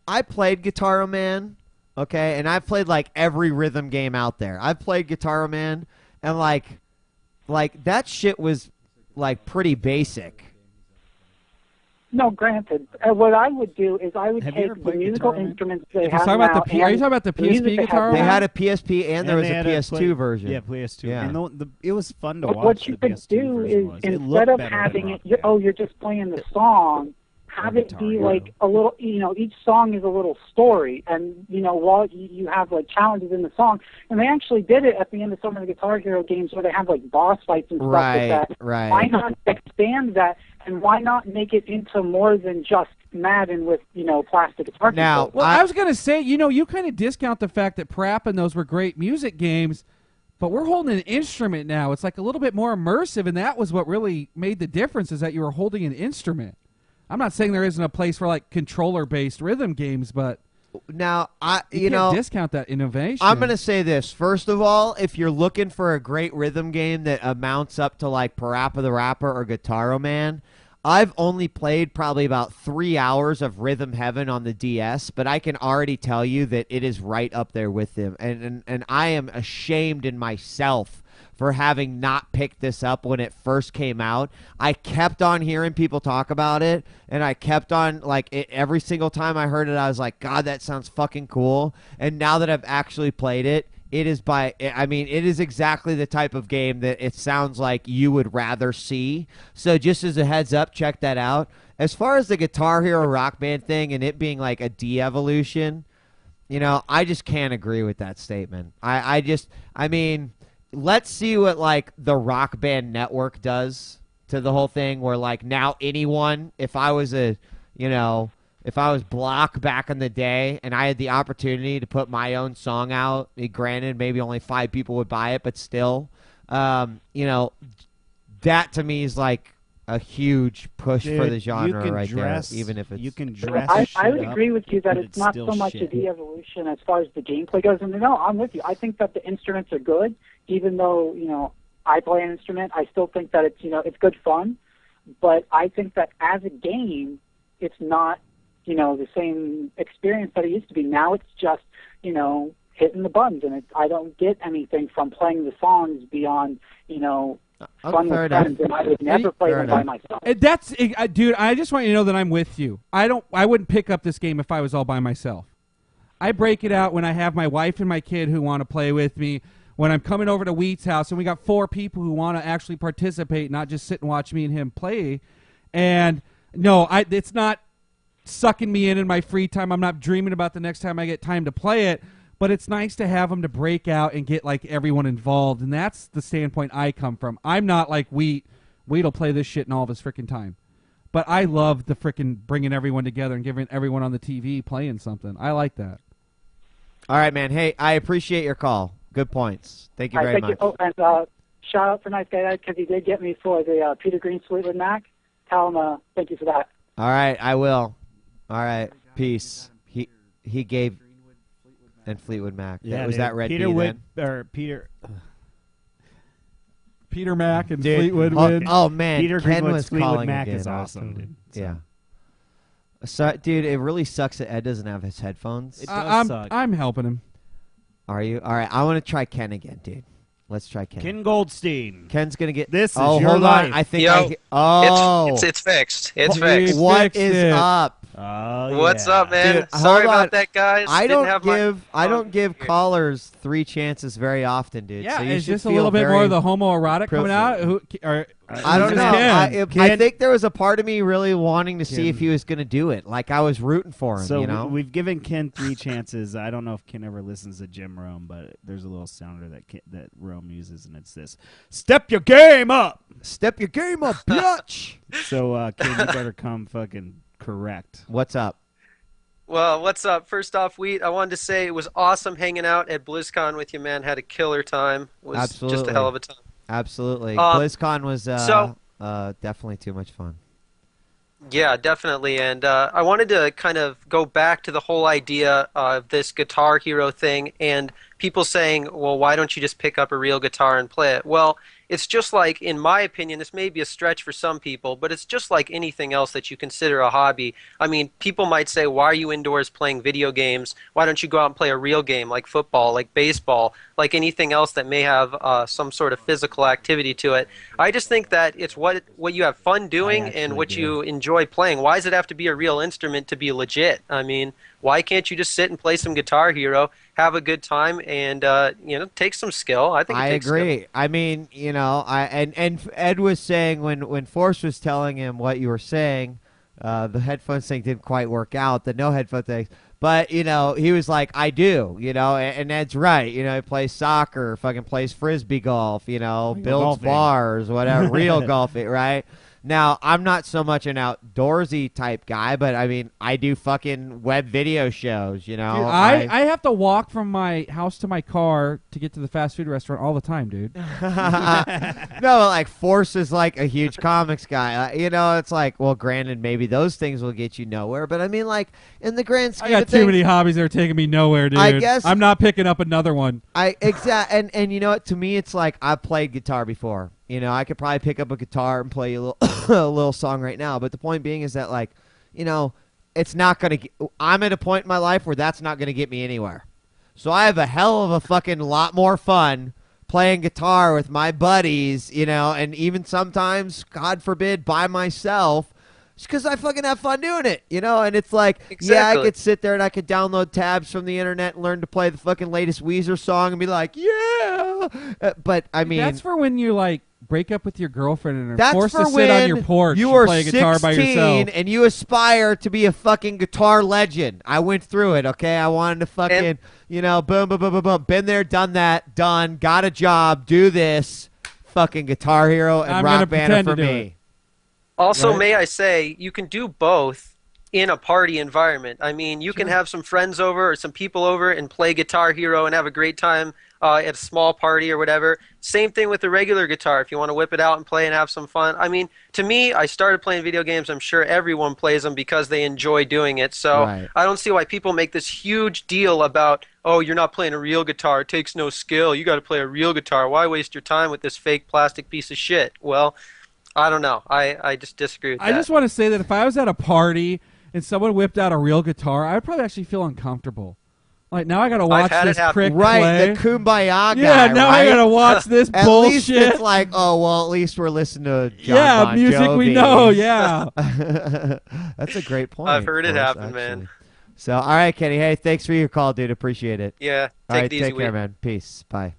I played Guitar Hero Man, okay, and I've played every rhythm game out there. I've played Guitar Hero Man, and like that shit was pretty basic. No, granted. What I would do is I would Have you take ever the played musical Guitar Man? instruments they If you're have talking about now. are you talking about the PSP guitar? They one? had a PSP and there was they a had PS2 version. Yeah, PS2. Yeah. And it was fun to But watch. what you the could PS2 do version is was. It instead looked of better than having Rock it, Band. you're just playing the song. Have it Guitar be Hero. a little, each song is a little story, and while you have challenges in the song, and they actually did it at the end of some of the Guitar Hero games where they have boss fights and stuff like that. Right. Why not expand that, and why not make it into more than just Madden with plastic guitar Now, controls? Well, I was gonna say, you kind of discount the fact that Parappa and those were great music games, but we're holding an instrument now. It's a little bit more immersive, and that was what really made the difference, is that you were holding an instrument. I'm not saying there isn't a place for controller-based rhythm games, but now you can't discount that innovation. I'm gonna say this. First of all, if you're looking for a great rhythm game that amounts up to Parappa the Rapper or Guitar Hero Man, I've only played probably about 3 hours of Rhythm Heaven on the DS, but I can already tell you that it is right up there with them, and I am ashamed in myself for having not picked this up when it first came out. I kept on hearing people talk about it, and I kept on, every single time I heard it, I was like, God, that sounds fucking cool. And now that I've actually played it, it is exactly the type of game that it sounds like you would rather see. So just as a heads up, check that out. As far as the Guitar Hero Rock Band thing and it being a de-evolution, I just can't agree with that statement. Let's see what the Rock Band Network does to the whole thing, where now anyone, if I was Block back in the day and I had the opportunity to put my own song out, granted maybe only 5 people would buy it, but still, that to me is a huge push for the genre right there, even if it's... You can dress I would agree with you that but it's not still so much shit. a de-evolution as far as the gameplay goes. And no, I'm with you. I think that the instruments are good, even though, I play an instrument. I still think that it's, it's good fun. But I think that as a game, it's not the same experience that it used to be. Now it's just, hitting the buttons, and I don't get anything from playing the songs beyond, fun with friends, and I would never play them by myself. Dude, I just want you to know that I'm with you. I wouldn't pick up this game if I was all by myself. I break it out when I have my wife and my kid who want to play with me, when I'm coming over to Wheat's house and we got 4 people who want to actually participate, not just sit and watch me and him play. And no, it's not sucking me in my free time. I'm not dreaming about the next time I get time to play it, but it's nice to have them to break out and get like everyone involved. And that's the standpoint I come from. I'm not like Wheat'll play this shit in all of his freaking time. But I love the freaking bringing everyone together and giving everyone on the TV playing something. I like that. All right, man. Hey, I appreciate your call. Good points. Thank you very much. Oh, and shout out for Nice Guy because he did get me for the Peter Green Fleetwood Mac. Tell him thank you for that. All right, I will. All right, peace. He gave and Fleetwood Mac. Yeah, was that Red Peter Bee Wood then? or Peter Mac and Dude, Fleetwood Mac. Oh man, Peter Ken Greenwood's was Fleetwood calling Mac again. is awesome, dude. So. Yeah. So, dude, it really sucks that Ed doesn't have his headphones. It does suck. I'm helping him. Are you? All right, I want to try Ken again, dude. Let's try Ken. Ken Goldstein. Ken's gonna get this. Oh, is your hold life. on. I think. Yo, oh, it's fixed. It's fixed. What is up? What's up, man? Dude, Sorry hold on. about that, guys. I Didn't don't have give my give callers 3 chances very often, dude. Yeah, so you is should this a feel little bit very more of the homoerotic coming out? I don't know. I think there was a part of me really wanting to see if he was going to do it. Like I was rooting for him. So you know, we've given Ken 3 chances. I don't know if Ken ever listens to Jim Rome, but there's a little sounder that Rome uses, and it's this: "Step your game up, step your game up, bitch." So Ken, you better come fucking correct. What's up? Well, what's up? First off, Wheat, I wanted to say it was awesome hanging out at BlizzCon with you, man. Had a killer time. It was Absolutely. just a hell of a time. Absolutely. BlizzCon was definitely too much fun. Yeah, definitely. And I wanted to kind of go back to the whole idea of this Guitar Hero thing and people saying, well, why don't you just pick up a real guitar and play it? Well, it's just like, in my opinion, this may be a stretch for some people, but it's just like anything else that you consider a hobby. I mean, people might say, why are you indoors playing video games? Why don't you go out and play a real game like football, like baseball, like anything else that may have some sort of physical activity to it? I just think that it's what you have fun doing and what you enjoy playing. Why does it have to be a real instrument to be legit? I mean, why can't you just sit and play some Guitar Hero, have a good time, and take some skill? I think it takes agree. skill. I mean, and Ed was saying when Forrest was telling him what you were saying, the headphones thing didn't quite work out. The no headphone thing, but he was like, I do, and Ed's right. He plays soccer, fucking plays frisbee golf, builds golfing. bars, whatever, real golfing, right? Now, I'm not so much an outdoorsy type guy, but I mean, I do fucking web video shows, Dude, I have to walk from my house to my car to get to the fast food restaurant all the time, dude. No, like Force is like a huge comics guy. It's like, well, granted, maybe those things will get you nowhere, but I mean, like in the grand scheme, I got too many hobbies that are taking me nowhere, dude. I guess I'm not picking up another one. And you know what? To me, it's like I've played guitar before. I could probably pick up a guitar and play a little a little song right now. But the point being is that, like, it's not going to – I'm at a point in my life where that's not going to get me anywhere. So I have a hell of a fucking lot more fun playing guitar with my buddies, and even sometimes, God forbid, by myself because I fucking have fun doing it, And it's like, yeah, I could sit there and I could download tabs from the internet and learn to play the fucking latest Weezer song and be like, yeah. But, I mean – that's for when you, like, break up with your girlfriend and are that's forced for to sit on your porch you and are play guitar by yourself. and you aspire to be a fucking guitar legend. I went through it, okay? I wanted to fucking, boom, boom, boom, boom, boom. Been there, done that, done, got a job, do this. Fucking Guitar Hero and Rock Band for me. Also, may I say, you can do both in a party environment. I mean, you can have some friends over or some people over and play Guitar Hero and have a great time at a small party or whatever. Same thing with the regular guitar. If you want to whip it out and play and have some fun. I mean, to me, I started playing video games. I'm sure everyone plays them because they enjoy doing it. So I don't see why people make this huge deal about, oh, you're not playing a real guitar. It takes no skill. You got to play a real guitar. Why waste your time with this fake plastic piece of shit? Well, I don't know. I just disagree with that. I just want to say that if I was at a party and someone whipped out a real guitar, I would probably actually feel uncomfortable. Like, now I gotta watch had it this happen. prick Right, play. the Kumbaya guy. Yeah, now I right? gotta watch this At bullshit. least it's like, oh well, at least we're listening to John Yeah, Bon music we Jovi. know, yeah. That's a great point. I've heard it Forrest, happen, man. actually. So, all right, Kenny. Hey, thanks for your call, dude. Appreciate it. Yeah, All take right, it easy, take care, Wheat. man. Peace. Bye.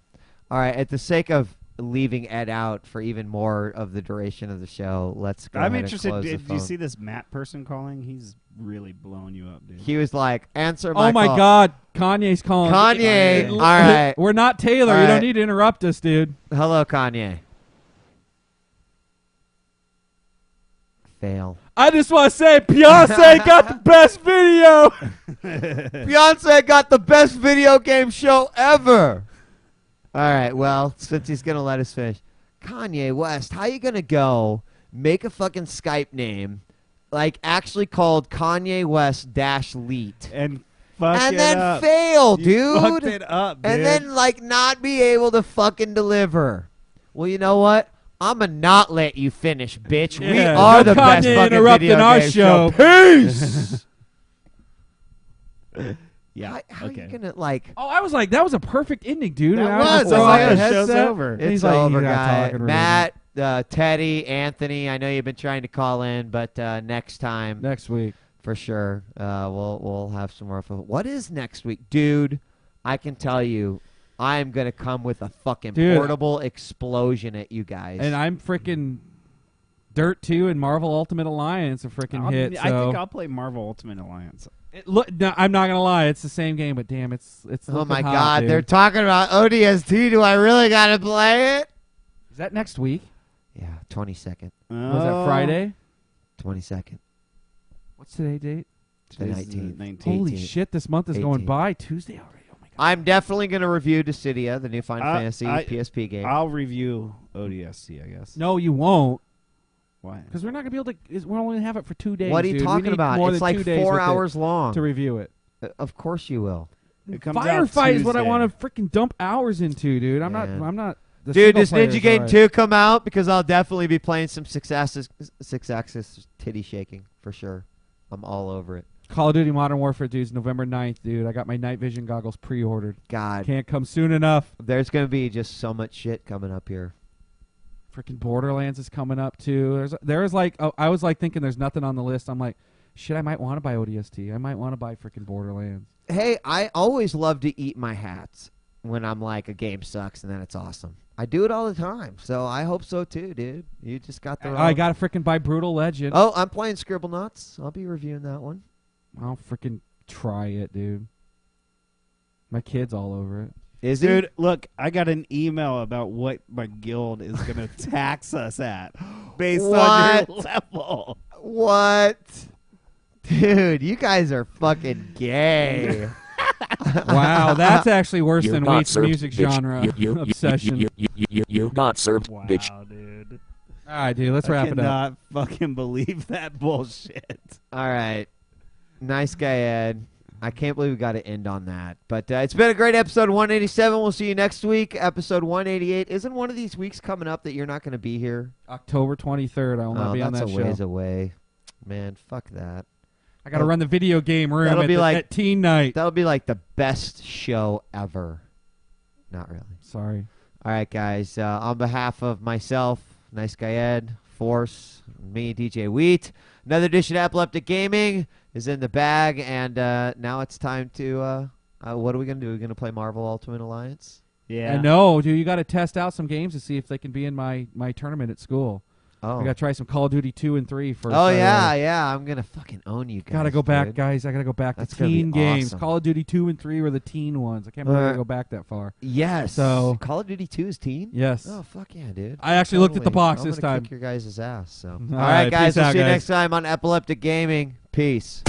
All right, at the sake of leaving Ed out for even more of the duration of the show, let's go I'm ahead interested. and close the Did you phone. see this Matt person calling? He's really blowing you up, dude. He was like, answer my Oh my call. God, Kanye's calling. Kanye, all right. We're not Taylor. All You right. don't need to interrupt us, dude. Hello, Kanye. Fail. I just want to say, Beyonce got the best video. Beyonce got the best video game show ever. All right, well, since he's going to let us finish. Kanye West, how you going to go make a fucking Skype name, like actually called Kanye West -leet. And fuck and it then up. fail, You dude. fucked it up, dude. And then, like, not be able to fucking deliver. Well, you know what? I'm going to not let you finish, bitch. We Yeah, are no the best Kanye fucking interrupting video our game show. Peace! Yeah. How okay. you going to, like... Oh, I was like, that was a perfect ending, dude. That And I was was. just It's like, like, the show's headset, over. and It's he's like, over, "You're not guy. talking, Matt, Teddy, Anthony, I know you've been trying to call in, but next time, next week, for sure, we'll have some more fun. What is next week? Dude, I can tell you, I am going to come with a fucking Dude. portable explosion at you guys. And I'm freaking Dirt 2 and Marvel Ultimate Alliance a freaking hit. I So think I'll play Marvel Ultimate Alliance. no, I'm not gonna lie, it's the same game, but damn, it's oh looking my hot, God, dude. they're talking about ODST. Do I really got to play it? Is that next week? Yeah, 22nd. Was that Friday? 22nd. What's today's date? The Today's 19th. 19th. Holy shit, this month is going 18th. by. Tuesday already. Oh my God. I'm definitely going to review Dissidia, the new Final Fantasy PSP game. I'll review ODST, I guess. No, you won't. Why? Because we're not gonna be able to. We're only gonna have it for 2 days. What are you dude. We talking need about? more It's than like 2 days 4 with it hours long. to review it. Of course you will. It comes out Firefight is what I Tuesday. want to freaking dump hours into, dude. I'm Man. not. The Dude, single does player Ninja is Gaiden alright. 2 come out? Because I'll definitely be playing some six axis titty shaking for sure. I'm all over it. Call of Duty Modern Warfare, dude's November 9th, dude. I got my night vision goggles pre-ordered. God, Can't come soon enough. there's gonna be just so much shit coming up here. Freaking Borderlands is coming up too. There's like, I was like thinking there's nothing on the list. I'm like, shit, I might want to buy ODST. I might want to buy freaking Borderlands. Hey, I always love to eat my hats when I'm like a game sucks and then it's awesome. I do it all the time, so I hope so too, dude. You just got the. I gotta freaking buy Brutal Legend. Oh, I'm playing Scribble Nuts. I'll be reviewing that one. I'll freaking try it, dude. My kid's all over it. Is Dude, look, I got an email about what my guild is going to tax us at based on your level. What? Dude, you guys are fucking gay. Wow, that's actually worse You're than not Wheat's served, music bitch. genre obsession. You're not served, Wow, bitch. dude. All right, dude, let's wrap it up. I cannot fucking believe that bullshit. All right. Nice guy, Ed. I can't believe we got to end on that. But it's been a great episode 187. We'll see you next week. Episode 188. Isn't one of these weeks coming up that you're not going to be here? October 23rd, I will not be on that that's show. a ways away. Man, fuck that. I got to run the video game room That'll at, be like at teen night. That'll be like the best show ever. Not really. Sorry. All right, guys. On behalf of myself, Nice Guy Ed, Force, me, djWHEAT, another edition of Epileptic Gaming is in the bag, and now it's time to. What are we gonna do? We're gonna play Marvel Ultimate Alliance. Yeah. No, dude, you got to test out some games to see if they can be in my tournament at school. Oh. I got to try some Call of Duty 2 and 3 first. Oh yeah. I'm gonna fucking own you guys. Gotta go back, dude. guys. I gotta go back That's to gonna be teen games. awesome. Call of Duty 2 and 3 were the teen ones. I can't believe I gotta go back that far. Yes. So Call of Duty 2 is teen. Yes. Oh fuck yeah, dude. I actually looked at the box I'm this gonna time. Kick your guys' ass. So. All All right, right, guys. peace We'll out, see you guys. next time on Epileptic Gaming. Peace.